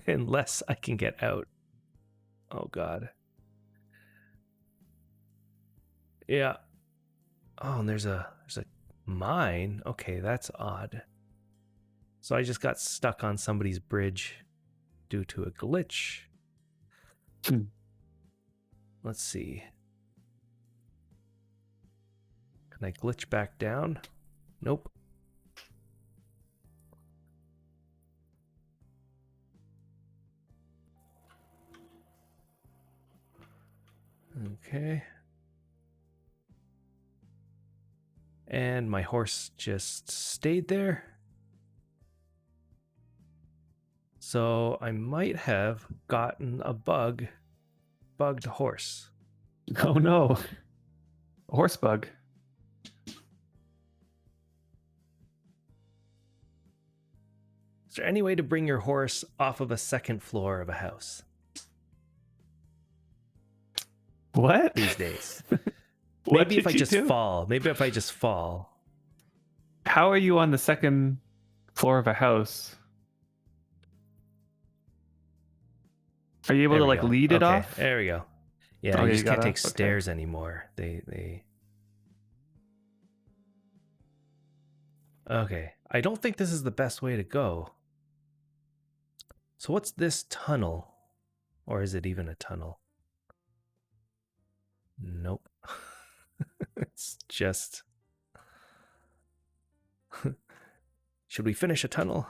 Unless I can get out. Oh, God. Yeah. Oh, and there's a mine. Okay, that's odd. So I just got stuck on somebody's bridge due to a glitch. Let's see. Can I glitch back down? Nope. Okay. And my horse just stayed there. So I might have gotten a bugged horse. Oh no. A horse bug. Is there any way to bring your horse off of a second floor of a house What? these days? What Maybe if did I you just do? fall. Maybe if I just fall. How are you on the second floor of a house? Are you able There to we like go. lead it Okay, off? there we go. Yeah, Oh, you yeah, just you can't gotta. take Okay. stairs anymore. They. Okay, I don't think this is the best way to go. So what's this tunnel? Or is it even a tunnel? Nope. It's just... Should we finish a tunnel?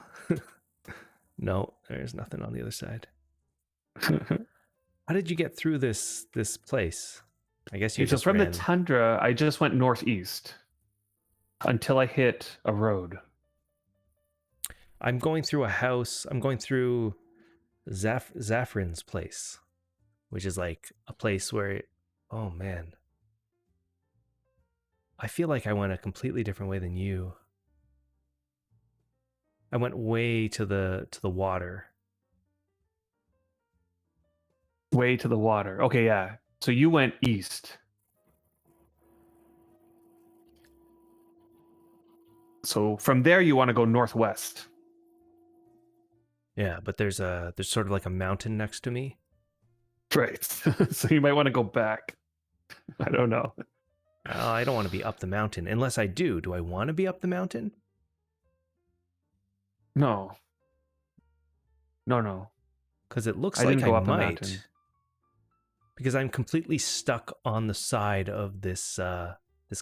No, there's nothing on the other side. How did you get through this place? I guess you Okay, so just from the ran. tundra, I just went northeast until I hit a road. I'm going through a house. I'm going through Zaffrin's place, which is like a place where, oh man, I feel like I went a completely different way than you. I went way to the water. Way to the water. Okay, yeah. So you went east. So from there you want to go northwest. Yeah, but there's sort of like a mountain next to me. Right. So you might want to go back. I don't know. I don't want to be up the mountain unless I do. Do I want to be up the mountain? No. No. Because it looks I like didn't I go up the might. mountain. Because I'm completely stuck on the side of this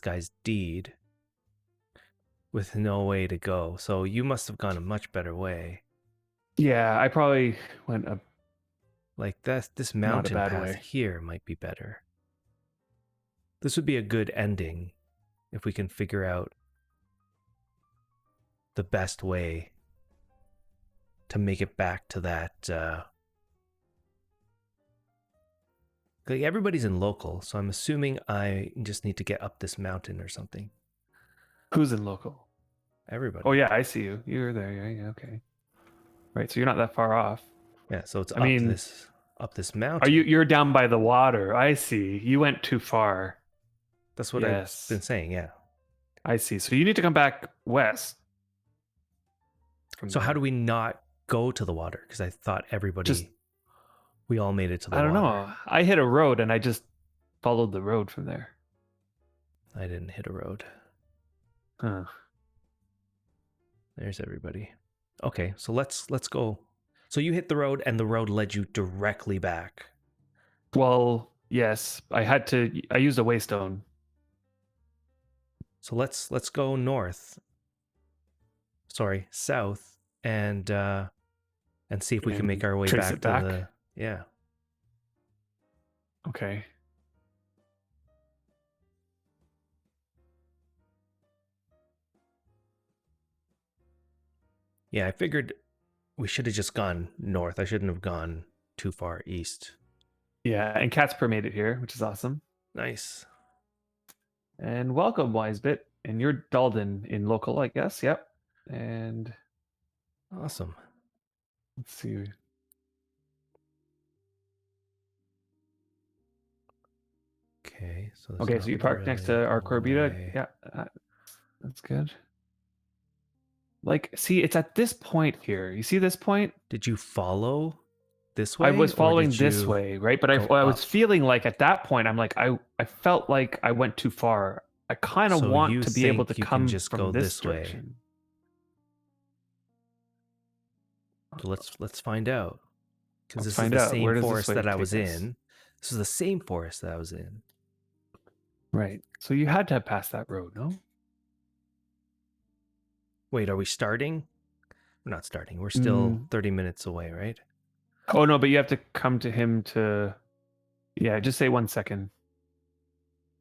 guy's deed with no way to go. So you must have gone a much better way. Yeah, I probably went a Like this not a mountain bad path way. here might be better. This would be a good ending if we can figure out the best way to make it back to that. Like everybody's in local, so I'm assuming I just need to get up this mountain or something. Who's in local? Everybody. Oh yeah, I see you. You're there. Yeah, okay. Right, so you're not that far off. Yeah, so it's I mean, up this are mountain. you're down by the water. I see. You went too far. That's what I've Yes. been saying, yeah. I see. So you need to come back west. So how do we not go to the water? Because I thought we all made it to the I water. don't know. I hit a road and I just followed the road from there. I didn't hit a road. Huh. There's everybody. Okay, so let's go. So you hit the road and the road led you directly back. Well, yes. I used a waystone. So let's go north. Sorry, south and see if we can make our way trace back it to back? the yeah. Okay. Yeah, I figured we should have just gone north. I shouldn't have gone too far east. Yeah, and Casper made it here, which is awesome. Nice. And welcome, Wisebit. And you're Dalden in local, I guess. Yep. And Awesome. let's see. Okay, so there's Okay, so not you parked next really to our a Corbita. way. Yeah, that's good. Like, see, it's at this point here. You see this point? Did you follow this I way was or following did this you way, right? But go I was up? feeling like at that point, I'm like, I felt like I went too far. I kind of So want you to be able to think you can come just from go this this way? direction. So let's find out. Because Let's this is find the out. Where same does this forest way that I was take us? in. This is the same forest that I was in. Right. So you had to have passed that road, no? Wait, are we starting? We're not starting. We're still Mm. 30 minutes away, right? Oh no, but you have to come to him to. Yeah, just say 1 second.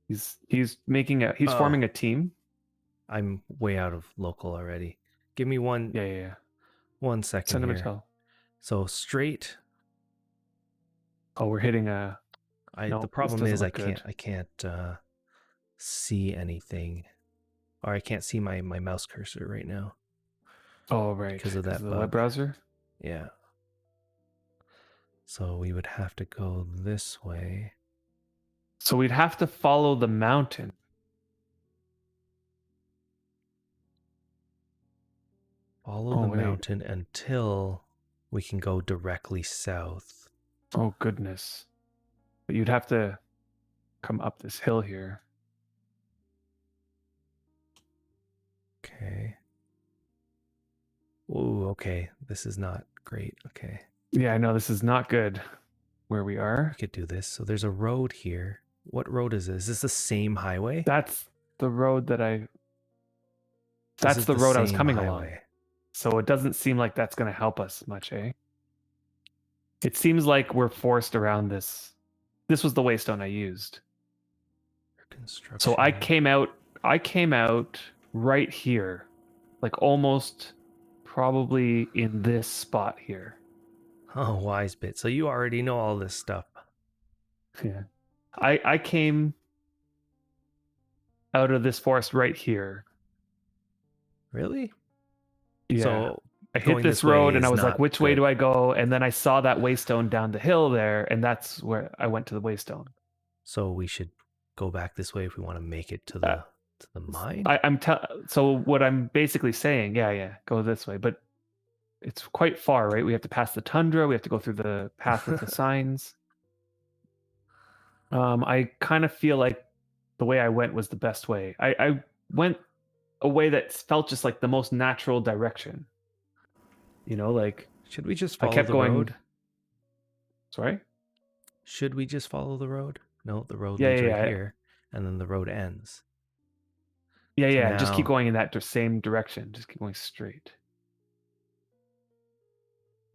He's Oh, forming a team. I'm way out of local already. Give me one Yeah, yeah, yeah. 1 second Send him a here. tell. So straight. Oh, we're hitting a. The No, this problem doesn't is look good. I can't see anything, or I can't see my mouse cursor right now Oh, right, because of because that of the web bug. browser. Yeah. So we would have to go this way. So we'd have to follow the mountain. Follow Oh the wait. mountain until we can go directly south. Oh goodness. But you'd have to come up this hill here. Okay. Ooh, okay. This is not great. Okay. Yeah, I know this is not good where we We are. could do this. So there's a road here. What road is this? Is this the same highway? That's the road that I. This That's is the the road I was same coming along. highway. So it doesn't seem like that's going to help us much, eh? It seems like we're forced around this. This was the waystone I used. So I Construction. came out. I came out right here, like almost probably in this spot here. Oh, wise bit. So you already know all this stuff. Yeah. I came out of this forest right here. Really? Yeah. So I hit going this this way road and I is was like, not which way good. do I go? And then I saw that waystone down the hill there, and that's where I went to the waystone. So we should go back this way if we want to make it to Uh, the mine. so what I'm basically saying, yeah, go this way, but it's quite far, right? We have to pass the tundra, we have to go through the path with the signs. I kind of feel like the way I went was the best way. I went a way that felt just like the most natural direction. Like Should we just I follow kept the going. road? Sorry? Should we just follow the road? No, the road Yeah, leads yeah, right yeah. here, and then the road ends. Yeah, So yeah. Just keep now, going in that same direction. Just keep going straight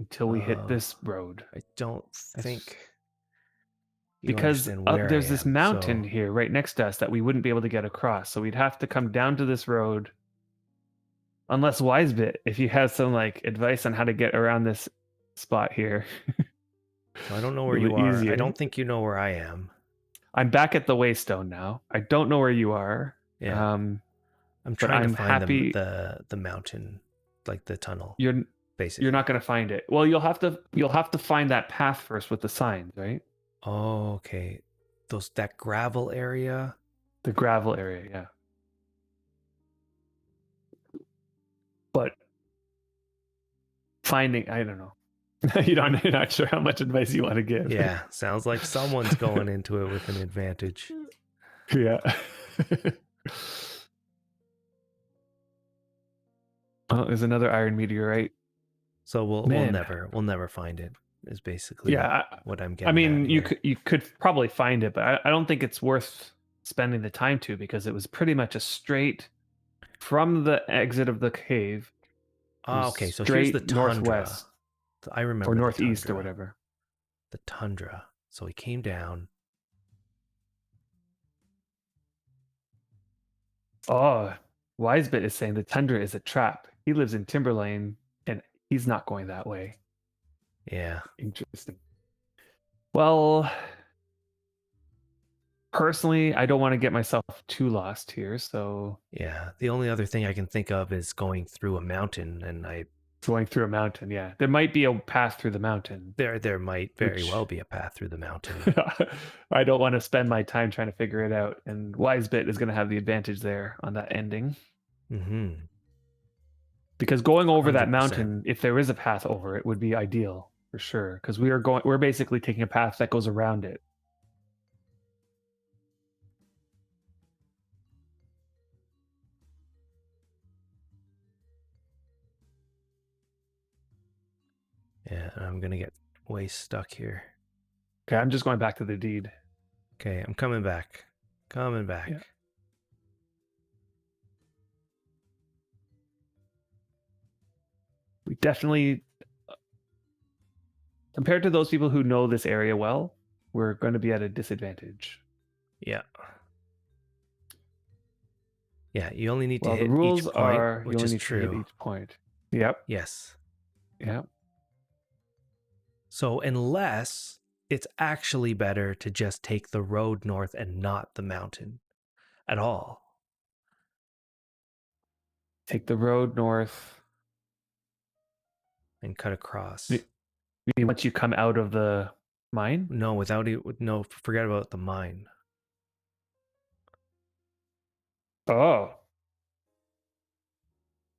until we hit uh, this road. I don't That's think you because understand where I there's this am. mountain So here right next to us that we wouldn't be able to get across. So we'd have to come down to this road. Unless Wisebit, if you have some like advice on how to get around this spot here, so I don't know a where little you are. I easier. don't think you know where I am. I'm back at the Waystone now. I don't know where you are, Yeah, I'm but trying to I'm find happy the mountain, like the tunnel, you're you're basically. not going to find it. Well, you'll have to find that path first with the signs, right? Oh, okay. That gravel area. The gravel area, yeah. But finding, I don't know. You're not sure how much advice you want to give. Yeah, sounds like someone's going into it with an advantage. Yeah. Oh, there's another iron meteorite. So Man. we'll never find it. Is basically Yeah. what I'm I getting at mean, you here. could probably find it, but I don't think it's worth spending the time to, because it was pretty much a straight from the exit of the cave. It Ah, was okay. So here's the straight tundra. northwest I or remember the northeast or tundra. whatever. The tundra. So he came down. Oh, Wisebit is saying the tundra is a trap. He lives in Timberlane and he's not going that way. Yeah. Interesting. Well, personally, I don't want to get myself too lost here, so Yeah. The only other thing I can think of is going through a mountain, and I going through a mountain. Yeah, there might be a path through the mountain. There might very Which well be a path through the mountain. I don't want to spend my time trying to figure it out. And Wisebit is going to have the advantage there on that ending. Mm-hmm. Because going over that 100%. mountain, if there is a path over it, would be ideal for sure. Because we're basically taking a path that goes around it. Yeah, I'm gonna get way stuck here. Okay, I'm just going back to the deed. Okay, I'm coming back. Coming back. Yeah. We definitely, compared to those people who know this area well, we're going to be at a disadvantage. Yeah. Yeah, you only need to Well, the hit each rules point, are you which only is need to hit true. each point. Yep. Yes. Yep. So unless it's actually better to just take the road north and not the mountain at all. Take the road north. And cut across. You mean once you come out of the mine? No, without it, no, forget about the mine. Oh.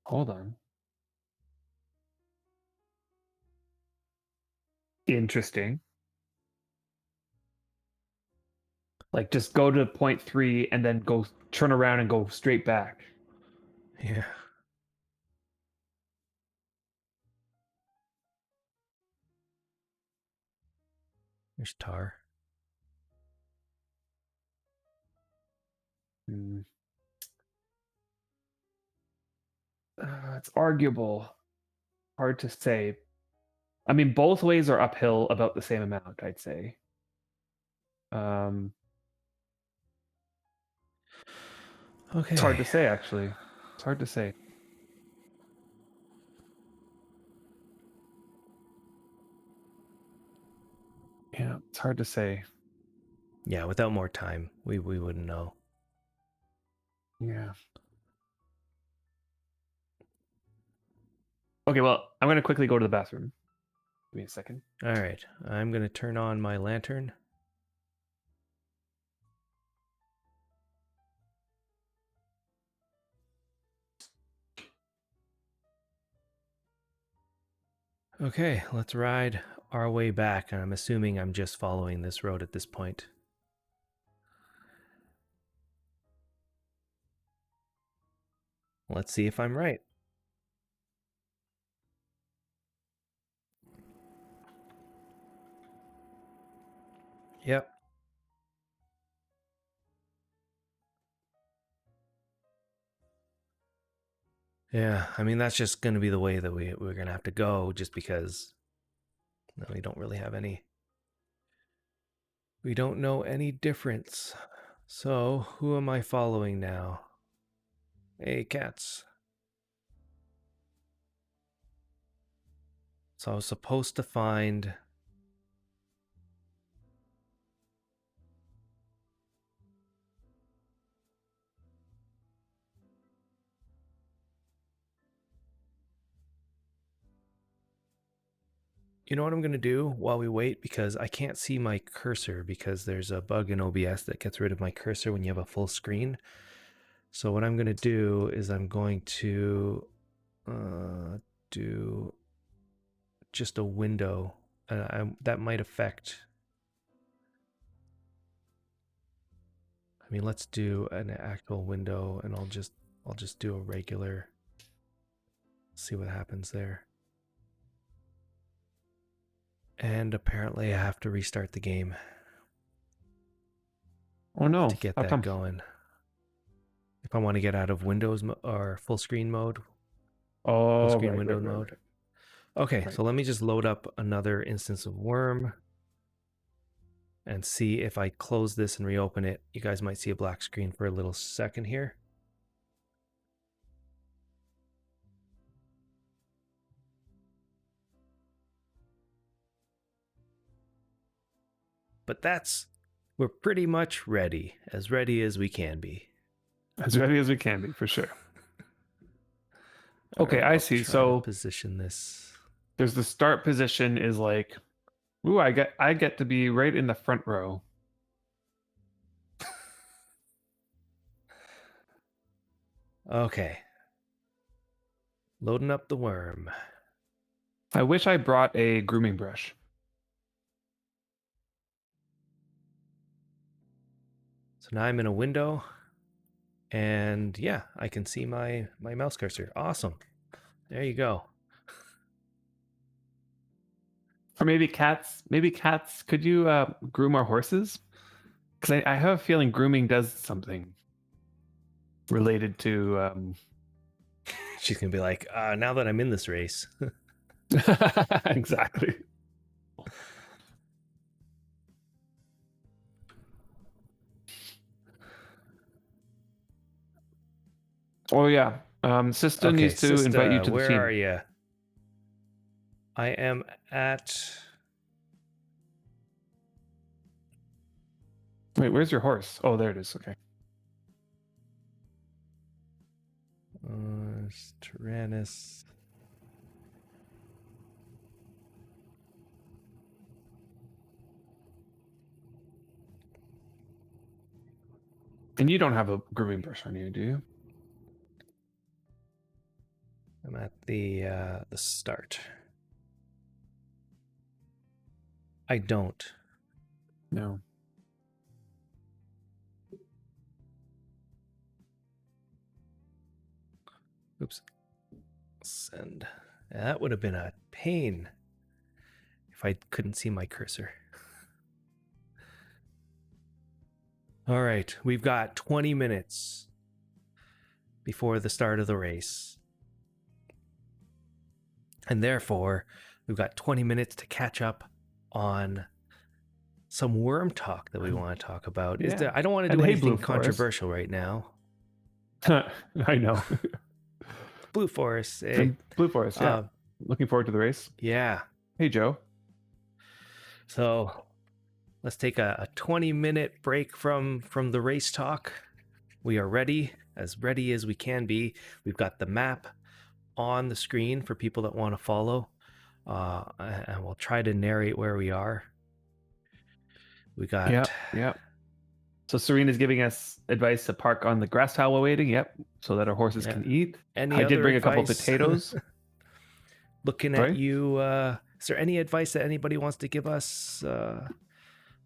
Hold on. Interesting. Like just go to point 3 and then go turn around and go straight back. Yeah. There's tar. Hmm. It's arguable. Hard to say. I mean, both ways are uphill about the same amount, I'd say. Okay. It's hard to say, actually. It's hard to say. Yeah, it's hard to say. Yeah, without more time, we wouldn't know. Yeah. Okay, well, I'm going to quickly go to the bathroom. Give me a second. All right, I'm gonna turn on my lantern. Okay, let's ride our way back. And I'm assuming I'm just following this road at this point. Let's see if I'm right. Yep. Yeah, I mean, that's just going to be the way that we're going to have to go just because we don't really have any. We don't know any difference. So, who am I following now? Hey, cats. So, I was supposed to find. You know what I'm going to do while we wait? Because I can't see my cursor because there's a bug in OBS that gets rid of my cursor when you have a full screen. So what I'm going to do is I'm going to do just a window. That might affect. I mean, let's do an actual window, and I'll just do a regular. See what happens there. And apparently, I have to restart the game Oh, no. to get How that come? going. If I want to get out of Windows or full screen mode, full Oh, screen right, window right, right, mode. right. Okay, Right. so let me just load up another instance of Wurm and see if I close this and reopen it. You guys might see a black screen for a little second here. But we're pretty much ready as we can be. As ready as we can be, for sure. All Okay, right, I I'll see. try to So position this. there's the start position is like, ooh, I get to be right in the front row. Okay. Loading up the worm. I wish I brought a grooming brush. So now I'm in a window, and yeah, I can see my mouse cursor. Awesome. There you go. Or maybe cats. Maybe cats. Could you groom our horses? Because I have a feeling grooming does something related to. She's gonna be like, now that I'm in this race. Exactly. Oh yeah. Sister Okay, needs to invite you sister, to the where are team. you? I am at. Wait, where's your horse? Oh, there it is. Okay. Tyrannus. And you don't have a grooming brush on you, do you? I'm at the start. I don't. No. Oops. Send. That would have been a pain if I couldn't see my cursor. All right, we've got 20 minutes before the start of the race. And therefore, we've got 20 minutes to catch up on some worm talk that we want to talk about. Is Yeah. there I don't want to And do hey, Blue anything Forest. controversial right now. I know. Blue Forest, hey. And Blue Forest, yeah. Looking forward to the race. Yeah. Hey, Joe. So let's take a 20-minute break from the race talk. We are ready as we can be. We've got the map on the screen for people that want to follow. And we'll try to narrate where we are. We got Yep. So Serena's giving us advice to park on the grass tile while waiting. Yep. So that our horses can eat. Any I other did bring a couple advice? potatoes. Looking Sorry? at you, is there any advice that anybody wants to give us?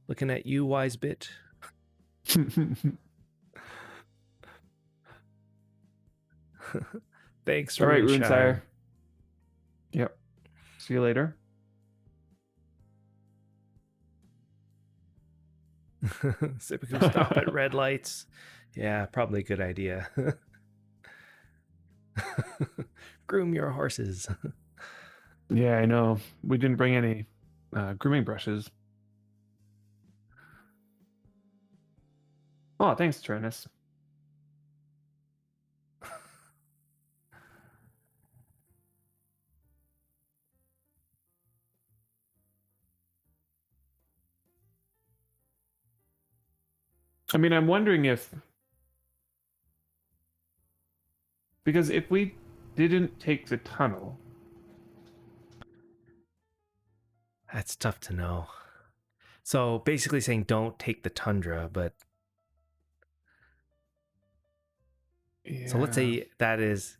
Looking at you, wise bit. Thanks, All right, Runeshire. Runeshire. Yep. See you later. Sipiku, stop at red lights. Yeah, probably a good idea. Groom your horses. Yeah, I know. We didn't bring any grooming brushes. Oh, thanks, Tyrannus. I mean, I'm wondering if... Because if we didn't take the tunnel... That's tough to know. So basically saying don't take the tundra, but... Yeah. So let's say that is...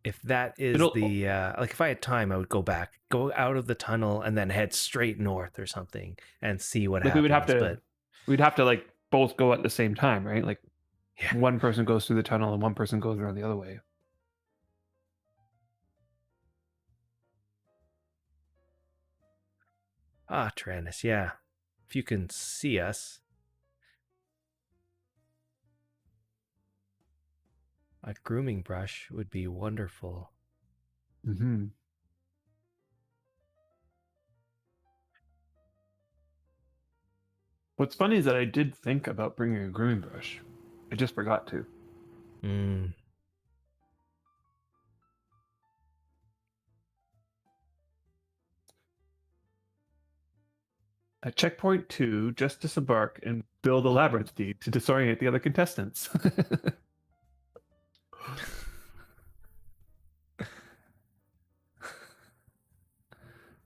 If that is the... like if I had time, I would go back, go out of the tunnel and then head straight north or something and see what like happens. we would have to... But We'd have to like both go at the same time, right? Like yeah. One person goes through the tunnel and one person goes around the other way. Ah, Tyrannus, yeah. If you can see us. A grooming brush would be wonderful. Mm-hmm. What's funny is that I did think about bringing a grooming brush. I just forgot to. At checkpoint 2, just disembark and build a labyrinth deed to disorient the other contestants.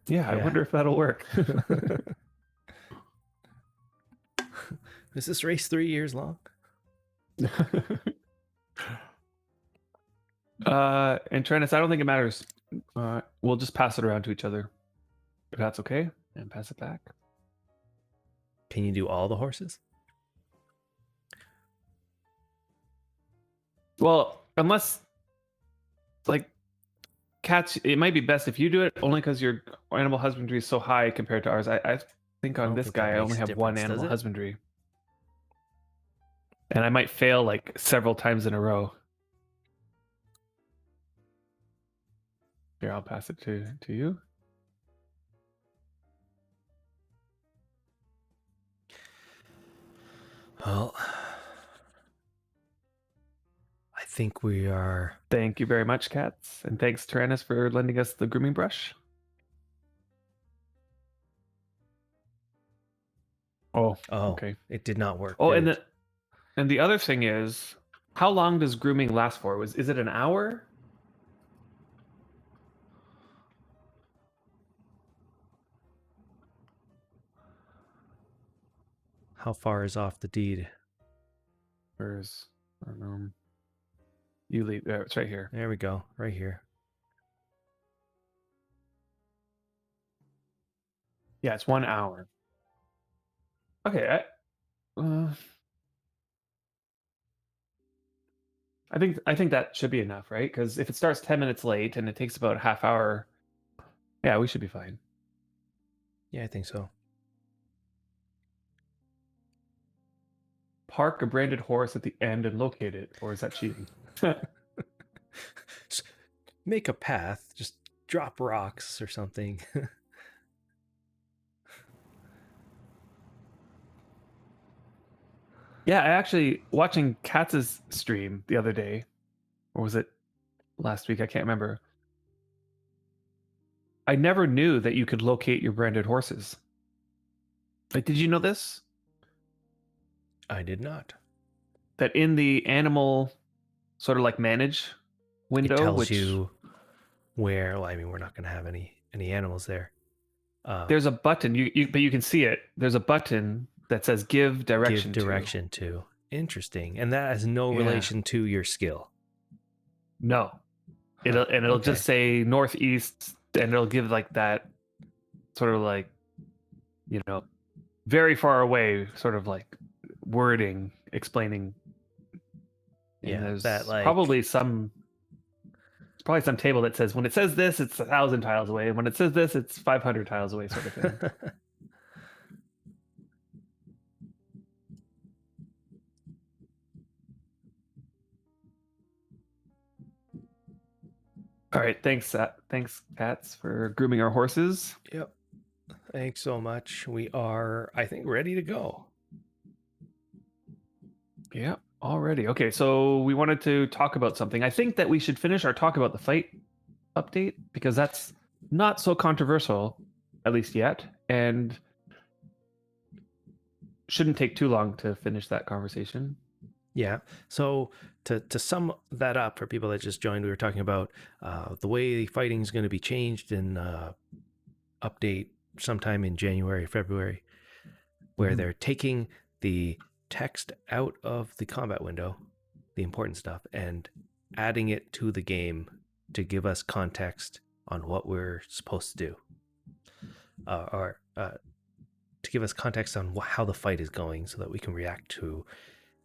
Yeah, I Yeah. wonder if that'll work. Is this race 3 years long? And Trennis, I don't think it matters. We'll just pass it around to each other, if that's okay, and pass it back. Can you do all the horses? Well, unless like cats, it might be best if you do it, only because your animal husbandry is so high compared to ours. I think I on don't this think that guy I makes only a have one difference, does animal it? husbandry, and I might fail like several times in a row. Here, I'll pass it to you. Well, I think we are. Thank you very much, Cats, and thanks Tyrannus for lending us the grooming brush. Oh, okay. It did not work. Oh, Did it? and the other thing is, how long does grooming last for? Is it an hour? How far is off the deed? Where's you leave? It's right here. There we go, right here. Yeah, it's 1 hour. Okay, I think that should be enough, right? Because if it starts 10 minutes late and it takes about a half hour, yeah, we should be fine. Yeah, I think so. Park a branded horse at the end and locate it, or is that cheating? Make a path, just drop rocks or something. Yeah, I actually watching Katz's stream the other day, or was it last week? I can't remember. I never knew that you could locate your branded horses. Like, did you know this? I did not. That in the animal sort of like manage window, It tells which you where. Well, I mean, we're not going to have any animals there. There's a button but you can see it. There's a button that says give direction to. Interesting, and that has no relation to your skill. No, it'll just say northeast, and it'll give like that sort of like, very far away sort of like wording explaining. And there's that like probably some table that says when it says this, it's 1,000 tiles away, and when it says this, it's 500 tiles away, sort of thing. All right, thanks, Cats, for grooming our horses. Yep. Thanks so much. We are, I think, ready to go. Yeah, already. Okay, so we wanted to talk about something. I think that we should finish our talk about the fight update, because that's not so controversial, at least yet, and shouldn't take too long to finish that conversation. Yeah. So to sum that up for people that just joined, we were talking about the way fighting is going to be changed in update sometime in January, February, where they're taking the text out of the combat window, the important stuff, and adding it to the game to give us context on what we're supposed to do, or to give us context on how the fight is going so that we can react to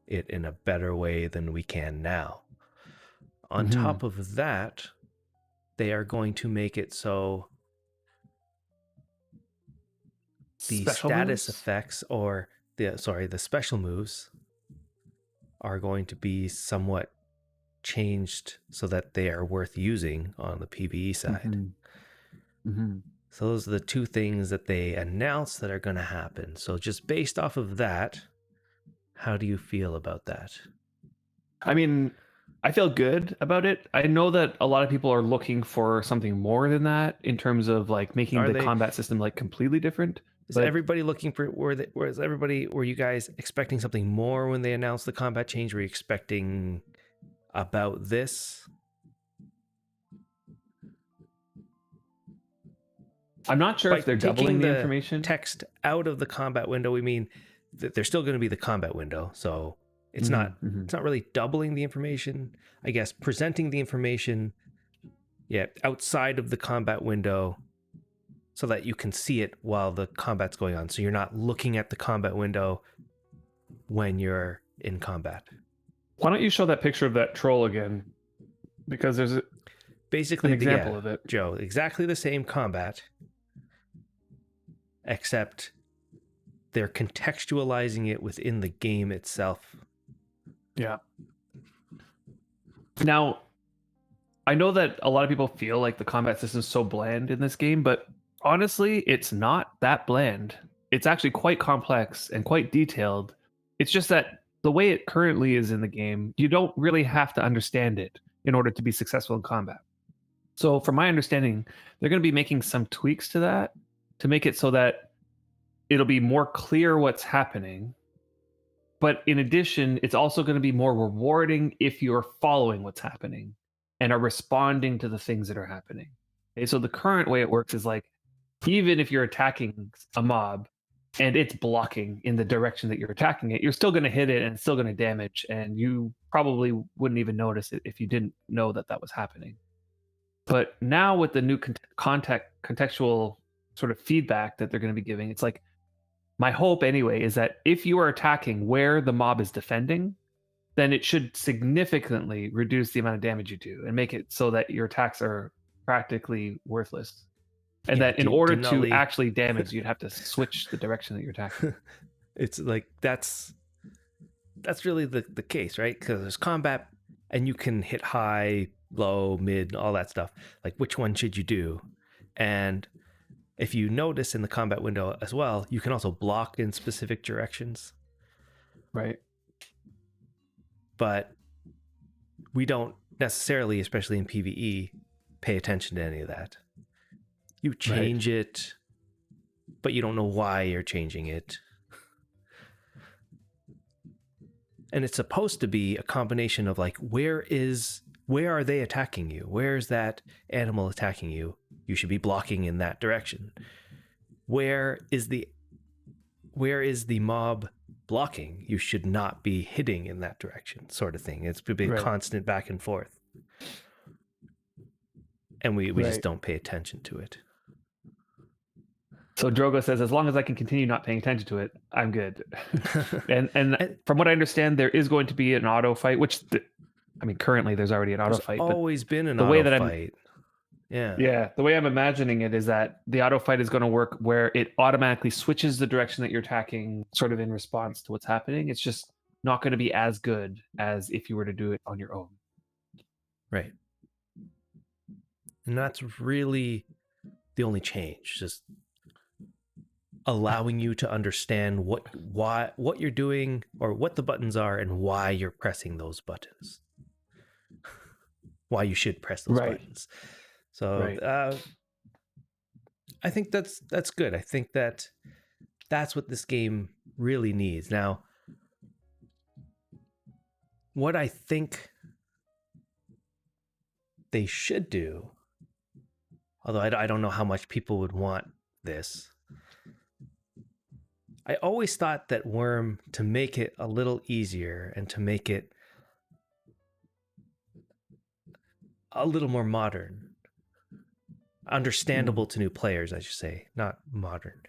it in a better way than we can now. On top of that, they are going to make it so the Special status moves? effects, or the special moves, are going to be somewhat changed so that they are worth using on the PvE side. So those are the two things that they announced that are going to happen. So just based off of that, how do you feel about that? I mean, I feel good about it. I know that a lot of people are looking for something more than that in terms of like making the combat system like completely different. Is everybody looking for were you guys expecting something more when they announced the combat change? Were you expecting about this. I'm not sure By if they're taking doubling the the information. text out of the combat window, we mean that there's still going to be the combat window. So it's not really doubling the information. I guess presenting the information, outside of the combat window, so that you can see it while the combat's going on. So you're not looking at the combat window when you're in combat. Why don't you show that picture of that troll again? Because there's Basically an example of it. Joe, exactly the same combat, except they're contextualizing it within the game itself. Yeah. Now, I know that a lot of people feel like the combat system is so bland in this game, but honestly, it's not that bland. It's actually quite complex and quite detailed. It's just that the way it currently is in the game, you don't really have to understand it in order to be successful in combat. So, from my understanding, they're going to be making some tweaks to that to make it so that it'll be more clear what's happening. But in addition, it's also going to be more rewarding if you're following what's happening and are responding to the things that are happening. Okay, so the current way it works is like, even if you're attacking a mob and it's blocking in the direction that you're attacking it, you're still going to hit it and it's still going to damage. And you probably wouldn't even notice it if you didn't know that that was happening. But now with the new contextual sort of feedback that they're going to be giving, it's like, my hope anyway is that if you are attacking where the mob is defending, then it should significantly reduce the amount of damage you do and make it so that your attacks are practically worthless. And that in order to actually damage, you'd have to switch the direction that you're attacking. It's like that's really the case, right? Because there's combat and you can hit high, low, mid, all that stuff. Like, which one should you do? And if you notice in the combat window as well, you can also block in specific directions. Right. But we don't necessarily, especially in PvE, pay attention to any of that. You change it, but you don't know why you're changing it. And it's supposed to be a combination of like, where are they attacking you? Where is that animal attacking you? You should be blocking in that direction. Where is the mob blocking? You should not be hitting in that direction, sort of thing. It's been constant back and forth. And we just don't pay attention to it. So Drogo says, as long as I can continue not paying attention to it, I'm good. and from what I understand, there is going to be an auto fight, which, currently there's already an auto fight. There's always been an auto fight. Yeah. The way I'm imagining it is that the auto fight is going to work where it automatically switches the direction that you're attacking sort of in response to what's happening. It's just not going to be as good as if you were to do it on your own. Right. And that's really the only change, just allowing you to understand what you're doing or what the buttons are and why you're pressing those buttons. Why you should press those buttons. So I think that's good. I think that's what this game really needs. Now, what I think they should do, although I don't know how much people would want this, I always thought that Wurm, to make it a little easier and to make it a little more modern, understandable to new players, I should say, not modern,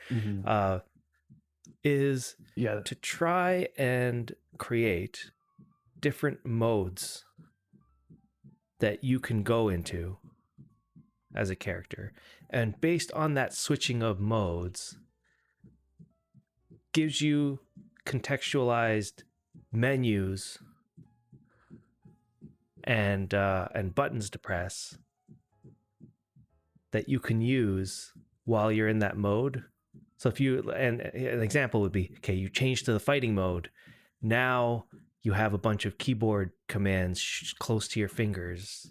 is to try and create different modes that you can go into as a character. And based on that switching of modes, gives you contextualized menus and buttons to press that you can use while you're in that mode. So if you, and an example would be, okay, you change to the fighting mode. Now you have a bunch of keyboard commands close to your fingers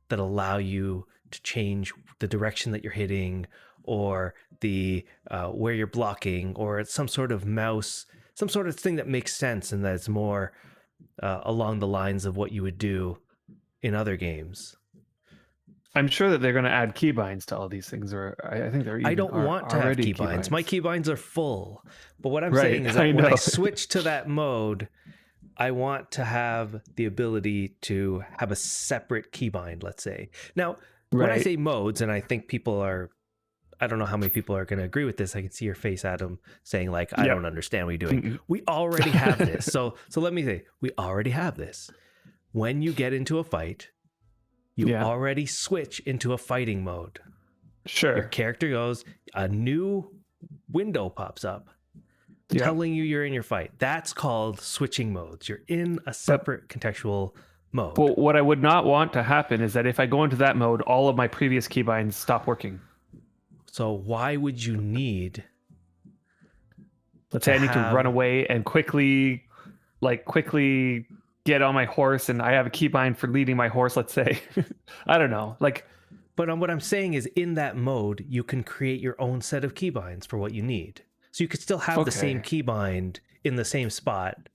that allow you to change the direction that you're hitting, or the where you're blocking, or some sort of mouse, some sort of thing that makes sense and that's more along the lines of what you would do in other games. I'm sure that they're going to add keybinds to all these things, or I think there I even don't are want to have already keybinds. My keybinds. keybinds are full. But what I'm saying is Right, that I when I know. switch to that mode, I want to have the ability to have a separate keybind, let's say. Now, when I Right. say modes, and I think people are, I don't know how many people are going to agree with this. I can see your face, Adam, saying like, I Yep. don't understand what you're doing. Mm-mm. We already have this. So let me say, we already have this. When you get into a fight, you Yeah. already switch into a fighting mode. Your Sure. character goes, a new window pops up Yeah. telling you you're in your fight. That's called switching modes. You're in a But separate contextual mode. But what I would not want to happen is that if I go into that mode, all of my previous keybinds stop working. So why would you need Let's to say I need to run have, away and quickly get on my horse, and I have a keybind for leading my horse, let's say. I don't know. but what I'm saying is in that mode, you can create your own set of keybinds for what you need. So you could still have the same Okay. keybind in the same spot,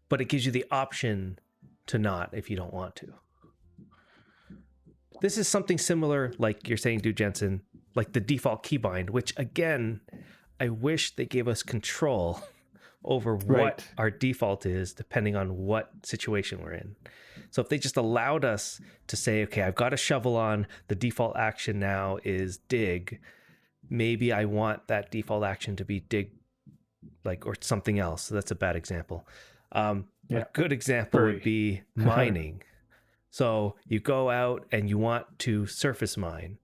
but it gives you the option to not if you don't want to. This is something similar, like you're saying, Dude Jensen, like the default keybind, which again, I wish they gave us control over what Right. our default is depending on what situation we're in. So if they just allowed us to say, okay, I've got a shovel on, the default action now is dig. Maybe I want that default action to be dig, like, or something else. So that's a bad example. A Yeah. good example would Furry. be mining. So you go out and you want to surface mine,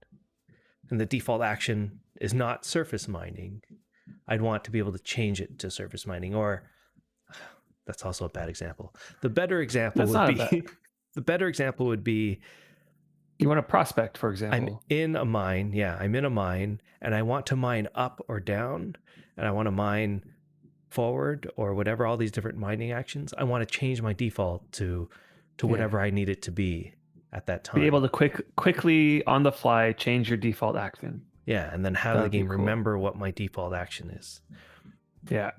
and the default action is not surface mining. I'd want to be able to change it to surface mining, or that's also a bad example. The better example That's would not a be bad. the better example would be You want a prospect, for I'm example. in a mine. Yeah, I'm in a mine and I want to mine up or down, and I want to mine forward or whatever, all these different mining actions. I want to change my default to Yeah. whatever I need it to be at that Be able time. to quickly on the fly change your default action. Yeah, and then have That the would be game cool. remember what my default action is. Yeah.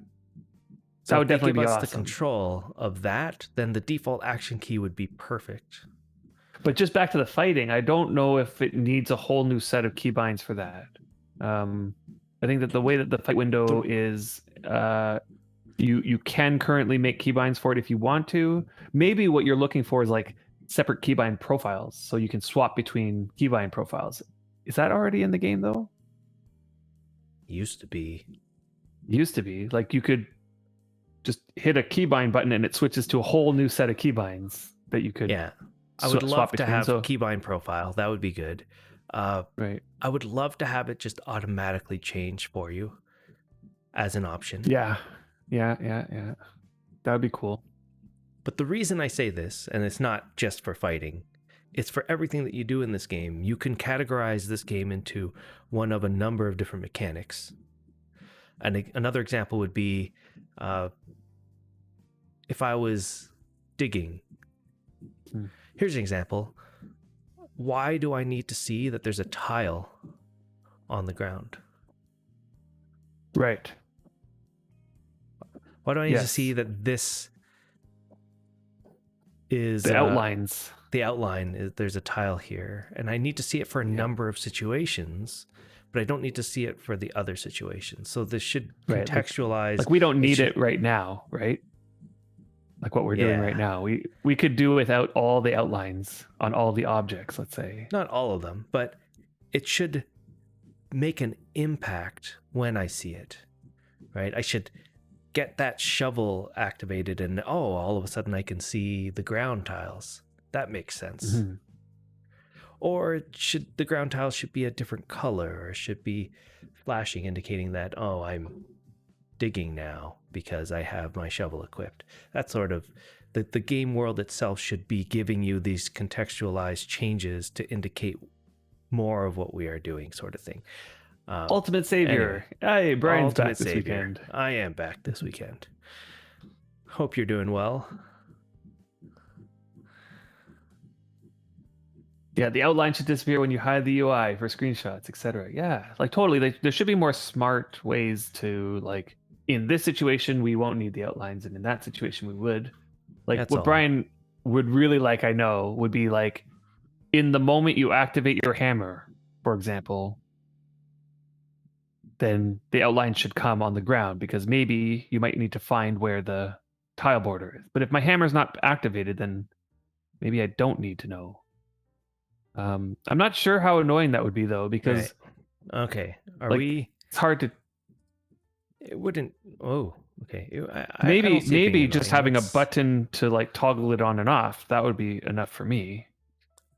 So That if would they definitely give be us the awesome. control of that, then the default action key would be perfect. But just back to the fighting, I don't know if it needs a whole new set of keybinds for that. I think that the way that the fight window is, you can currently make keybinds for it if you want to. Maybe what you're looking for is like separate keybind profiles, so you can swap between keybind profiles. Is that already in the game though? Used to be. Used to be. Like you could just hit a keybind button and it switches to a whole new set of keybinds that you could Yeah. I would swap love to between. have So keybind profile. That would be good. right. I would love to have it just automatically change for you as an option. Yeah. Yeah. That would be cool. But the reason I say this, and it's not just for fighting, it's for everything that you do in this game. You can categorize this game into one of a number of different mechanics. And another example would be if I was digging. Hmm. Here's an example. Why do I need to see that there's a tile on the ground? Right. Why do I need to Yes. see that this is The outlines. the outline is there's a tile here, and I need to see it for a number of situations, but I don't need to see it for the other situations. So this should Right, contextualize. Like we don't need it right now, right? Like what we're doing Yeah. right now. We could do without all the outlines on all the objects, let's say. Not all of them, but it should make an impact when I see it, right? I should get that shovel activated and all of a sudden I can see the ground tiles. That makes sense. Mhm. Or should the ground tiles should be a different color, or should be flashing indicating that I'm digging now because I have my shovel equipped. That sort of the game world itself should be giving you these contextualized changes to indicate more of what we are doing, sort of thing. Ultimate Savior. Hey, Brian's Ultimate back this Savior. weekend. I am back this weekend. Hope you're doing well. Yeah, the outline should disappear when you hide the UI for screenshots, etc. Yeah, like totally. There should be more smart ways to like. In this situation, we won't need the outlines, and in that situation, we would. Like That's what all. Brian would really like, I know, would be like in the moment you activate your hammer, for example, then the outline should come on the ground because maybe you might need to find where the tile border is. But if my hammer's not activated, then maybe I don't need to know. I'm not sure how annoying that would be though, Right. because Okay. Are like we? it's hard to It wouldn't. Oh, okay. I don't maybe see it being just annoying. having a Let's. button to like toggle it on and off, that would be enough for me.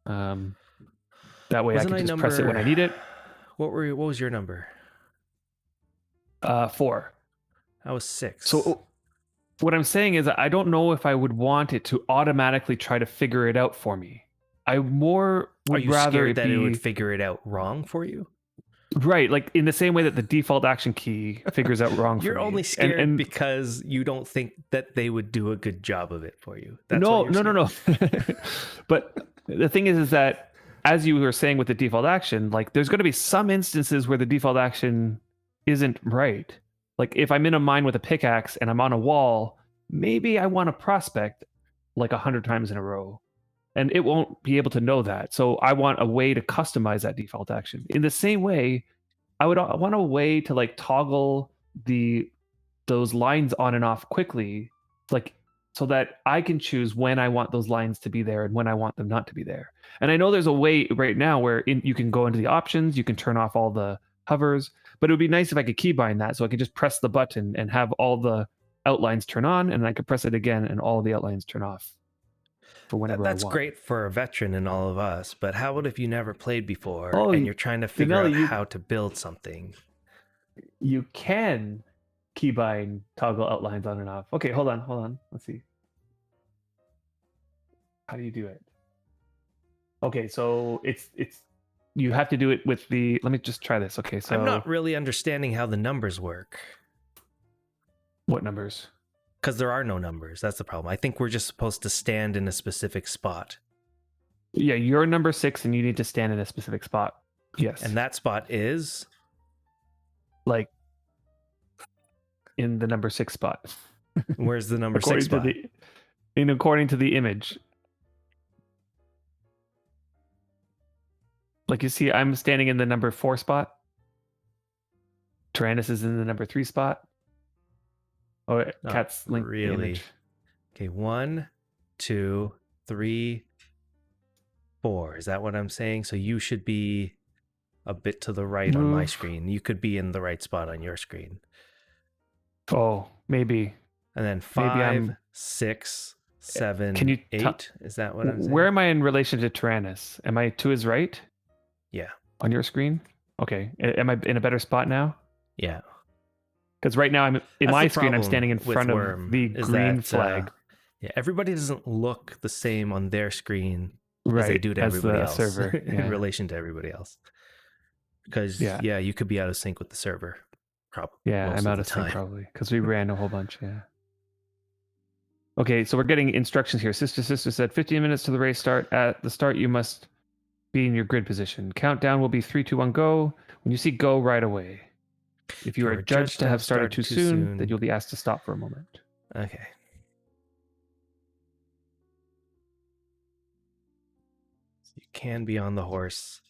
Um, that way I Wasn't could I just press it when number? I need it. What was your number? 4. I was 6. So what I'm saying is I don't know if I would want it to automatically try to figure it out for me. I more Are would you rather scared it that it would be figure it out wrong for you? right, like in the same way that the default action key figures out wrong for You're only me. scared because you don't think that they would do a good job of it for you. That's why No, you're no, no, scared. no. But the thing is that as you were saying with the default action, like there's going to be some instances where the default action isn't right. Like if I'm in a mine with a pickaxe and I'm on a wall, maybe I want to prospect like 100 times in a row. And it won't be able to know that. So I want a way to customize that default action. In the same way, I want a way to like toggle the those lines on and off quickly, like so that I can choose when I want those lines to be there and when I want them not to be there. And I know there's a way right now where you can go into the options, you can turn off all the hovers, but it would be nice if I could keybind that so I could just press the button and have all the outlines turn on, and I could press it again and all the outlines turn off for whenever I That's want. great for a veteran and all of us, but how about if you never played before Oh, and you're trying to figure Denali, out how to build something? you can keybind toggle outlines on and off. Okay, hold on. Let's see. How do you do it? Okay, so it's you have to do it with the. Let me just try this. Okay, I'm so not really understanding how the numbers work what numbers? because there are no numbers. That's the problem. I think we're just supposed to stand in a specific spot, Yeah, you're number 6, and you need to stand in a specific spot. Yes, and that spot is like in the number 6 spot, where's the number 6 according to spot? according to the image. Like you see, I'm standing in the number 4 spot. Tyrannus is in the number 3 spot. Oh, Not Cat's linked the really. image. Okay, 1, 2, 3, 4. Is that what I'm saying? So you should be a bit to the right on my Move. screen. You could be in the right spot on your screen. Oh, maybe. And then Maybe 5, I'm. 6, Can 7, you 8. Is that what I'm saying? where am I in relation to Tyrannus? Am I to his right Yeah. on your screen? Okay. Am I in a better spot now? Yeah. Because right now I'm in That's my the screen. I'm problem standing in with front of Wurm the is green that flag, yeah, everybody doesn't look the same on their screen as they right, do to as everybody the else server. in Yeah, relation to everybody else. Because yeah, yeah, you could be out of sync with the server, probably yeah. I'm most of out the of sync time. probably because we ran a whole bunch. Yeah. Okay, so we're getting instructions here. Sister said 15 minutes to the race start. At the start, you must be in your grid position. Countdown will be 3, 2, 1, go. When you see go, right away. If you are judged to have started too soon, then you'll be asked to stop for a moment. Okay. You can be on the horse.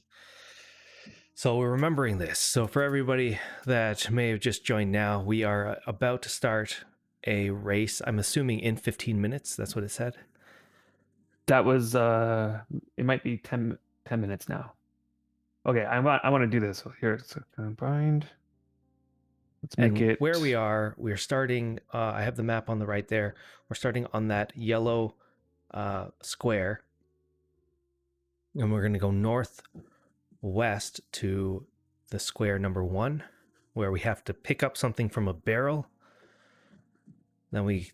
So we're remembering this. So for everybody that may have just joined now, we are about to start a race. I'm assuming in 15 minutes. That's what it said. That was it might be 10 minutes now. Okay, I want to do this. So here, so combined. Let's make And it where we're starting. I have the map on the right there. We're starting on that yellow square, and we're going to go northwest to the square number 1, where we have to pick up something from a barrel. Then we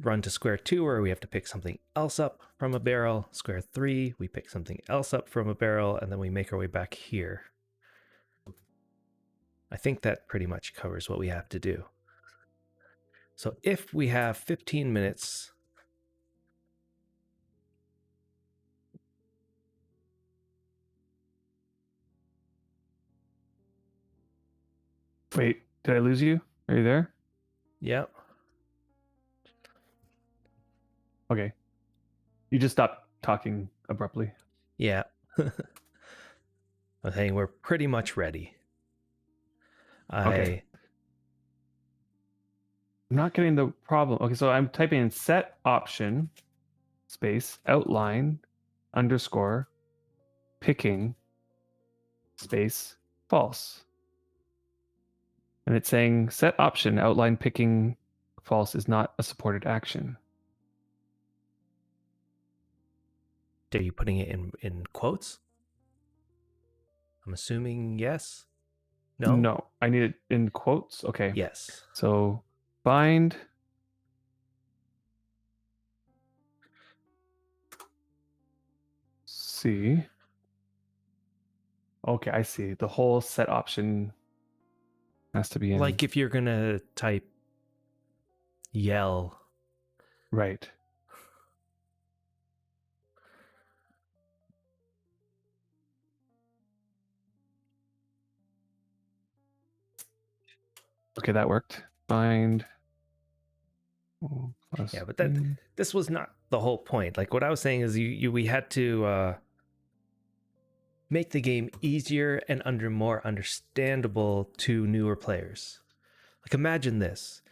run to square 2, where we have to pick something else up from a barrel. Square 3, we pick something else up from a barrel, and then we make our way back here. I think that pretty much covers what we have to do. So if we have 15 minutes. Wait, did I lose you? Are you there? Yep. Okay. You just stopped talking abruptly. Yeah. I'm saying we're pretty much ready. Okay. I I'm not getting the problem. Okay, so I'm typing in set option space outline underscore picking space false. And it's saying set option outline picking false is not a supported action. Are you putting it in quotes? I'm assuming yes. No. No, I need it in quotes. Okay. Yes. So bind C. Okay, I see. The whole set option has to be in. Like if you're gonna type yell. Right. Okay, that worked. Bind. Yeah, but this was not the whole point. Like what I was saying is we had to make the game easier and more understandable to newer players. Like imagine this.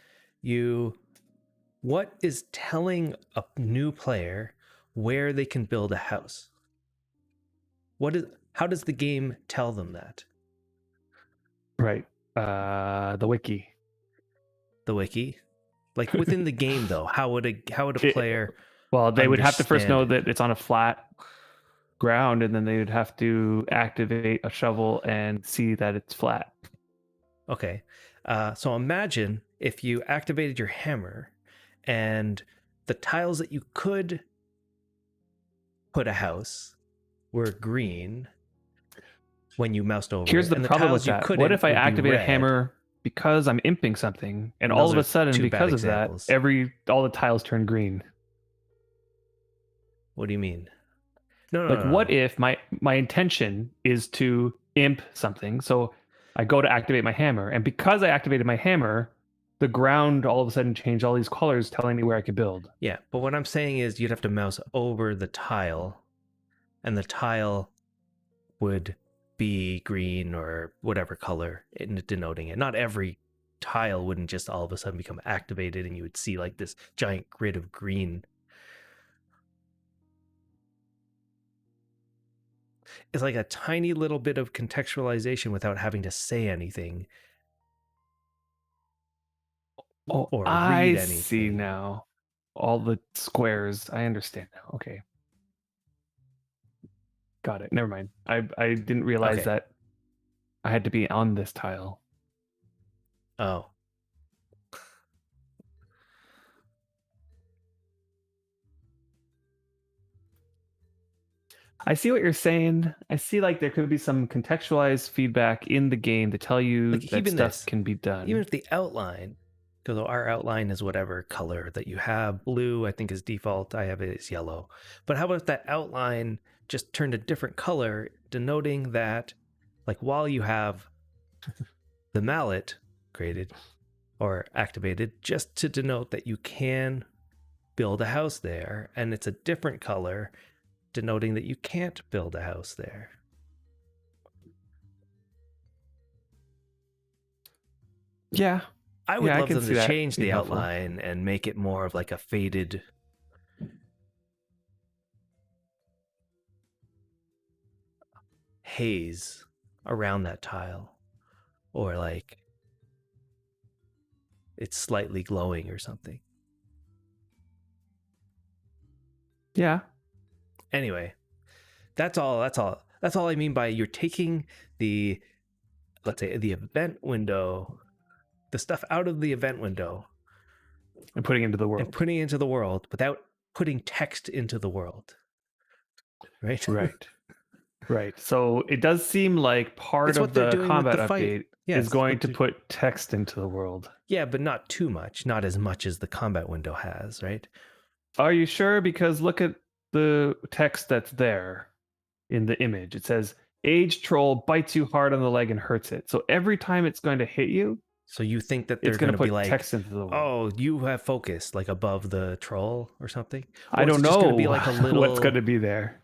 What is telling a new player where they can build a house? How does the game tell them that? Right. The wiki. The wiki? Like within the game though, how would a player well, they would have to first understand know it? that it's on a flat ground, and then they would have to activate a shovel and see that it's flat. Okay. So imagine if you activated your hammer and the tiles that you could put a house were green when you moused over Here's it, the and the problem with tiles you that. What couldn't if I would be activate a red. hammer because I'm imping something, and And all those of a are sudden, two bad because of that, examples. all the tiles turn green? What do you mean? No, Like, what if my intention is to imp something? So I go to activate my hammer, and because I activated my hammer, the ground all of a sudden changed all these colors, telling me where I could build. Yeah, but what I'm saying is you'd have to mouse over the tile, and the tile would be green or whatever color denoting it. Not every tile wouldn't just all of a sudden become activated and you would see like this giant grid of green. It's like a tiny little bit of contextualization without having to say anything Oh, or I read see anything. now. All the squares. I understand now. Okay. Got it. Never mind. I didn't realize Okay. that I had to be on this tile. Oh. I see what you're saying. I see like there could be some contextualized feedback in the game to tell you Like that even stuff this, can be done. even if the outline, because our outline is whatever color that you have. Blue, I think, is default. I have it as yellow. But how about if that outline just turned a different color, denoting that, like, while you have the mallet created or activated, just to denote that you can build a house there, and it's a different color, denoting that you can't build a house there. Yeah. I would I love can them see to that change being the helpful. outline and make it more of like a faded haze around that tile, or like it's slightly glowing or something. Yeah. Anyway, that's all I mean by you're taking the, let's say, the event window, the stuff out of the event window And putting into the world. and putting it into the world without putting text into the world. Right? Right. Right. So it does seem like part It's of what they're the doing with combat the fight. update Yes, is going to put text into the world. Yeah, but not too much, not as much as the combat window has, right? Are you sure? Because look at the text that's there in the image. It says, Age troll bites you hard on the leg and hurts it. So every time it's going to hit you, So you think that It's they're going going to to be put like, text into the world. oh, you have focus, like above the troll or something? I Or is don't it just going to be know like a what's going little, to be there.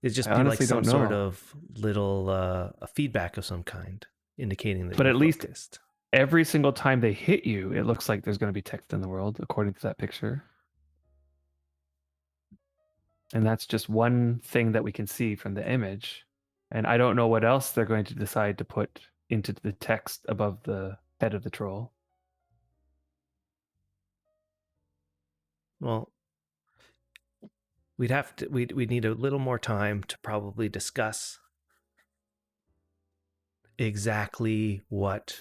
it's I just be like honestly some don't sort know. of little a feedback of some kind indicating that But you're at least focused? every single time they hit you, it looks like there's going to be text in the world, according to that picture. And that's just one thing that we can see from the image. And I don't know what else they're going to decide to put into the text above the head of the troll. Well, we'd need a little more time to probably discuss exactly what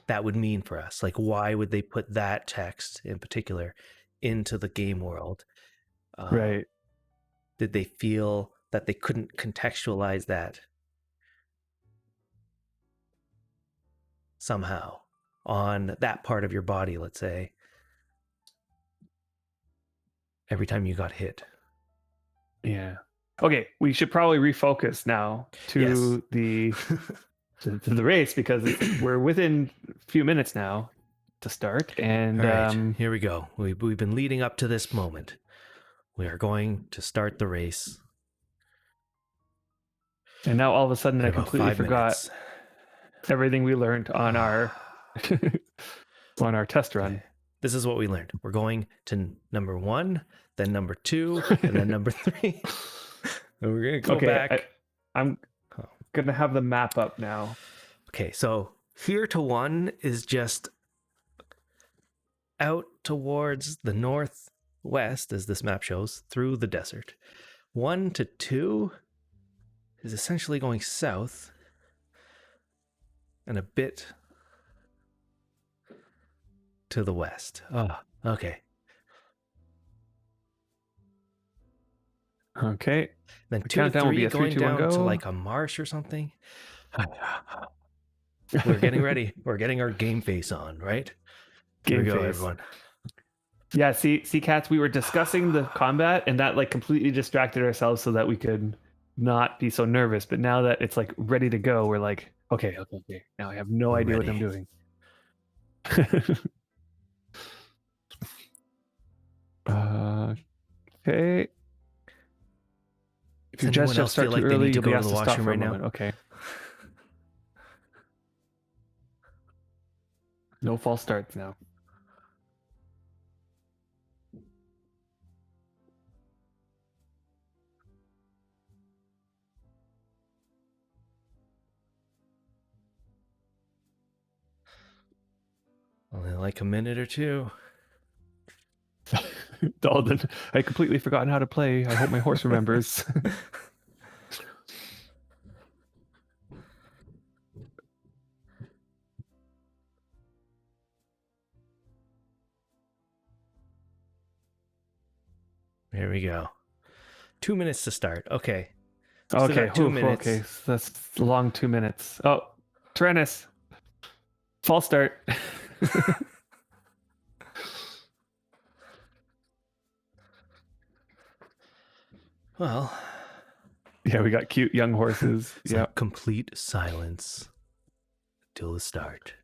that would mean for us. Like, why would they put that text in particular into the game world? Right. Did they feel that they couldn't contextualize that somehow on that part of your body, let's say, every time you got hit? Yeah. Okay, we should probably refocus now Yes. to the race because we're within a few minutes now to start. And All right, here we go. We've been leading up to this moment. We are going to start the race now all of a sudden in I about completely 5 forgot minutes. everything we learned on our on our test run. Okay. This is what we learned. We're going to number 1, then number 2, and then number 3. And we're going to go back. I'm gonna have the map up now. Okay, so here to 1 is just out towards the northwest, as this map shows, through the desert. 1 to 2 is essentially going south and a bit to the west. Oh, okay. Okay. Then The 2 to countdown will 3 be a 3, going 2, 1, down to go. like a marsh or something. We're getting ready. We're getting our game face on, right? Here Game we go, face. everyone. Yeah, see, cats, we were discussing the combat and that like completely distracted ourselves so that we could not be so nervous. But now that it's like ready to go, we're like, okay. Now I have no idea what I'm doing. Okay. If you Anyone else start feel too like they early, need to you'll be go to asked the to stop washroom for a right now? moment. Okay. No false starts now. Only like a minute or 2. Dalton, I completely forgotten how to play. I hope my horse remembers. Here we go. 2 minutes to start. Okay. Okay. Got 2 minutes. Okay. So that's a long 2 minutes. Oh, Tyrannus. False start. Well, Yeah, we got cute young horses. it's like complete silence till the start.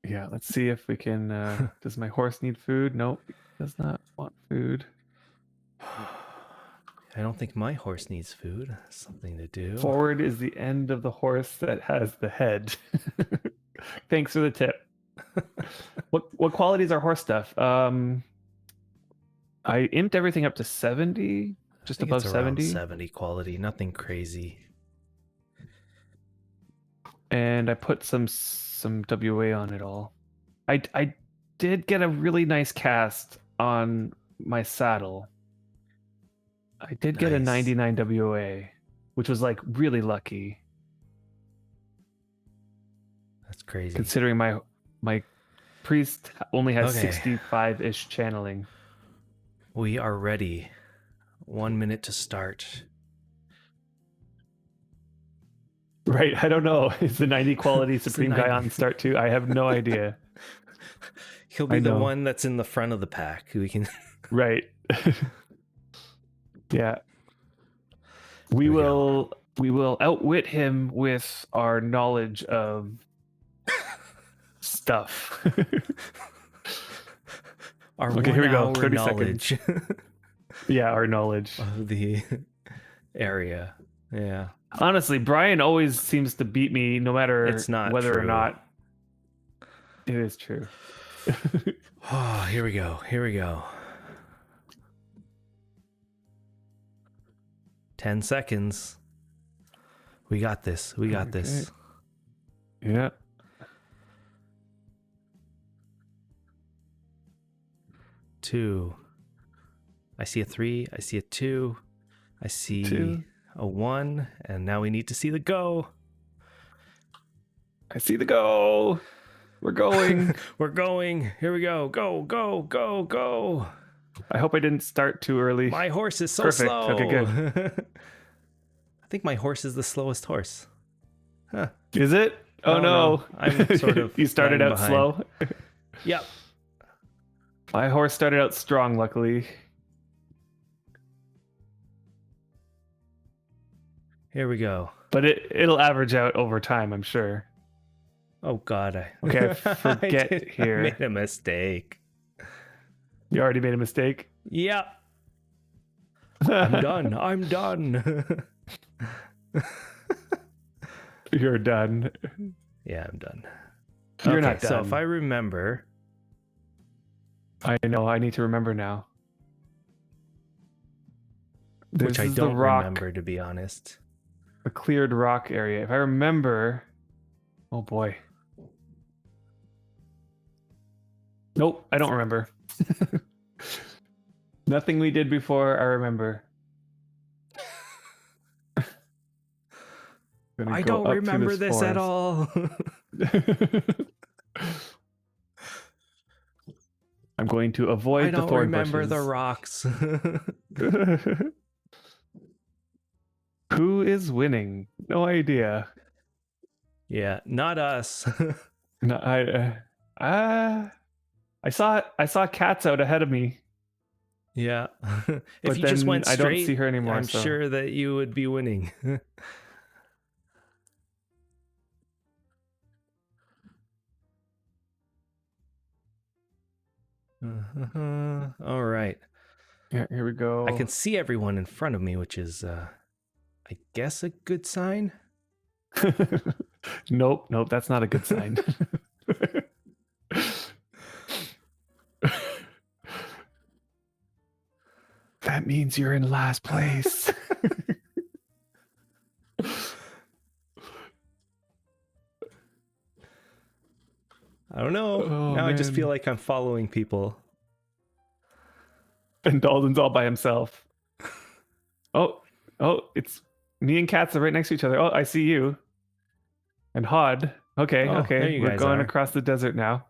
Yeah, let's see if we can. Does my horse need food? Nope, it does not want food. I don't think my horse needs food. Something to do. Forward is the end of the horse that has the head. Thanks for the tip. What quality is our horse stuff? I imped everything up to 70, just above 70. 70 quality, nothing crazy. And I put some WA on it all. I did get a really nice cast on my saddle. I did get a 99 WA, which was like really lucky. That's crazy. Considering my priest only has 65-ish channeling. We are ready. 1 minute to start. Right, I don't know. Is the 90 quality Supreme guy on start too? I have no idea. He'll be the one that's in the front of the pack. We can. Right. Yeah. We will outwit him with our knowledge of stuff. Our Okay, here we go. 1 hour 30 knowledge Yeah, our knowledge. of the area. Yeah. Honestly, Brian always seems to beat me no matter It's not whether or true. not it is true. Oh, here we go. Here we go. 10 seconds. We got this. We got this. Yeah. 2. I see a 3. I see a 2. I see 2. a 1. And now we need to see the go. I see the go. We're going. We're going. Here we go. Go, go, go, go. I hope I didn't start too early. My horse is so Perfect. slow. Okay, good. I think my horse is the slowest horse. Huh. Is it? Oh, no. I'm sort of You started lagging out behind. slow? Yep. My horse started out strong, luckily. Here we go. But it'll average out over time, I'm sure. Oh God, Okay, I forget here. I made a mistake. You already made a mistake? Yep. I'm done. I'm done. You're done. Yeah, I'm done. You're Okay, not done. So if I remember, I know, I need to remember now. which I This is the don't rock, remember, to be honest. the cleared rock area. If I remember... Oh boy. Nope, I don't remember. Nothing we did before, I remember. Gonna I go don't up through remember this at forest. all. I'm going to avoid I the don't thorn remember the bushes. rocks. Who is winning? No idea. Yeah, not us. No, I saw cats out ahead of me, Yeah. If but you just then went I straight, don't see her anymore. I'm so. sure that you would be winning. All right. Yeah, here we go. I can see everyone in front of me, which is, I guess, a good sign. Nope, that's not a good sign. That means you're in last place. I don't know. Oh, Now I just man. feel like I'm following people. And Dalton's all by himself. Oh, it's me and Katz are right next to each other. Oh, I see you. And Hod. Okay, Oh, there okay. you We're guys going are. across the desert now.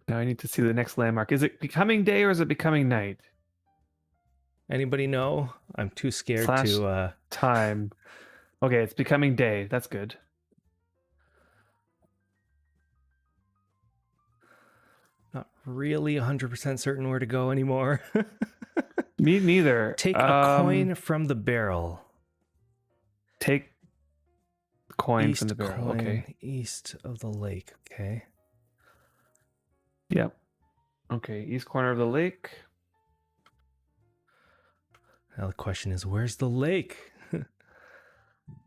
Now I need to see the next landmark. Is it becoming day or is it becoming night? Anybody know? I'm too scared Slash to. Time. Okay, it's becoming day. That's good. Not really 100% certain where to go anymore. Me neither. Take a coin from the barrel. Take the coin East from the barrel. coin, Okay. east of the lake. Okay. Yep. Okay, east corner of the lake. Now the question is, where's the lake?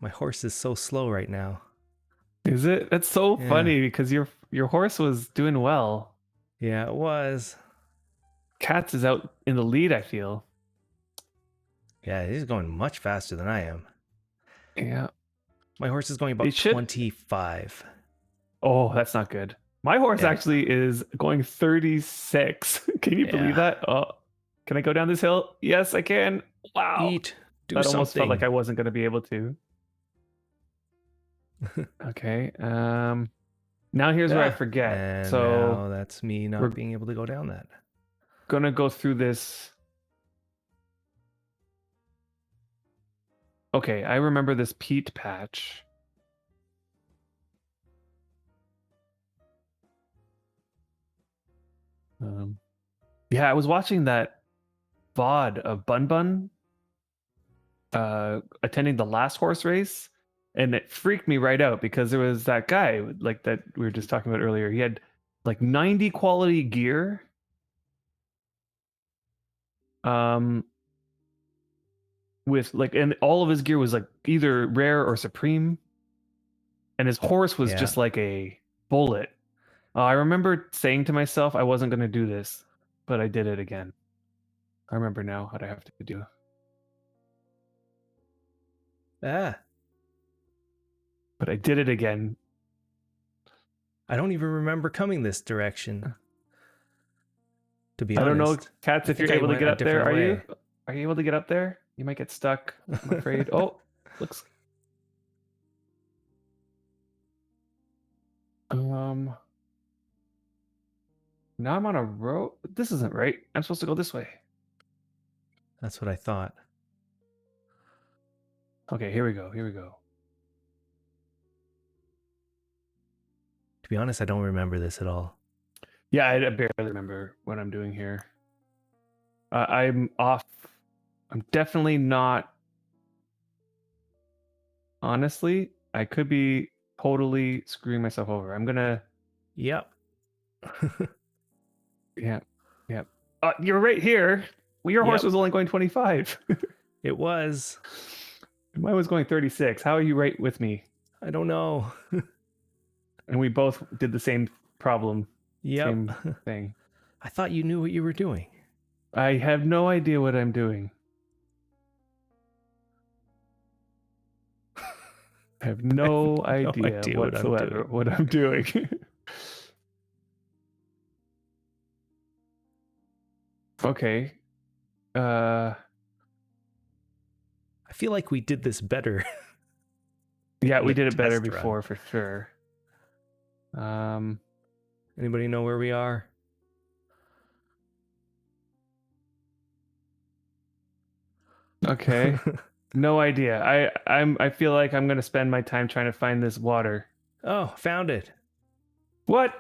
My horse is so slow right now. Is it? That's so Yeah. funny because your horse was doing well. Yeah, it was. Katz is out in the lead, I feel. Yeah, he's going much faster than I am. Yeah. My horse is going about It should- 25. Oh, that's not good. My horse Yeah. actually is going 36. Can you Yeah. believe that? Oh, can I go down this hill? Yes, I can. Wow. Eat. Do that something. almost felt like I wasn't going to be able to. Okay. Now here's where I forget. And so now that's me we're- not being able to go down that. gonna go through this. Okay, I remember this peat patch. Yeah, I was watching that VoD of Bun Bun attending the last horse race, and it freaked me right out because there was that guy like that we were just talking about earlier. He had like 90 quality gear. With like, and all of his gear was like either rare or supreme, and his horse was Yeah. just like a bullet. I remember saying to myself I wasn't going to do this, but I did it again. I remember now what I have to do. Ah, But I did it again. I don't even remember coming this direction. To be I don't know, honest, Cats, I if you're think I able to went get a up there. different way. Are you able to get up there? You might get stuck, I'm afraid. Oh, looks. Now I'm on a road. This isn't right. I'm supposed to go this way. That's what I thought. Okay, here we go. Here we go. To be honest, I don't remember this at all. Yeah, I barely remember what I'm doing here. I'm off. I'm definitely not. Honestly, I could be totally screwing myself over. I'm gonna. Yep. Yeah. You're right here. Well, your horse Yep. was only going 25. It was. Mine was going 36. How are you right with me? I don't know. And we both did the same problem. Yep. Same thing. I thought you knew what you were doing. I have no idea what I'm doing. I have no idea whatsoever what I'm doing. Okay. I feel like we did this better. Yeah, in we the did it better test before run. for sure. Anybody know where we are? Okay. No idea. I feel like I'm gonna spend my time trying to find this water. Oh, found it. What?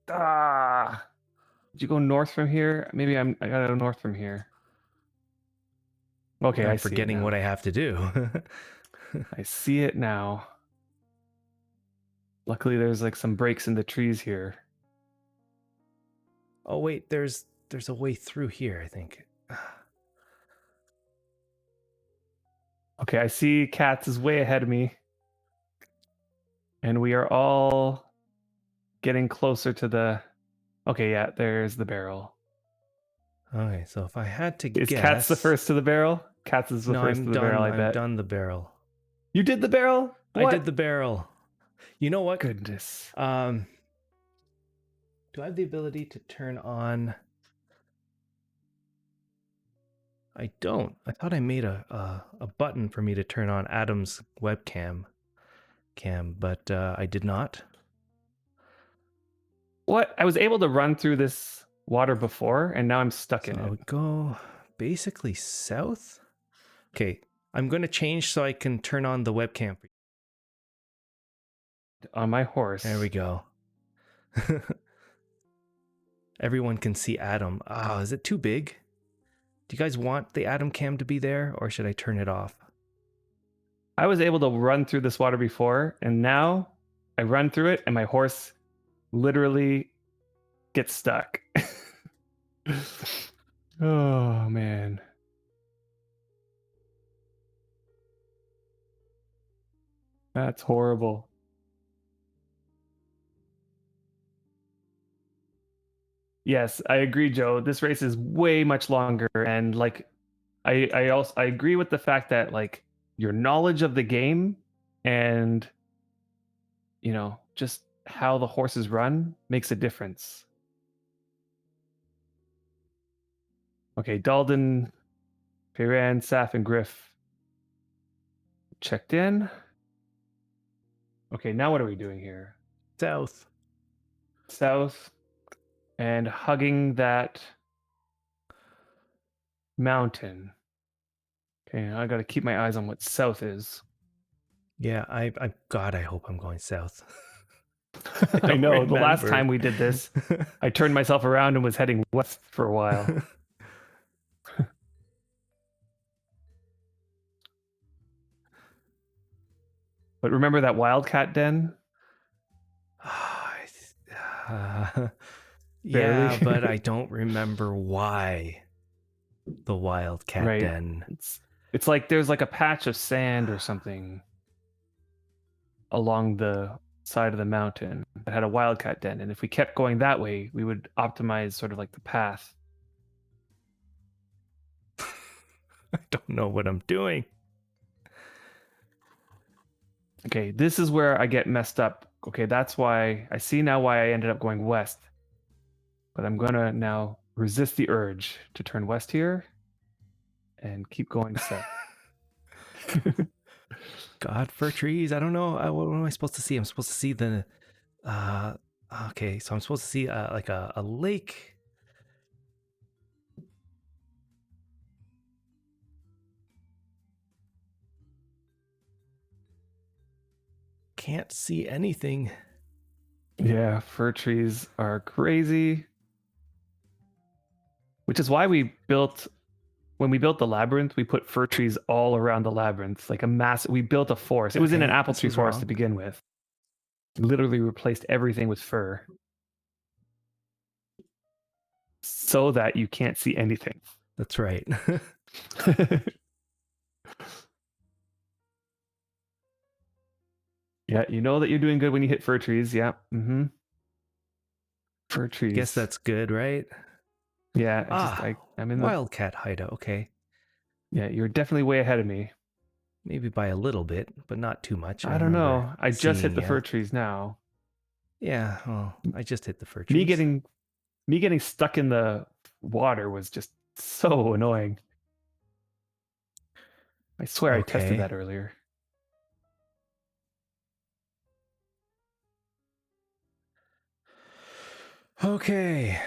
Did you go north from here? Maybe I gotta go north from here. Okay, I'm I see it forgetting now. what I have to do. I see it now. Luckily, there's like some breaks in the trees here. Oh wait, there's a way through here, I think. Okay, I see Cats is way ahead of me. And we are all getting closer to the... Okay, yeah, there's the barrel. Okay, so if I had to Is guess... Cats the first to the barrel? Cats is the first to the barrel, I bet. I'm done the barrel. You did the barrel? What? I did the barrel. You know what? Goodness. Do I have the ability to turn on... I don't. I thought I made a button for me to turn on Adam's webcam, but I did not. What? I was able to run through this water before, and now I'm stuck in I'll it. go basically south. Okay, I'm going to change so I can turn on the webcam. On my horse. There we go. Everyone can see Adam. Oh, is it too big? Do you guys want the Adam cam to be there, or should I turn it off? I was able to run through this water before, and now I run through it, and my horse literally gets stuck. Oh, man. That's horrible. Yes, I agree, Joe. This race is way much longer, and like, I also I agree with the fact that like your knowledge of the game and just how the horses run makes a difference. Okay, Dalden, Piran, Saf, and Griff checked in. Okay, now what are we doing here? South. South, and hugging that mountain. Okay, I gotta keep my eyes on what south is. Yeah, I God, I hope I'm going south. I know, the last remember. time we did this, I turned myself around and was heading west for a while. But remember that wildcat den? Uh, Barely. yeah, but I don't remember why the Wildcat Right. Den. It's like there's like a patch of sand or something along the side of the mountain that had a wildcat den, and if we kept going that way, we would optimize sort of like the path. I don't know what I'm doing. Okay, this is where I get messed up. Okay, that's why I see now why I ended up going west. But I'm gonna now resist the urge to turn west here and keep going south. God, fir trees. I don't know. What am I supposed to see? I'm supposed to see the. Uh, okay, so I'm supposed to see like a lake. Can't see anything. Yeah, fir trees are crazy. Which is why when we built the labyrinth, we put fir trees all around the labyrinth, like a massive. We built a forest. It was in an Okay, apple this tree was forest to wrong. begin with. Literally replaced everything with fir so that you can't see anything. That's right. Yeah, you know that you're doing good when you hit fir trees. Yeah. Mm-hmm. Fir Guess trees. that's good, right? Yeah, Ah, I'm in the. Wildcat hideout. Okay, Yeah, you're definitely way ahead of me. maybe by a little bit, but not too much. I I don't remember know. I just hit seeing the you. fir trees now. Yeah, well, I just hit the fir Me trees. getting me getting stuck in the water was just so annoying. I swear I tested Okay. that earlier. Okay.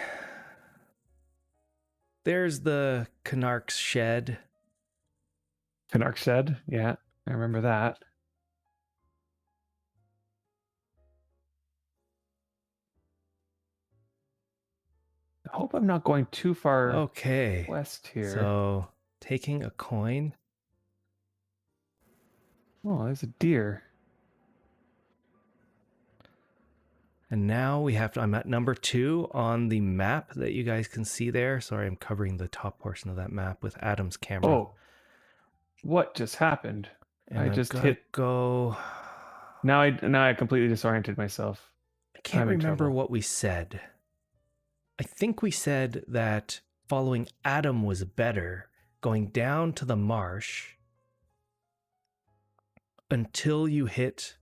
There's the Canark's shed. Canark shed. Yeah, I remember that. I hope I'm not going too far Okay. west here. So, taking a coin. Oh, there's a deer. And now we have to, I'm at number 2 on the map that you guys can see there. Sorry, I'm covering the top portion of that map with Adam's camera. Oh, what just happened? And I I've just got to hit. go. Now I completely disoriented myself. I can't I'm in remember trouble. what we said. I think we said that following Adam was better, going down to the marsh until you hit.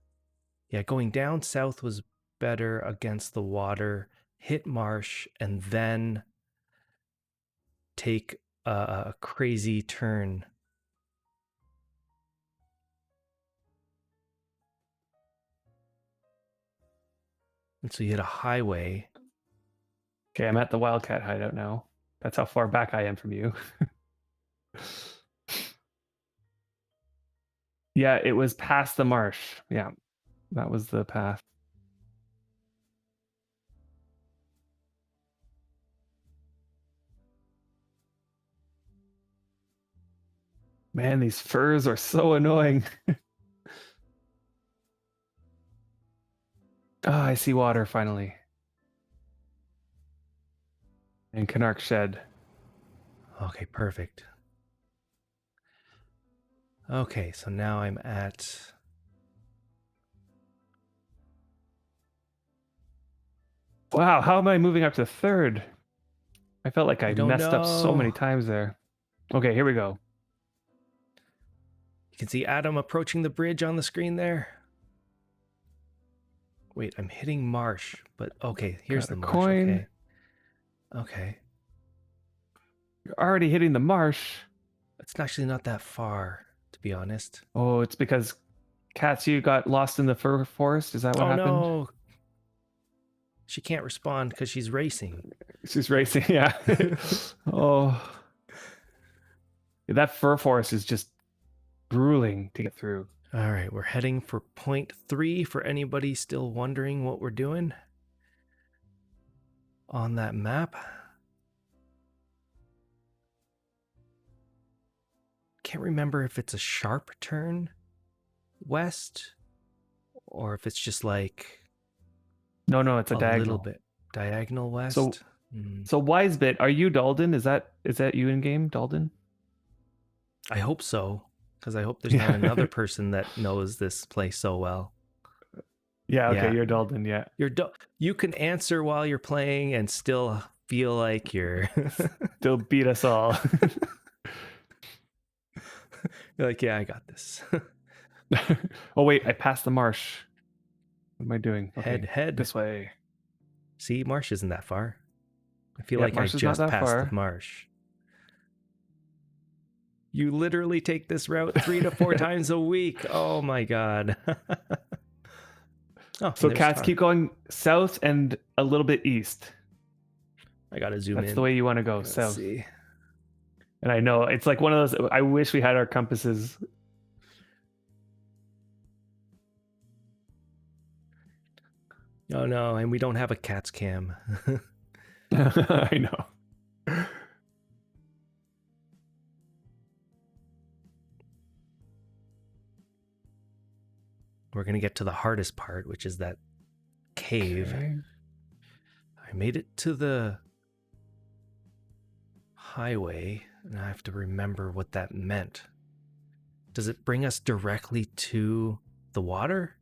Yeah, going down south was better against the water, hit marsh, and then take a crazy turn. And so you hit a highway. Okay, I'm at the wildcat hideout now. That's how far back I am from you. Yeah, it was past the marsh. Yeah, that was the path. Man, these furs are so annoying. Ah, I see water finally. And Canark Shed. Okay, perfect. Okay, so now I'm at. Wow, how am I moving up to third? I felt like I I don't messed up so know. many times there. Okay, here we go. You can see Adam approaching the bridge on the screen there. Wait, I'm hitting marsh, but okay, here's Got the a marsh. coin. Okay. Okay. You're already hitting the marsh. It's actually not that far, to be honest. Oh, it's because Katsu got lost in the fir forest. Is that what Oh happened? no. She can't respond because she's racing. She's racing. Yeah. Oh, that fir forest is just grueling to get through. All right, we're heading for point 3 for anybody still wondering what we're doing on that map. Can't remember if it's a sharp turn west or if it's just like No, it's a a little diagonal. bit diagonal So west. Hmm. so Wisebit, are you Dalden? Is that you in game, Dalden? I hope so, because I hope there's not Yeah. another person that knows this place so well. Yeah, okay, Yeah, you're Dalden, yeah. you can answer while you're playing and still feel like you're Still beat us all. you're like, yeah, I got this. Oh wait, I passed the marsh. What am I doing? Head, Okay, head. this way. See, marsh isn't that far. I feel Yeah, like I marsh is not just that passed the far. marsh. You literally take this route 3 to 4 times a week. Oh my god. Oh, So and there's cats car. keep going south and a little bit east. I gotta zoom That's the in. way you want to go, Let's south. see. And I know it's like one of those. I wish we had our compasses. Oh no, and we don't have a cat's cam. I know. We're gonna get to the hardest part, which is that cave. Okay. I made it to the highway, and I have to remember what that meant. Does it bring us directly to the water?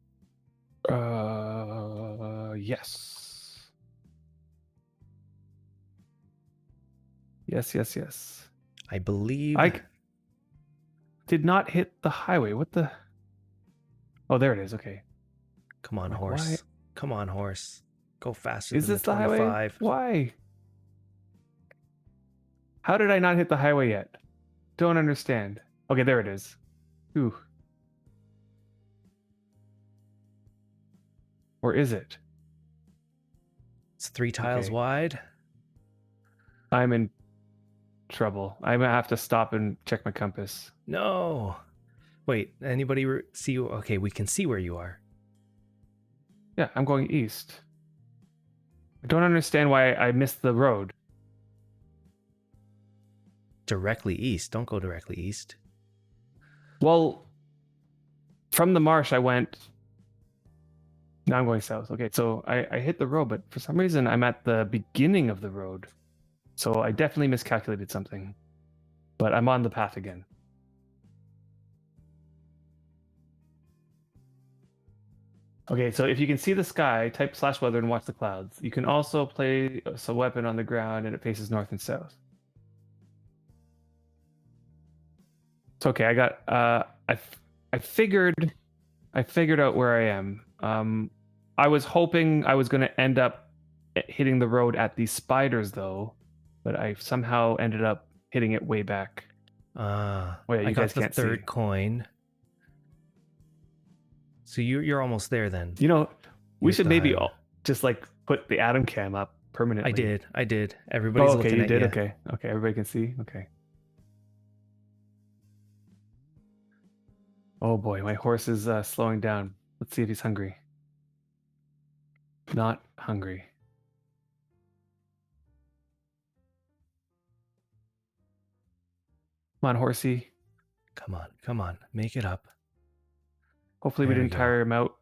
Yes. Yes. I believe. I did not hit the highway. What the? Oh, there it is. Okay. Come on, Like, why horse. Come on, horse. Go faster is than the this the highway? 25. Why? How did I not hit the highway yet? Don't understand. Okay, there it is. Ooh. Or is it? It's 3 tiles Okay. wide. I'm in trouble. I'm gonna have to stop and check my compass. No. Wait, anybody see you? Okay, we can see where you are. Yeah, I'm going east. I don't understand why I missed the road. Directly east. Don't go directly east. Well, from the marsh, I went. Now I'm going south. Okay, so I hit the road, but for some reason, I'm at the beginning of the road. So I definitely miscalculated something. But I'm on the path again. Okay, so if you can see the sky, type /weather and watch the clouds. You can also place a weapon on the ground and it faces north and south. It's okay. I got I figured out where I am. I was hoping I was going to end up hitting the road at these spiders though, but I somehow ended up hitting it way back. Oh yeah, I you got guys the can't third see. coin. So you're almost there then. You know, we You're at should the maybe highway. just like put the Atom Cam up permanently. I did. Everybody's Oh, okay, looking you at did. you. Okay, everybody can see. Okay. Oh boy, my horse is slowing down. Let's see if he's hungry. Not hungry. Come on, horsey. Come on. Make it up. Hopefully we There we didn't go. tire him out.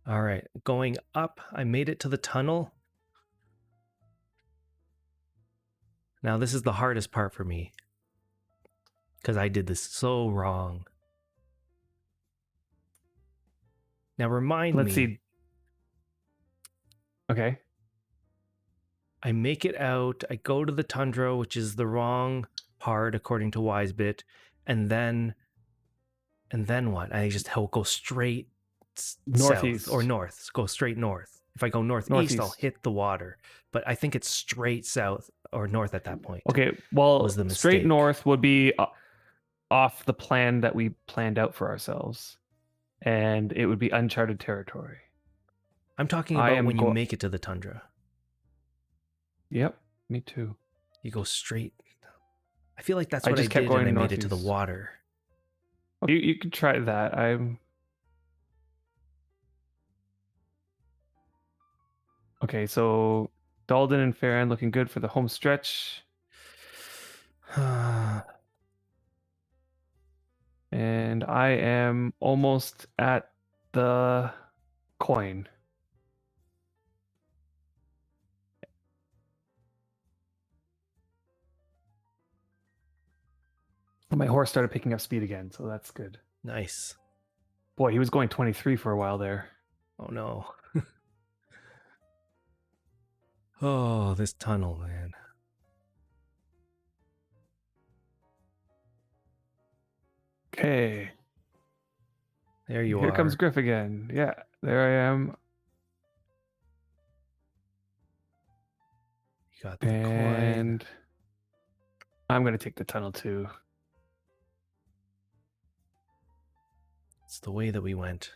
All right, going up. I made it to the tunnel. Now this is the hardest part for me because I did this so wrong. Now remind Let's me. see. Okay. I make it out. I go to the tundra, which is the wrong part according to Wisebit, and then what? I just go straight Northeast. south or north. Go straight north. If I go northeast, I'll Northeast. hit the water. But I think it's straight south or north at that point. Okay, well, Was the straight mistake. north would be off the plan that we planned out for ourselves, and it would be uncharted territory. I'm talking about when you make it to the tundra. Yep, me too. You go straight. I feel like that's what I just kept did, going and I made it to the northeast. water. You could try that. Okay, so Dalden and Farron looking good for the home stretch. And I am almost at the coin. My horse started picking up speed again, so that's good. Nice. Boy, he was going 23 for a while there. Oh no. Oh, this tunnel, man. Okay. There you Here comes are. Griff again. Yeah, there I am. You got the coin. And I'm going to take the tunnel too. It's the way that we went.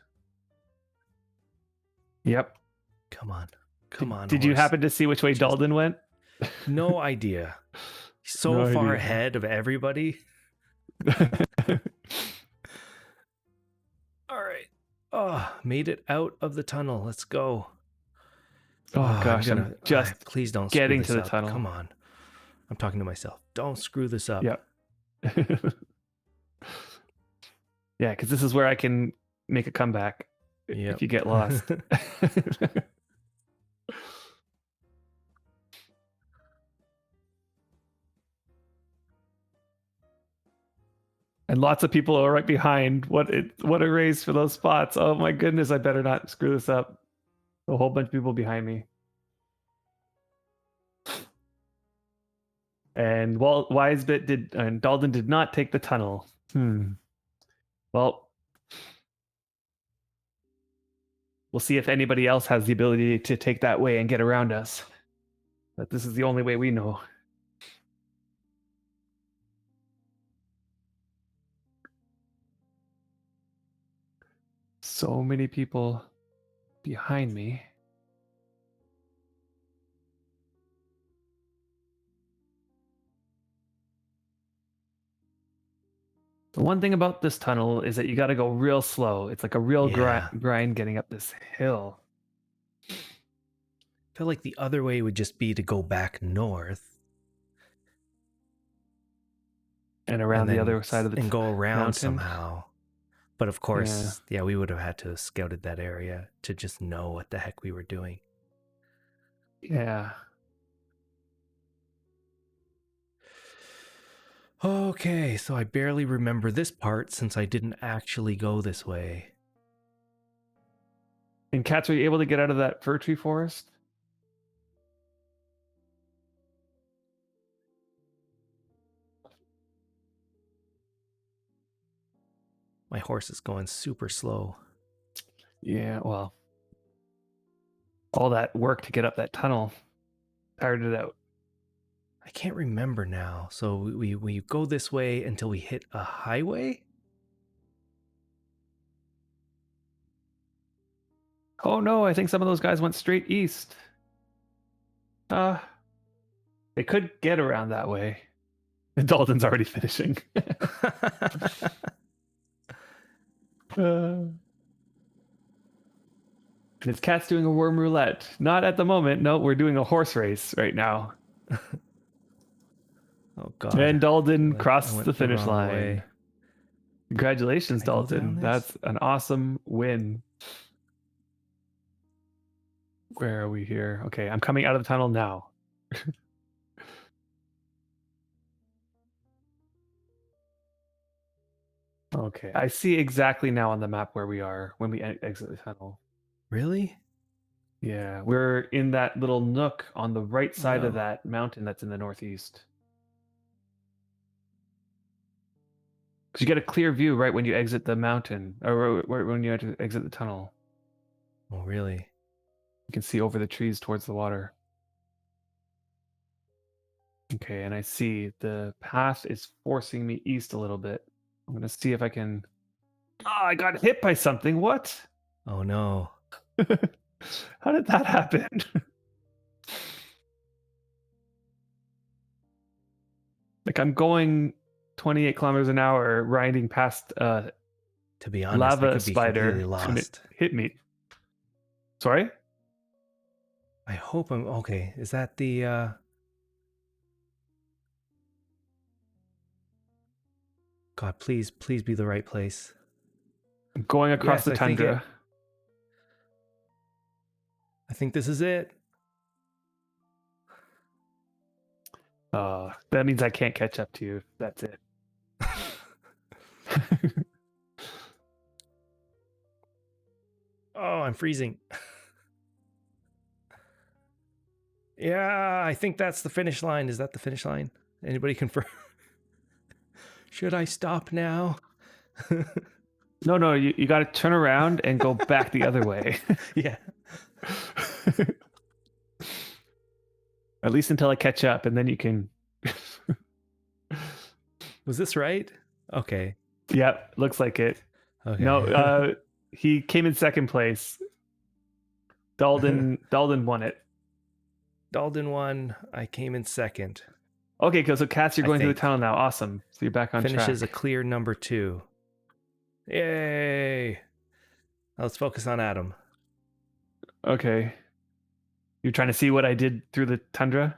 Yep. Come on. Come on, Did you horse. happen to see which way Just- Dalton went? No idea. He's so No far idea. ahead of everybody. All right. Oh, made it out of the tunnel. Let's go. Oh gosh, I'm just please don't getting screw to this the up. tunnel. Come on. I'm talking to myself. Don't screw this up. Yep. Yeah, because this is where I can make a comeback if you get lost. And lots of people are right behind. What a race for those spots. Oh my goodness, I better not screw this up. A whole bunch of people behind me. And Wisebit and Dalton did not take the tunnel. Well, we'll see if anybody else has the ability to take that way and get around us. But this is the only way we know. So many people behind me. The one thing about this tunnel is that you got to go real slow. It's like a real Yeah. grind getting up this hill. I feel like the other way would just be to go back north And around the other side of the and go around mountain. somehow. But of course, yeah, we would have had to have scouted that area to just know what the heck we were doing. Yeah. Okay, so I barely remember this part since I didn't actually go this way. And Cats, are you able to get out of that fir tree forest? My horse is going super slow. Yeah, well, all that work to get up that tunnel tired it out. I can't remember now. So we go this way until we hit a highway? Oh no, I think some of those guys went straight east. They could get around that way. And Dalton's already finishing. This Cat's doing a worm roulette. Not at the moment. No, we're doing a horse race right now. Oh god. And Dalton I crossed went the finish wrong line. way. Congratulations, Can I go down Dalton. this? That's an awesome win. Where are we here? Okay, I'm coming out of the tunnel now. Okay, I see exactly now on the map where we are when we exit the tunnel. Really? Yeah, we're in that little nook on the right side of No. that mountain that's in the northeast. Because you get a clear view right when you exit the mountain, or when you exit the tunnel. Oh, really? You can see over the trees towards the water. Okay, and I see the path is forcing me east a little bit. I'm going to see if I can... Oh, I got hit by something. What? Oh no. How did that happen? Like I'm going 28 kilometers an hour riding past To be honest, I lava could be completely spider and it lost. hit me. Sorry? I hope I'm okay. Is that the God, please be the right place. I'm going across Yes, the tundra. I think this is it. That means I can't catch up to you. That's it. Oh, I'm freezing. Yeah, I think that's the finish line. Is that the finish line? Anybody confirm? Should I stop now? No, you got to turn around and go back the other way. Yeah. At least until I catch up, and then you can. Was this right? Okay. Yep, looks like it. Okay. No, he came in second place. Dalden won it. Dalden won. I came in second. Okay, so Cass, you're I going through the think. tunnel now. Awesome. So you're back on Finishes a track. clear number 2. Yay! Now let's focus on Adam. Okay. You're trying to see what I did through the tundra?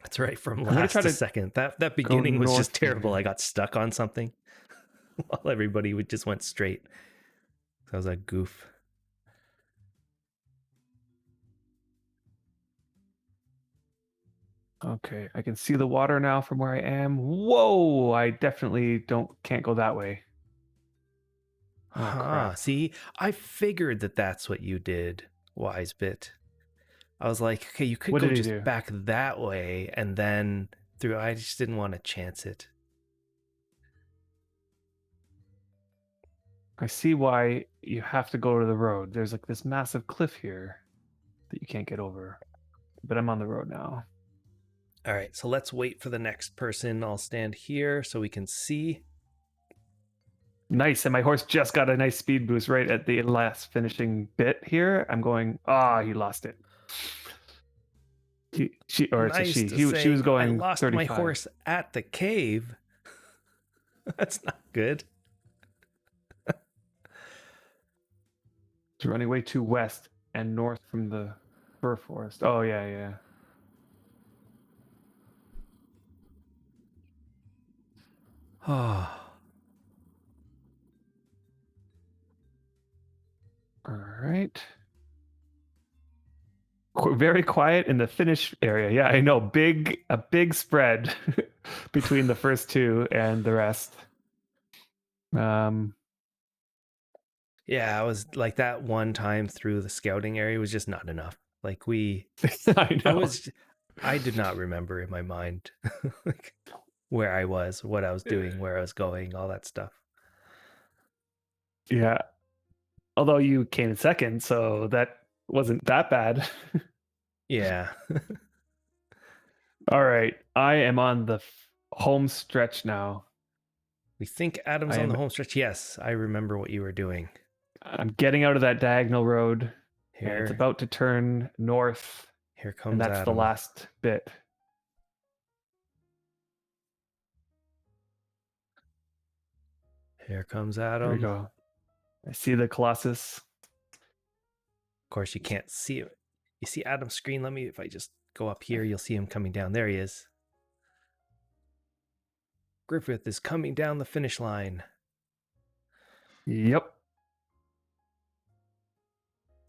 That's right, from I'm gonna last try to to second. That beginning was just north terrible. here. I got stuck on something while everybody just went straight. That was a goof. Okay, I can see the water now from where I am. Whoa! I definitely can't go that way. Oh crap! See, I figured that's what you did, wise bit. I was like, okay, you could What go did he just do? back that way and then through. I just didn't want to chance it. I see why you have to go to the road. There's like this massive cliff here that you can't get over. But I'm on the road now. All right, so let's wait for the next person. I'll stand here so we can see. Nice, and my horse just got a nice speed boost right at the last finishing bit here. I'm going, he lost it. She or it's a Nice she. to She was say, I going lost my 35. horse at the cave. That's not good. It's running way too west and north from the fir forest. Oh yeah. Oh. All right. Very quiet in the finish area. Yeah, I know. A big spread between the first two and the rest. Yeah, I was like that one time through the scouting area was just not enough. Like I know. I did not remember in my mind like where I was, what I was doing, where I was going, all that stuff. Yeah. Although you came in second, so that wasn't that bad. Yeah. All right. I am on the home stretch now. We think Adam's on the home stretch. Yes, I remember what you were doing. I'm getting out of that diagonal road and it's Here, about to turn north. here comes And that's Adam. the last bit. Here comes There we Adam. go. I see the Colossus. Of course, you can't see it. You see Adam's screen. Let me, if I just go up here, you'll see him coming down. There he is. Griffith is coming down the finish line. Yep.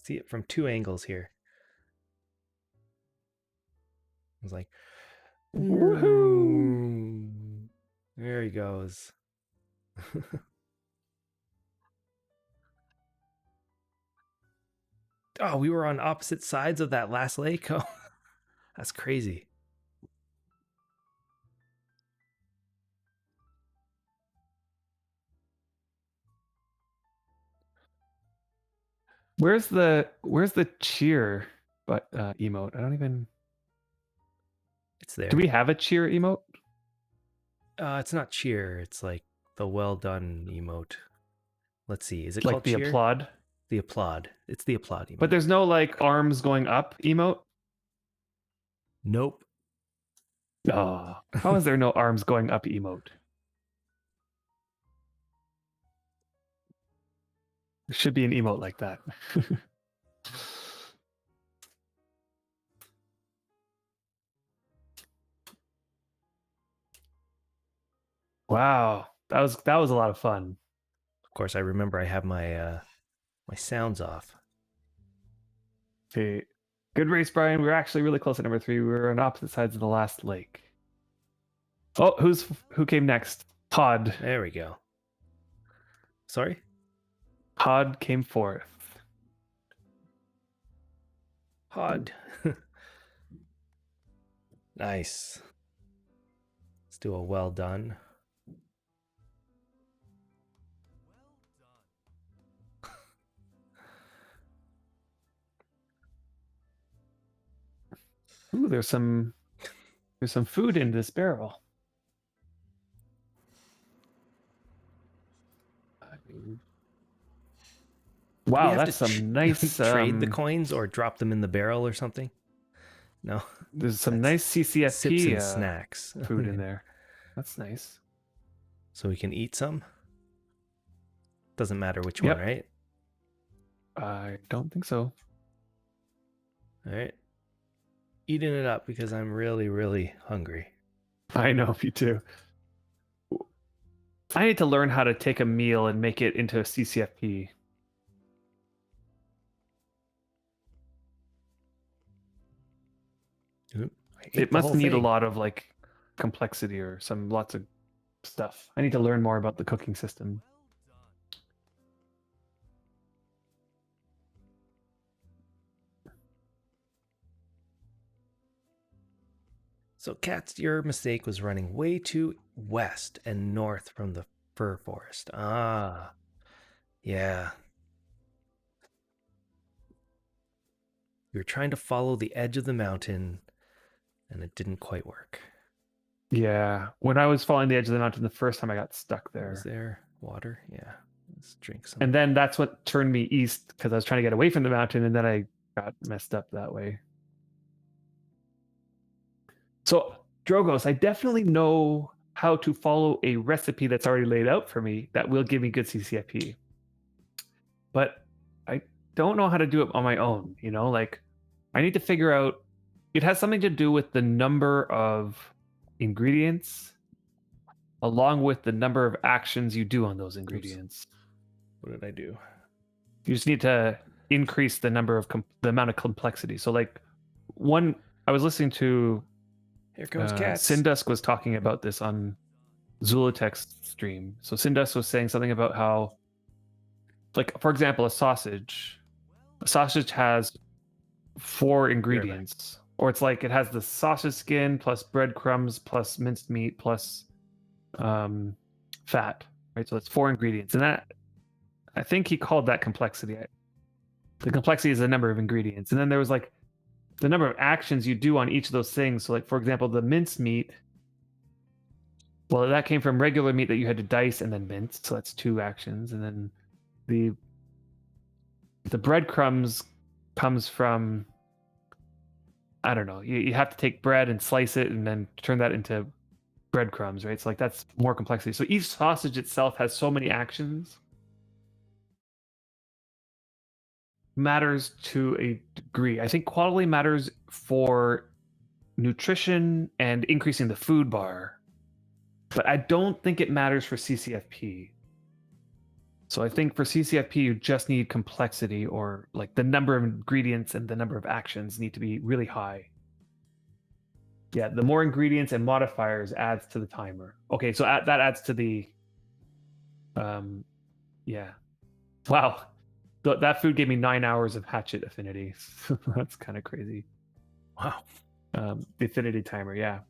See it from 2 angles here. I was like, Woohoo! There he goes. Oh, we were on opposite sides of that last lake. Oh, that's crazy. Where's the cheer emote? I don't even. It's there. Do we have a cheer emote? It's not cheer. It's like the well done emote. Let's see. Is it Like called the cheer? applaud? The applaud. It's the applaud emote. But there's no like arms going up emote? Nope. Oh, how is there no arms going up emote? There should be an emote like that. Wow, that was a lot of fun. Of course, I remember I have my sounds off. Okay, good race, Brian. We were actually really close at number 3. We were on opposite sides of the last lake. Oh, who came next? Todd. There we go. Sorry? Todd came fourth. Hod. Nice. Let's do a well done. Ooh, there's some food in this barrel. Do we Wow, have that's to some nice trade the coins or drop them in the barrel or something? No. there's some That's nice sips and CCFP snacks. food in there. That's nice. So we can eat some? Doesn't matter which Yep. one, right? I don't think so. All right. Eating it up because I'm really, really hungry. I know, you too. I need to learn how to take a meal and make it into a CCFP. Oop, I ate It the must whole need a thing. lot of like complexity or lots of stuff. I need to learn more about the cooking system. So, Cats, your mistake was running way too west and north from the fir forest. Ah, yeah. You were trying to follow the edge of the mountain, and it didn't quite work. Yeah, when I was following the edge of the mountain the first time, I got stuck there. Was there water? Yeah. Let's drink some. And then that's what turned me east because I was trying to get away from the mountain, and then I got messed up that way. So, Drogos, I definitely know how to follow a recipe that's already laid out for me that will give me good CCFP. But I don't know how to do it on my own, like I need to figure out it has something to do with the number of ingredients along with the number of actions you do on those ingredients. What did I do? You just need to increase the number of the amount of complexity. So like I was listening to Here comes Cats. Sindusk was talking about this on Zulatek's stream. So Sindusk was saying something about how, like, for example, a sausage has 4 ingredients, or it's like it has the sausage skin plus breadcrumbs plus minced meat plus fat, right? So it's 4 ingredients, and that I think he called that complexity. The complexity is the number of ingredients, and then there was like the number of actions you do on each of those things. So, like for example, the minced meat. Well, that came from regular meat that you had to dice and then mince, so that's 2 actions, and then the breadcrumbs comes from, I don't know, you have to take bread and slice it and then turn that into breadcrumbs, right? So like that's more complexity. So each sausage itself has so many actions. Matters to a degree. I think quality matters for nutrition and increasing the food bar, but I don't think it matters for CCFP. So I think for CCFP, you just need complexity, or like the number of ingredients and the number of actions need to be really high. Yeah, the more ingredients and modifiers adds to the timer. Okay, so that adds to the, yeah. Wow, that food gave me 9 hours of hatchet affinity. That's kind of crazy. Wow. The affinity timer, yeah.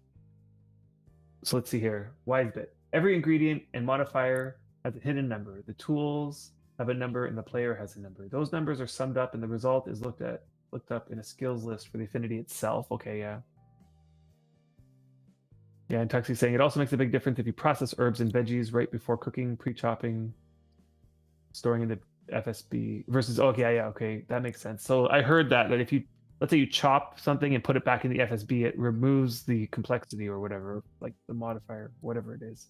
So let's see here. Wise bit. Every ingredient and modifier has a hidden number. The tools have a number and the player has a number. Those numbers are summed up and the result is looked up in a skills list for the affinity itself. Okay, yeah. Yeah, and Tuxie's saying it also makes a big difference if you process herbs and veggies right before cooking, pre-chopping, storing in the FSB versus okay, yeah, okay, that makes sense. So I heard that if you, let's say you chop something and put it back in the FSB, it removes the complexity or whatever, like the modifier, whatever it is.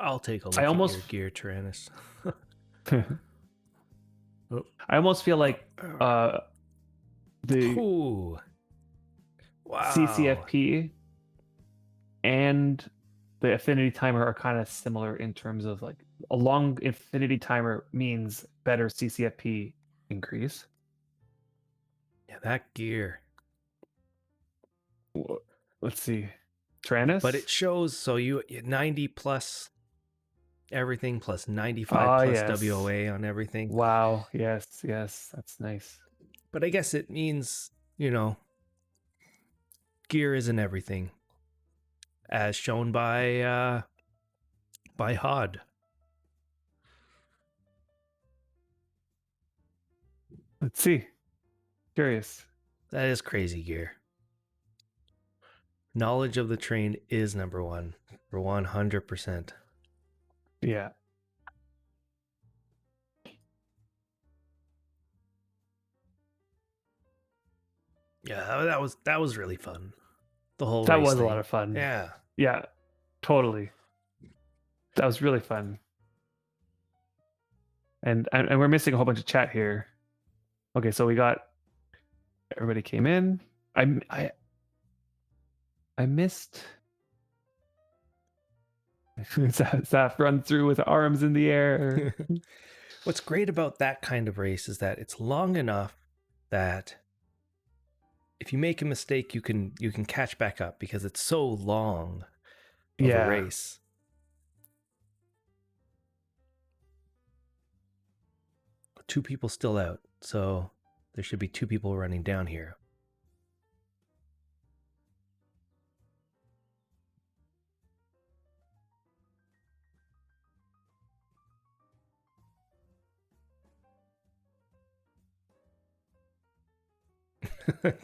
I'll take a look at your gear, Tyrannus. Oh. I almost feel like the Ooh. Wow. CCFP and the affinity timer are kind of similar in terms of like a long affinity timer means better CCFP increase. Yeah, that gear. Let's see. But Tyrannus? it shows so you 90 plus everything plus 95 Ah, plus yes. WOA on everything. Wow. Yes, yes. That's nice. But I guess it means, gear isn't everything, as shown by HOD. Let's see. Curious. That is crazy gear. Knowledge of the train is number one for 100%. Yeah. Yeah, that was really fun. The whole That race was a lot thing. of fun. Yeah. Yeah, totally. That was really fun. And we're missing a whole bunch of chat here. Okay, so we got everybody came in. I missed Zaf run through with arms in the air. What's great about that kind of race is that it's long enough that if you make a mistake, you can catch back up because it's so long of a Yeah. race. Two people still out, so there should be two people running down here.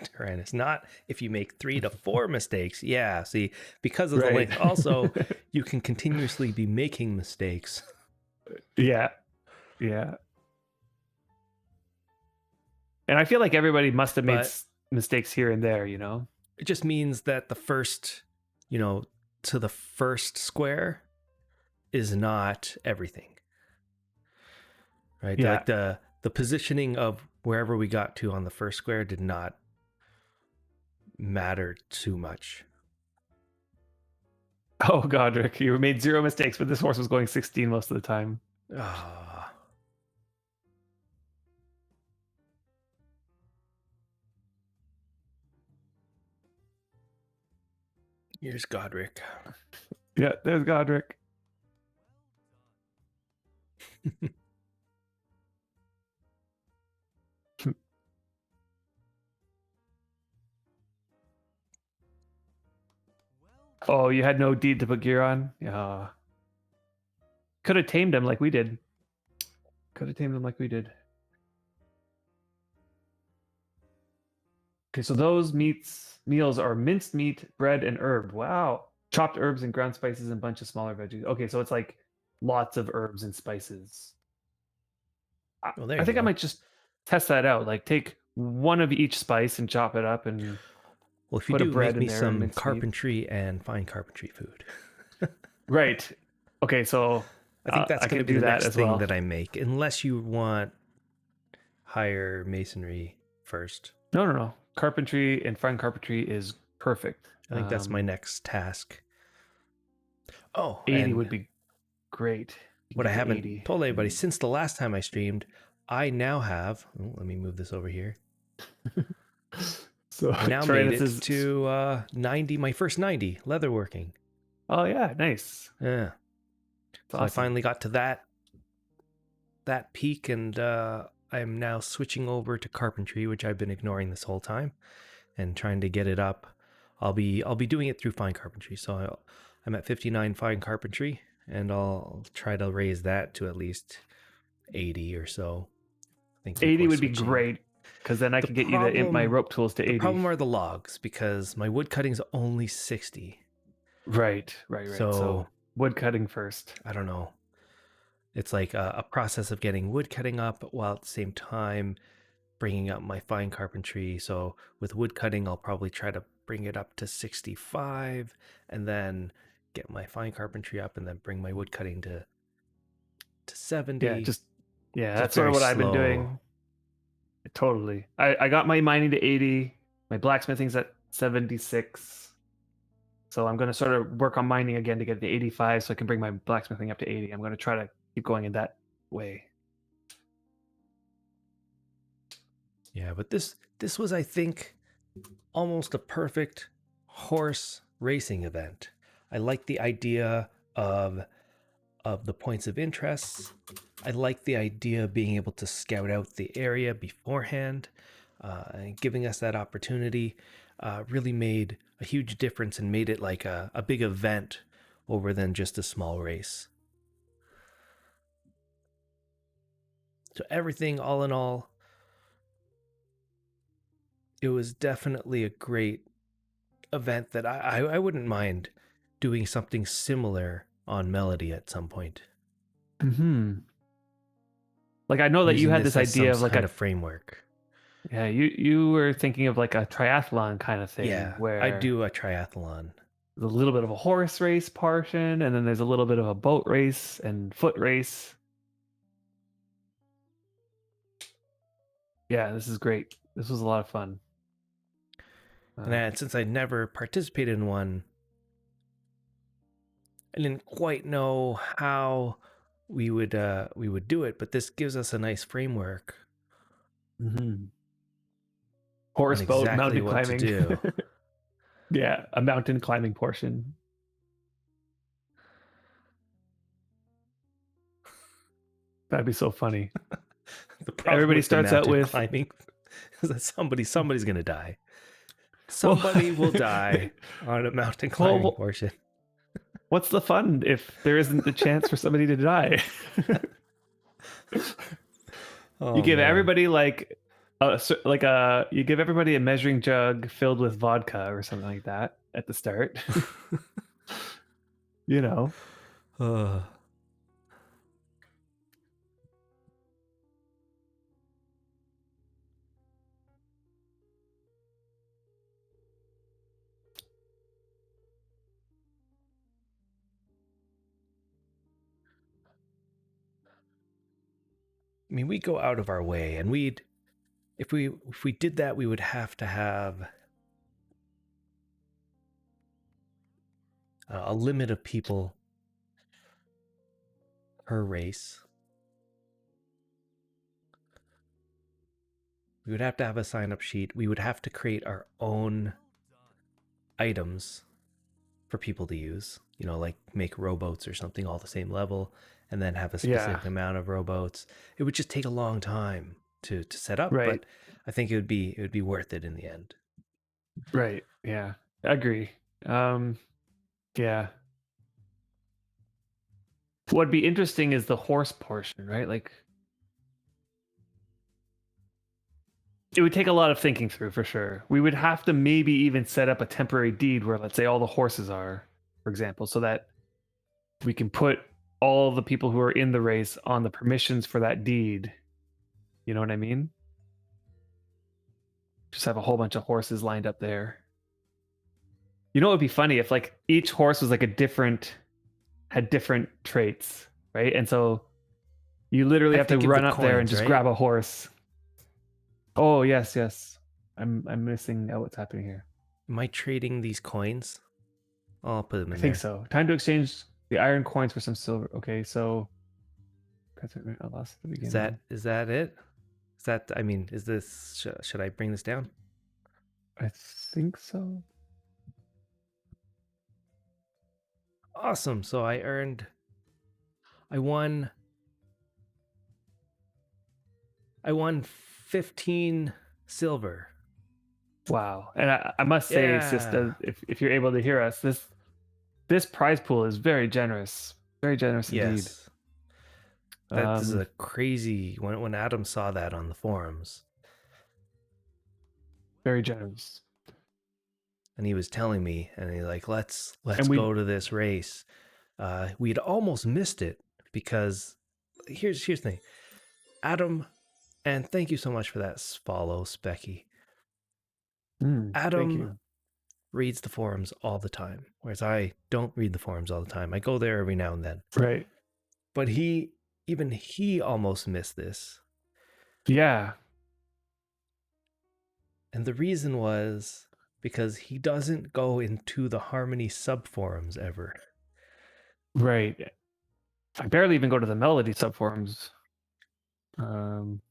Tyrannus, not if you make 3 to 4 mistakes. Yeah, see, because of the Right. length. Also, you can continuously be making mistakes. Yeah. Yeah. And I feel like everybody must have made But mistakes here and there, you know? it just means that the first, to the first square is not everything. Right? Yeah. Like the positioning of wherever we got to on the first square did not matter too much. Oh, Godric, you made 0 mistakes, but this horse was going 16 most of the time. Ah. Here's Godric. Yeah, there's Godric. Oh, you had no deed to put gear on? Yeah. Could have tamed him like we did. Could have tamed him like we did. Okay, so those meals are minced meat, bread, and herb. Wow. Chopped herbs and ground spices and a bunch of smaller veggies. Okay, so it's like lots of herbs and spices. Well, there I you think I go. might just test that out. Like take one of each spice and chop it up and Well, if you put a do, bread make in me there and some minced meat. carpentry and fine carpentry food. Right. Okay, so I think that's I going to can be do the that next as thing well. that I make, unless you want higher masonry first. No. Carpentry and fine carpentry is perfect. I think that's my next task. Oh, 80 and would be great. You can what I get to haven't 80. told anybody since the last time I streamed, I now have. Oh, let me move this over here. So I now made Tyrannus it is to 90, my first 90 leatherworking. Oh yeah, nice. Yeah. It's So I awesome. finally got to that peak, and I'm now switching over to carpentry, which I've been ignoring this whole time, and trying to get it up. I'll be doing it through fine carpentry. So I'm at 59 fine carpentry, and I'll try to raise that to at least 80 or so. I think 80 before would be switching. great because then I The can get you my problem rope tools to the 80. problem are the logs because my wood cutting's only 60. Right. So So wood cutting first. I don't know. It's like a process of getting wood cutting up while at the same time bringing up my fine carpentry. So with wood cutting, I'll probably try to bring it up to 65 and then get my fine carpentry up and then bring my wood cutting to 70. Yeah, Just that's sort of very what I've been slow. doing. Totally. I got my mining to 80. My blacksmithing's at 76. So I'm going to sort of work on mining again to get the 85 so I can bring my blacksmithing up to 80. I'm going to try to keep going in that way. Yeah, but this was, I think, almost a perfect horse racing event. I like the idea of the points of interest. I like the idea of being able to scout out the area beforehand, and giving us that opportunity really made a huge difference and made it like a big event over than just a small race. So everything, all in all, it was definitely a great event that I wouldn't mind doing something similar on Melody at some point, Hmm. Like I know that you using had this this as some idea of like kind a of framework. yeah, you were thinking of like a triathlon kind of thing Yeah, I where do a triathlon. there's a little bit of a horse race portion and then there's a little bit of a boat race and foot race. Yeah, this is great. This was a lot of fun. Since I never participated in one, I didn't quite know how we would do it, but this gives us a nice framework Mhm. on Horse boat, exactly mountain what to climbing. do. Yeah, a mountain climbing portion. That'd be so funny. The problem Everybody with the starts out mountain with, climbing is that somebody's gonna die. well, Somebody will die on a mountain climbing well, portion. what's the fun if there isn't the chance for somebody to die? You Oh give man. everybody you give everybody a measuring jug filled with vodka or something like that at the start. You know. uh, I mean, we go out of our way, and we'd if we did that, we would have to have a limit of people per race. We would have to have a sign up sheet. We would have to create our own items for people to use, like make rowboats or something all the same level and then have a Yeah. specific amount of rowboats. It would just take a long time to set up, Right. but I think it would be worth it in the end. Right. Yeah. I agree. Um yeah. What'd be interesting is the horse portion, right? Like it would take a lot of thinking through for sure. We would have to maybe even set up a temporary deed where let's say all the horses are, for example, so that we can put all the people who are in the race on the permissions for that deed. You know what I mean? Just have a whole bunch of horses lined up there. You know what would be funny if like each horse was like had different traits, right? And so you literally I have to think of the run up there and coins, just right? grab a horse. Oh yes, yes. I'm missing out what's happening here. Am I trading these coins? I'll put them I in think there. so. Time to exchange the iron coins for some silver. Okay, so I lost at the Is beginning. that it? Is that I mean, is this should I bring this down? I think so. Awesome. So I won I won 15 silver. Wow. And I must say, Yeah. Sista, if you're able to hear us, this prize pool is very generous. Very generous indeed. Yes. That is Um, a crazy when Adam saw that on the forums very generous. and he was telling me and he like let's And go we to this race. We'd almost missed it because here's the thing. Adam, and thank you so much for that follow, Specky. thank Adam you. reads the forums all the time, whereas I don't read the forums all the time. I go there every now and then. Right. But even he almost missed this. Yeah. And the reason was because he doesn't go into the Harmony subforums ever. Right. I barely even go to the Melody subforums. Um,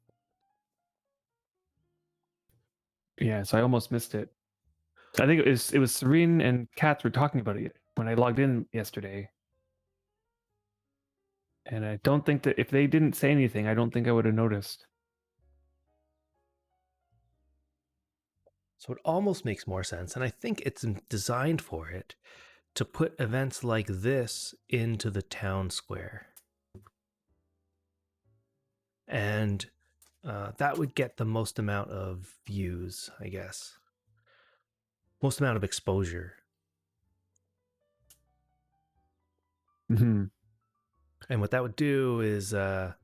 yeah, so I almost missed it. I think it was Serene and Katz were talking about it when I logged in yesterday. And I don't think that if they didn't say anything, I don't think I would have noticed. So it almost makes more sense. And I think it's designed for it to put events like this into the town square. And that would get the most amount of views, I guess. Most amount of exposure. Mm-hmm. And what that would do is at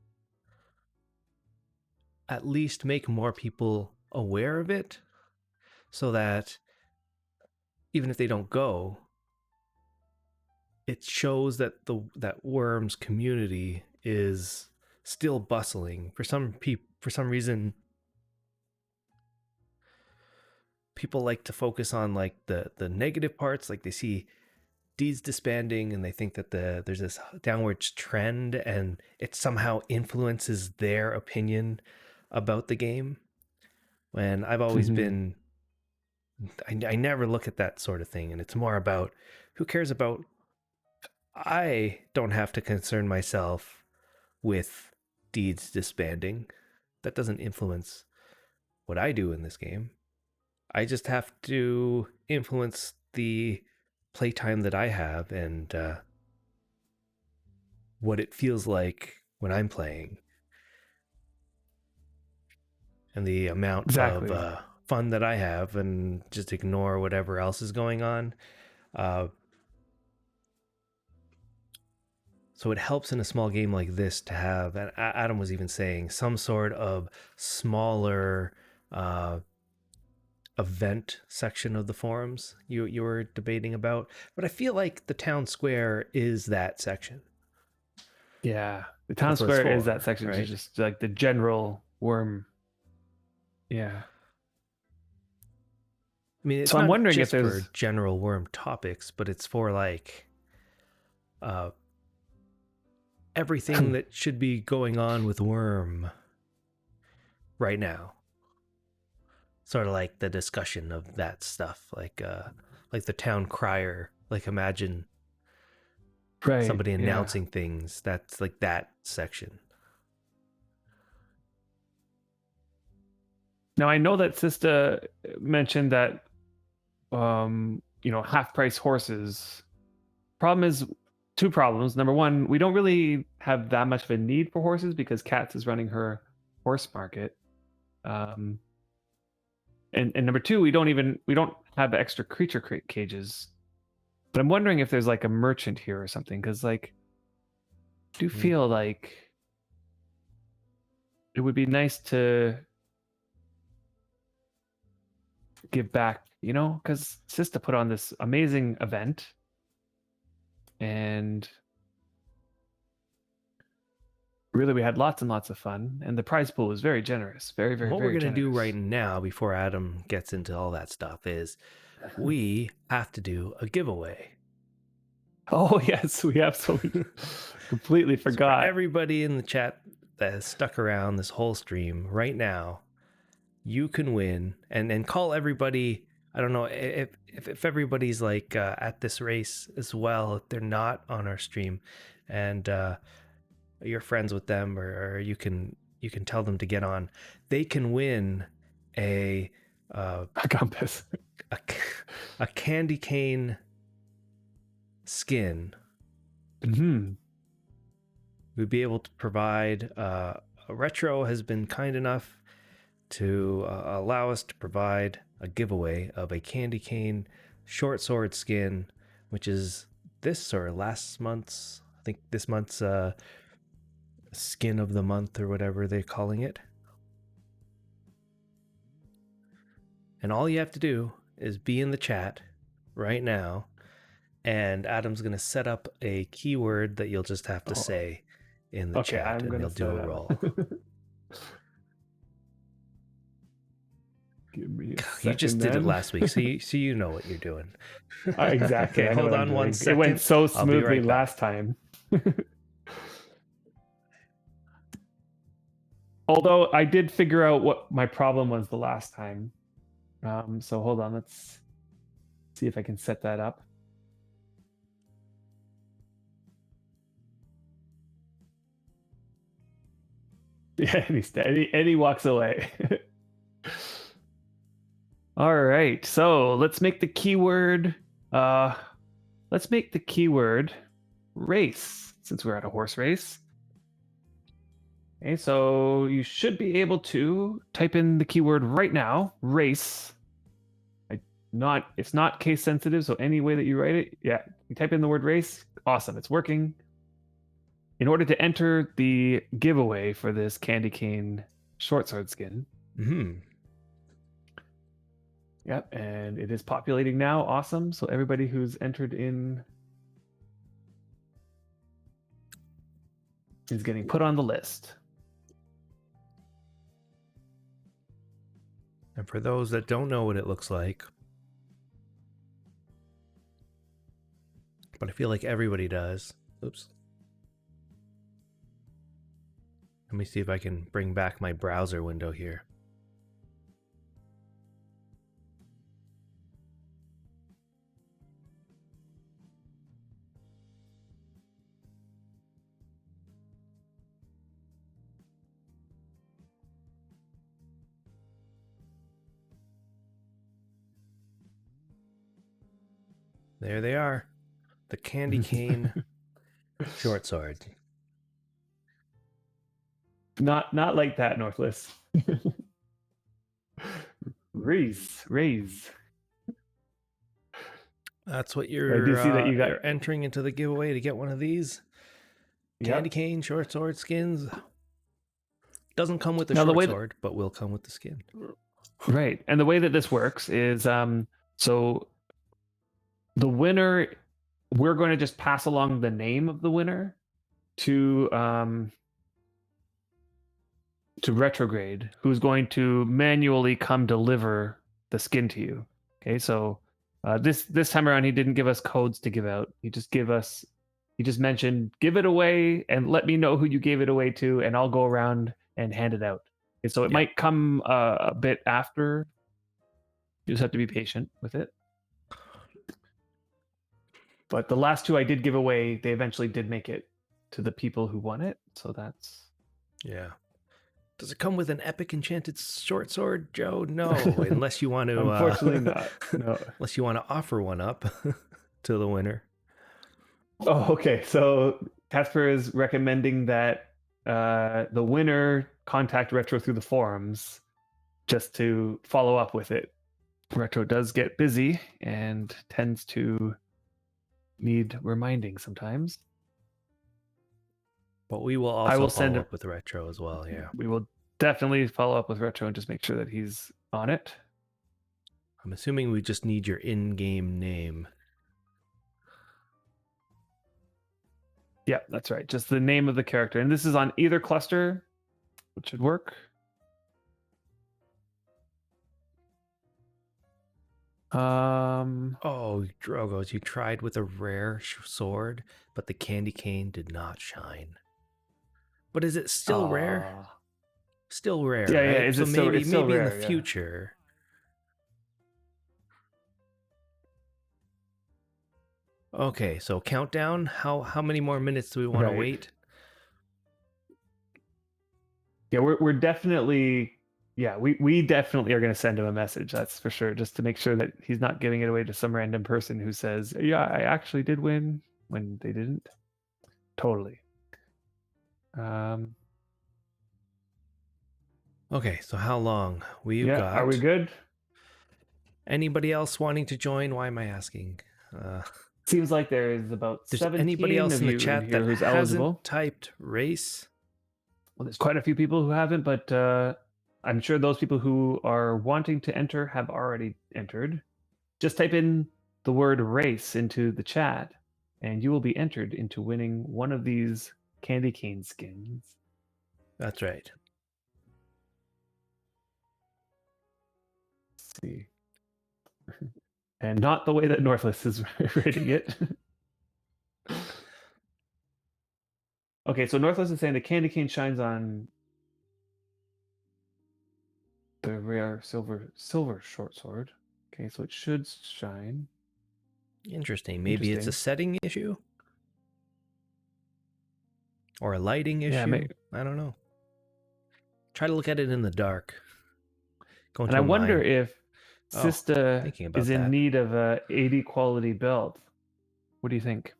least make more people aware of it so that even if they don't go, it shows that that Worms community is still bustling. For some reason, people like to focus on like the negative parts, like they see Deeds disbanding and they think that there's this downward trend and it somehow influences their opinion about the game. When I've always Mm-hmm. been, I never look at that sort of thing, and it's more about who cares about. I don't have to concern myself with Deeds disbanding. That doesn't influence what I do in this game. I just have to influence the playtime that I have and what it feels like when I'm playing and the amount of Exactly. fun that I have and just ignore whatever else is going on. Uh, so it helps in a small game like this to have, and Adam was even saying, some sort of smaller uh, event section of the forums you were debating about. But I feel like the town square is that section. Yeah. The town That's what it's square is that for, section to right? just like the general worm. Yeah. I mean, it's So I'm not wondering if just for there's general worm topics, but it's for like uh, everything that should be going on with Worm right now. Sort of like the discussion of that stuff, like the town crier. Like imagine right. somebody Yeah. announcing things. That's like that section. Now I know that Sista mentioned that half price horses. Problem is two problems. Number one, we don't really have that much of a need for horses because Katz is running her horse market. Um, and number two, we don't have extra creature cages. But I'm wondering if there's like a merchant here or something because like I do Mm. feel like it would be nice to give back, because Sista put on this amazing event and really we had lots and lots of fun and the prize pool was very generous, very, very, What we're very gonna do generous. right now, before Adam gets into all that stuff, is we have to do a giveaway. Oh yes, we absolutely completely So for forgot. everybody in the chat that has stuck around this whole stream right now, you can win and call everybody. I don't know if everybody's like at this race as well, if they're not on our stream and you're friends with them, or you can tell them to get on, they can win a uh, A compass. a, a candy cane skin. Hmm. We'd be able to provide Retro has been kind enough to allow us to provide a giveaway of a candy cane short sword skin, which is this or last month's, I think this month's skin of the month or whatever they're calling it. And all you have to do is be in the chat right now, and Adam's going to set up a keyword that you'll just have to Oh, say in the okay, chat I'm and gonna you'll do set a up. roll. Give me a You just second did it then. last week, so you know what you're doing. Exactly. Okay, I know hold what I'm on one doing. It went second. so I'll be smoothly right back. last time. Although I did figure out what my problem was the last time. So hold on, let's see if I can set that up. Yeah, and he walks away. All right, so let's make the keyword. Let's make the keyword race, since we're at a horse race. Okay, so you should be able to type in the keyword right now, race. It's not case sensitive, so any way that you write it, yeah, you type in the word race, awesome, it's working. In order to enter the giveaway for this candy cane short sword skin. Yep, and it is populating now. Awesome. So everybody who's entered in is getting put on the list. And for those that don't know what it looks like, but I feel like everybody does. Oops. Let me see if I can bring back my browser window here. There they are. The candy cane short sword. Not like that, Northless. Raise. That's what I do see that you got. you're entering into the giveaway to get one of these candy Yep. cane short sword skins. Doesn't come with the Now the short way sword, but will come with the skin. right, and the way that this works is so the winner, we're going to just pass along the name of the winner to retrograde, who's going to manually come deliver the skin to you. Okay, so this time around he didn't give us codes to give out. He just mentioned give it away and let me know who you gave it away to, and I'll go around and hand it out. Okay, so it might come a bit after. You just have to be patient with it. But the last two I did give away, they eventually did make it to the people who won it. So that's Yeah. Does it come with an epic enchanted short sword, Joe? No, unless you want to. unfortunately not. No. Unless you want to offer one up to the winner. Oh, okay. So Casper is recommending that the winner contact Retro through the forums just to follow up with it. Retro does get busy and tends to need reminding sometimes. But we will I also will send follow him. up with Retro as well. Yeah. We will definitely follow up with Retro and just make sure that he's on it. I'm assuming we just need your in-game name. Yeah, that's right. Just the name of the character. And this is on either cluster, which should work. Oh, Drogos, you tried with a rare sword, but the candy cane did not shine. But is it still rare? Still rare, yeah, right? yeah. Is So it still? maybe It's still maybe in rare, the yeah. future. Okay, so countdown. How many more minutes do we want to wait? Yeah, we're definitely, yeah, we definitely are going to send him a message. That's for sure, just to make sure that he's not giving it away to some random person who says, "Yeah, I actually did win," when they didn't. Totally. Okay, so how long? We've got. Are we good? Anybody else wanting to join? Why am I asking? Seems like there is about There's anybody 17 else of in the you in chat here that who's hasn't eligible. typed race? Well, there's quite a few people who haven't, but I'm sure those people who are wanting to enter have already entered. Just type in the word race into the chat, and you will be entered into winning one of these candy cane skins. That's right. see. And not the way that Northless is rating it. Okay, so Northless is saying the candy cane shines on the rare silver short sword. Okay, so it should shine. Interesting. Maybe it's a Interesting. setting issue or a lighting Yeah, issue. I don't know. Try to look at it in the dark. Go and into I a wonder mine. if Oh, Sista thinking is about in that. need of a 80 quality belt. What do you think?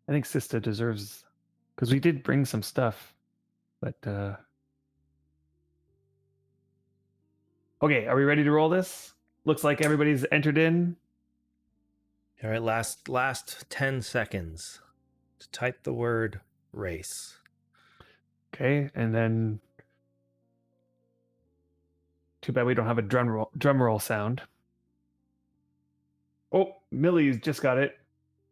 I think Sista deserves, because we did bring some stuff, but okay, are we ready to roll this? Looks like everybody's entered in. All right, last 10 seconds to type the word race. Okay, and then too bad we don't have a drum roll sound. Oh, Millie's just got it.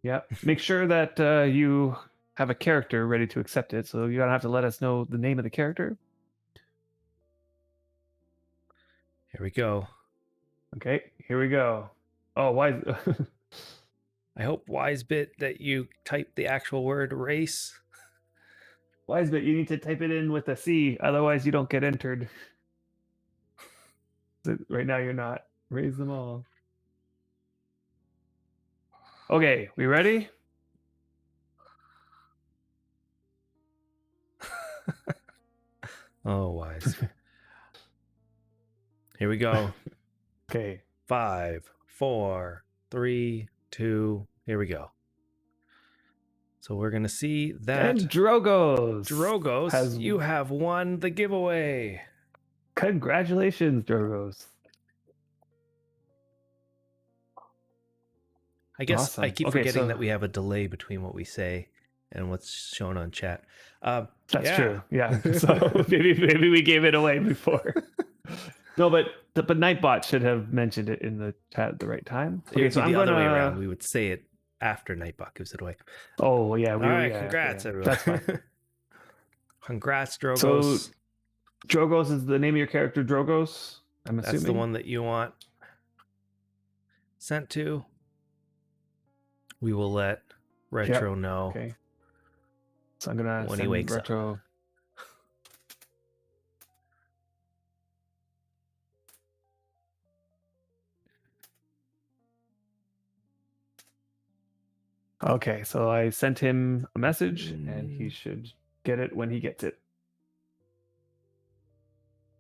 Yeah. Make sure that you have a character ready to accept it. So you're gonna have to let us know the name of the character. Here we go. Okay, here we go. Oh, why? I hope, Wisebit, that you type the actual word race. Wisebit, you need to type it in with a C, otherwise you don't get entered. Right now you're not. Raise them all. Okay, we ready? Oh, Wise. Here we go. Okay. 5, 4, 3, 2. Here we go. So we're going to see that And Drogos, you have won the giveaway. Congratulations, Drogos. I guess Awesome. I keep Okay, forgetting so that we have a delay between what we say and what's shown on chat. that's true. Yeah. So maybe we gave it away before. No, but Nightbot should have mentioned it in the chat at the right time. It Okay, would so be I'm the other way gonna. around. We would say it after Nightbot gives it away. Oh yeah, All right, yeah, congrats, okay, everyone. that's fine. Congrats, Drogos. So Drogos is the name of your character, Drogos. I'm assuming that's the one that you want sent to. We will let Retro know. Okay. So I'm gonna when he send wakes Retro. up. Okay, so I sent him a message, and he should get it when he gets it.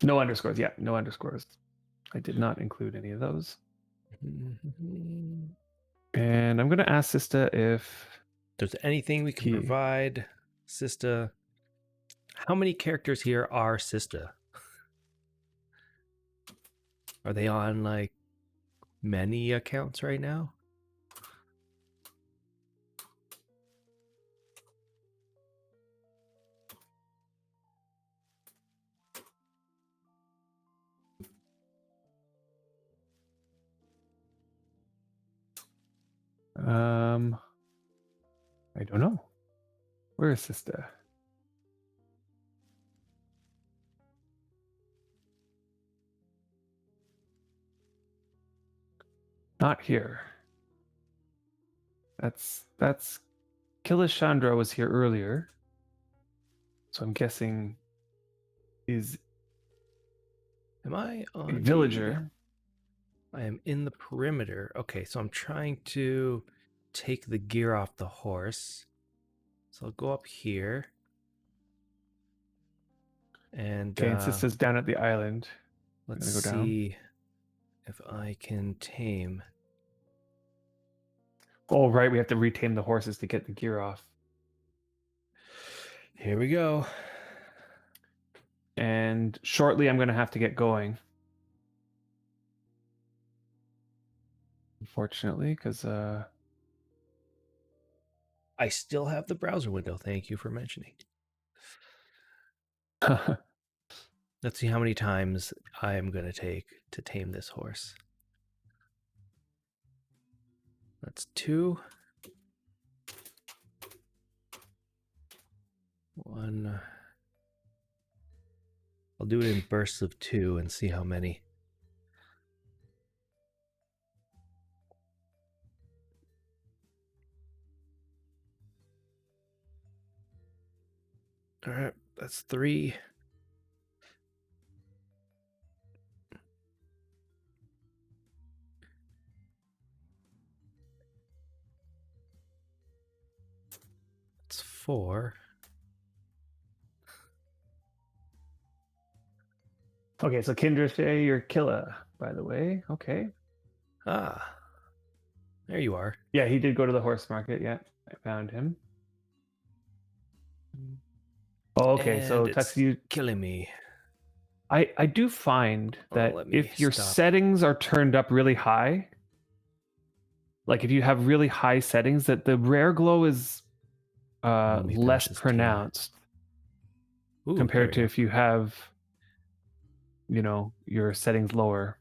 No underscores. Yeah, no underscores. I did not include any of those. And I'm gonna ask Sista if there's anything we can provide Sista. How many characters here are Sista? Are they on like many accounts right now? I don't know. Where is Sista? Not here. That's Kilishandra was here earlier. So I'm guessing am I on a villager? I am in the perimeter. Okay, so I'm trying to take the gear off the horse. So I'll go up here. And okay, and Sista's down at the island. Let's go see if I can tame. Oh, right. We have to retame the horses to get the gear off. Here we go. And shortly, I'm going to have to get going. Unfortunately, because I still have the browser window. Thank you for mentioning. Let's see how many times I am going to take to tame this horse. That's 2. 1. I'll do it in bursts of 2 and see how many. All right, that's 3. That's 4. Okay, so Kindred Fay, your killer, by the way. Okay. Ah, there you are. Yeah, he did go to the horse market. Yeah, I found him. Oh, okay. And So it's Tuxedo, killing me. I do find Oh, that let me if your stop. settings are turned up really high, like if you have really high settings, that the rare glow is Let me finish less this tame. pronounced Ooh, there compared we to go. if you have, your settings lower.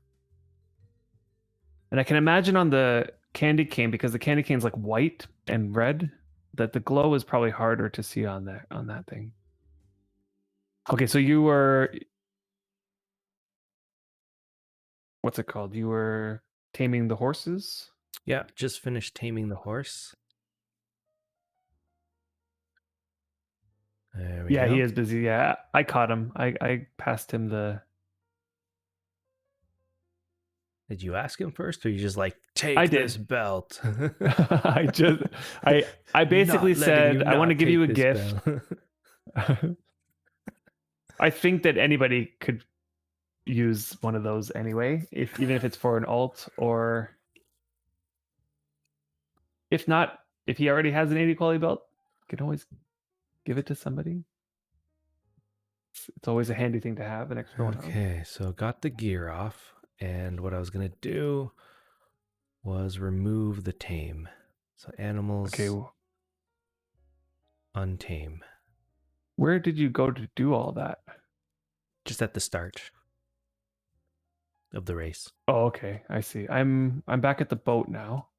And I can imagine on the candy cane, because the candy cane's like white and red, that the glow is probably harder to see on that thing. Okay, so you were, what's it called? You were taming the horses? Yeah, just finished taming the horse. There we Yeah, he go. is busy. Yeah, I caught him. I passed him the. Did you ask him first, or you just like I take this did. belt? I just I basically Not letting said you I want to not give you take a this gift. belt. I think that anybody could use one of those anyway, even if it's for an alt, or if not, if he already has an 80 quality belt, you can always give it to somebody. It's always a handy thing to have, an extra one of. Okay, so got the gear off, and what I was gonna do was remove the tame. So Okay, animals untame. where did you go to do all that? Just at the start of the race. Oh, okay, I see. I'm back at the boat now.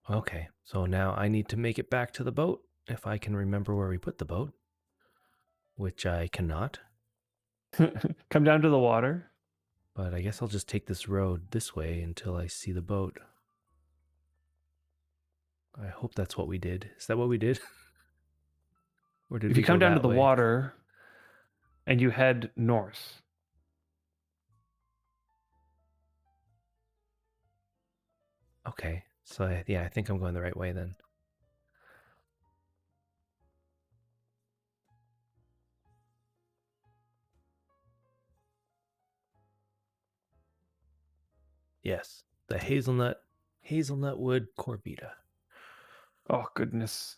Okay, so now I need to make it back to the boat if I can remember where we put the boat, which I cannot. Come down to the water. But I guess I'll just take this road this way until I see the boat. I hope that's what we did. Is that what we did? Or did If you we go come down to that the way? water and you head north. Okay, so yeah, I think I'm going the right way then. Yes, the hazelnut wood corbita. Oh goodness.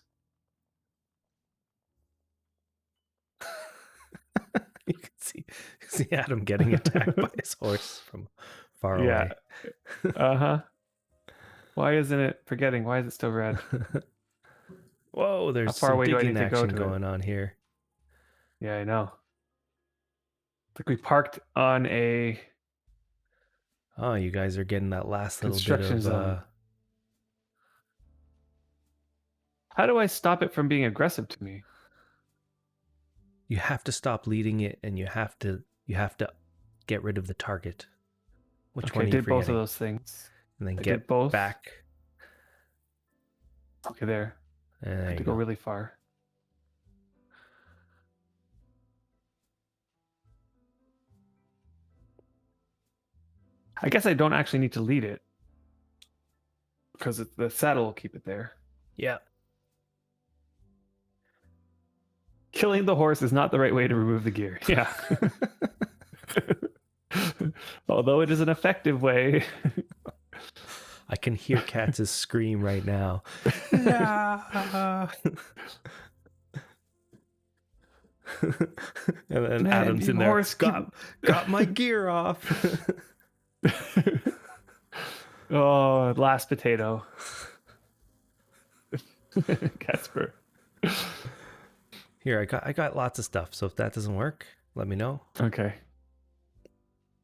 You can see Adam getting attacked by his horse from far Yeah. away. Uh-huh. Why isn't it forgetting? Why is it still red? Whoa, How there's far some away do I digging need to go action to it? going on here. Yeah, I know. Like we parked on a Oh, you guys are getting that last little bit construction of zone. How do I stop it from being aggressive to me? you have to stop leading it, and you have to get rid of the target. Which Okay, I one are you did both of forgetting? those things. And then I get did both. back. Okay, there. And I there had to you go go. really far. I guess I don't actually need to lead it because the saddle will keep it there. Yeah. Killing the horse is not the right way to remove the gear. Yeah. Although it is an effective way. I can hear Katz's scream right now. Yeah. And then Man, Adam's you in there. horse, Got my gear off. Oh, last potato. Casper. Here, I got lots of stuff. So if that doesn't work, let me know. Okay.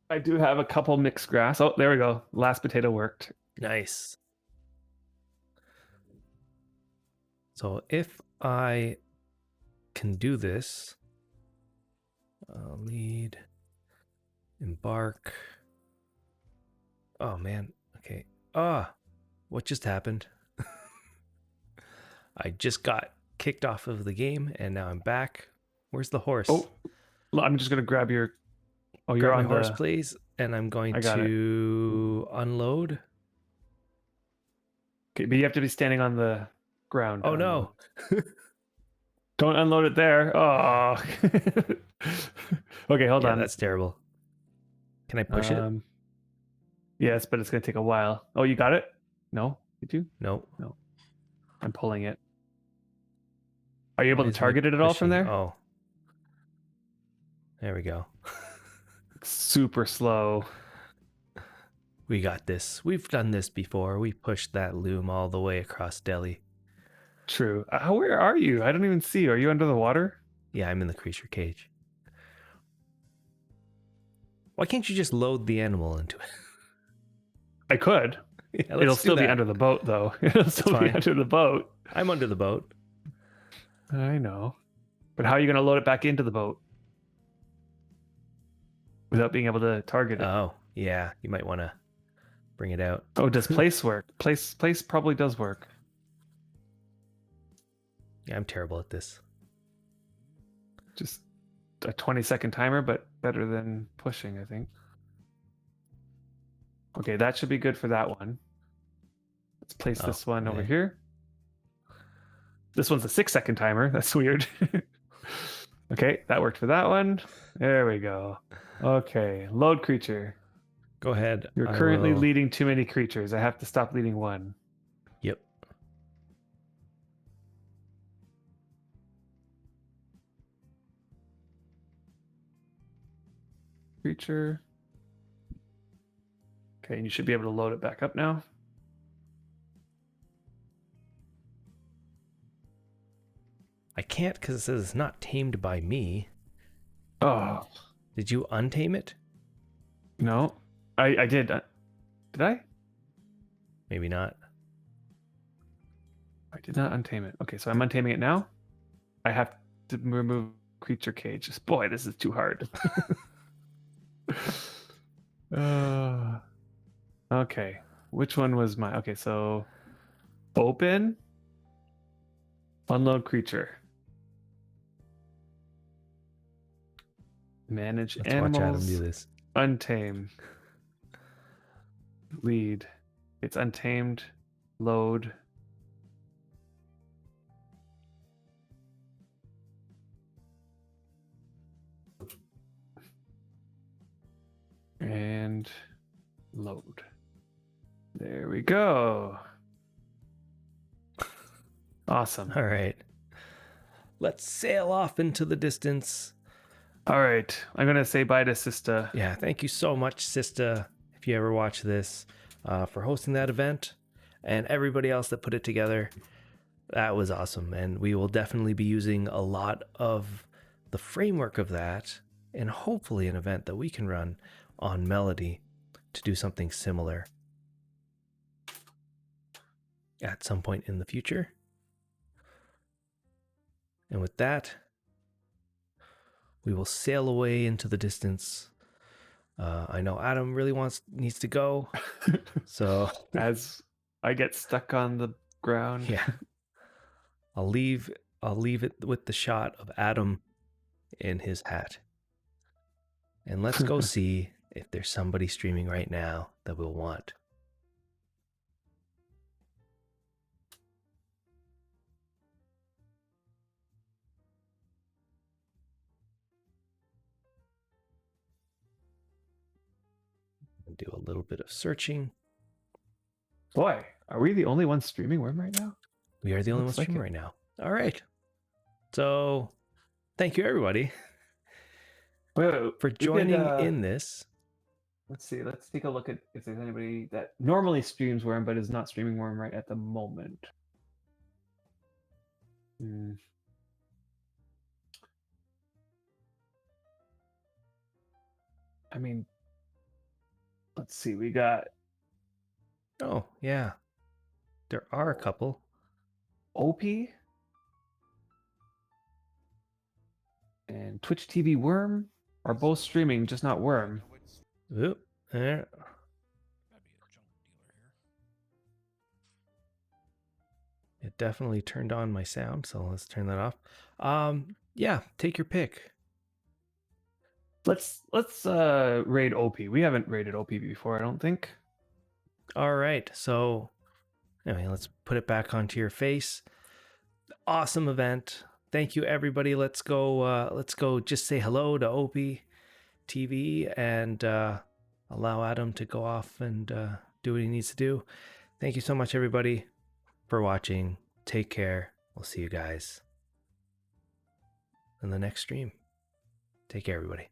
I do have a couple mixed grass. Oh, there we go. Last potato worked. Nice. So if I can do this, lead, embark. Oh man. Okay. Ah, what just happened? I just got kicked off of the game, and now I'm back. Where's the horse? Oh, I'm just gonna grab your. Oh, you're Grab my on horse, the. please, and I'm going I got it. to unload. Okay, but you have to be standing on the ground to Oh unload. no. Don't unload it there. Oh. Okay, hold Yeah, on. that's terrible. Can I push it? Um, yes, but it's gonna take a while. Oh, you got it? No, did you? No. No, I'm pulling it. Are you able Why to isn't it target it at all from pushing? there? Oh, there we go. Super slow. We got this. We've done this before. We pushed that loom all the way across Delhi. True. Where are you? I don't even see you. Are you under the water? Yeah, I'm in the creature cage. Why can't you just load the animal into it? I could. Yeah, It'll let's do still be that. under the boat, though. It'll still be fine. under the boat. I'm under the boat. I know. But how are you going to load it back into the boat without being able to target it? Oh, yeah. You might want to bring it out. Oh, does place work? Place probably does work. Yeah, I'm terrible at this. Just a 20-second timer, but better than pushing, I think. Okay, that should be good for that one. Let's place this one over okay. here. This one's a 6-second timer. That's weird. Okay, that worked for that one. There we go. Okay, load creature. Go ahead. You're I currently will- leading too many creatures. I have to stop leading one. Yep. Creature. Okay, and you should be able to load it back up now. I can't because it says it's not tamed by me. Oh, Did you untame it? no. I did. Did I? Maybe not. I did not untame it. Okay, so I'm untaming it now. I have to remove creature cage. Boy, this is too hard. Okay, which one was my? Okay, so open, unload creature, manage Let's watch Adam do animals, this. untame, lead. It's untamed, load. And load. There we go. Awesome. All right. Let's sail off into the distance. All right. I'm going to say bye to Sista. Yeah, thank you so much, Sista, if you ever watch this, for hosting that event and everybody else that put it together. That was awesome. And we will definitely be using a lot of the framework of that and hopefully an event that we can run on Melody to do something similar at some point in the future. And with that, we will sail away into the distance. I know Adam really needs to go, so As I get stuck on the ground. yeah, I'll leave it with the shot of Adam in his hat, and let's go see if there's somebody streaming right now that we'll want. Do a little bit of searching. Boy, are we the only ones streaming Wurm right now? We are the only ones Looks like streaming it. right now. All right. So, thank you everybody Wait, for we could, joining in this. Let's see. Let's take a look at if there's anybody that normally streams Wurm but is not streaming Wurm right at the moment. I mean, let's see. We got Oh, yeah. There are a couple. OP and Twitch TV Wurm are both streaming, just not Wurm. Oop, there. It definitely turned on my sound, so let's turn that off. Yeah, take your pick. Let's raid OP. We haven't raided OP before, I don't think. All right. So, anyway, let's put it back onto your face. Awesome event. Thank you, everybody. Let's go. Let's go. Just say hello to OP TV and allow Adam to go off and do what he needs to do. Thank you so much, everybody, for watching. Take care. We'll see you guys in the next stream. Take care, everybody.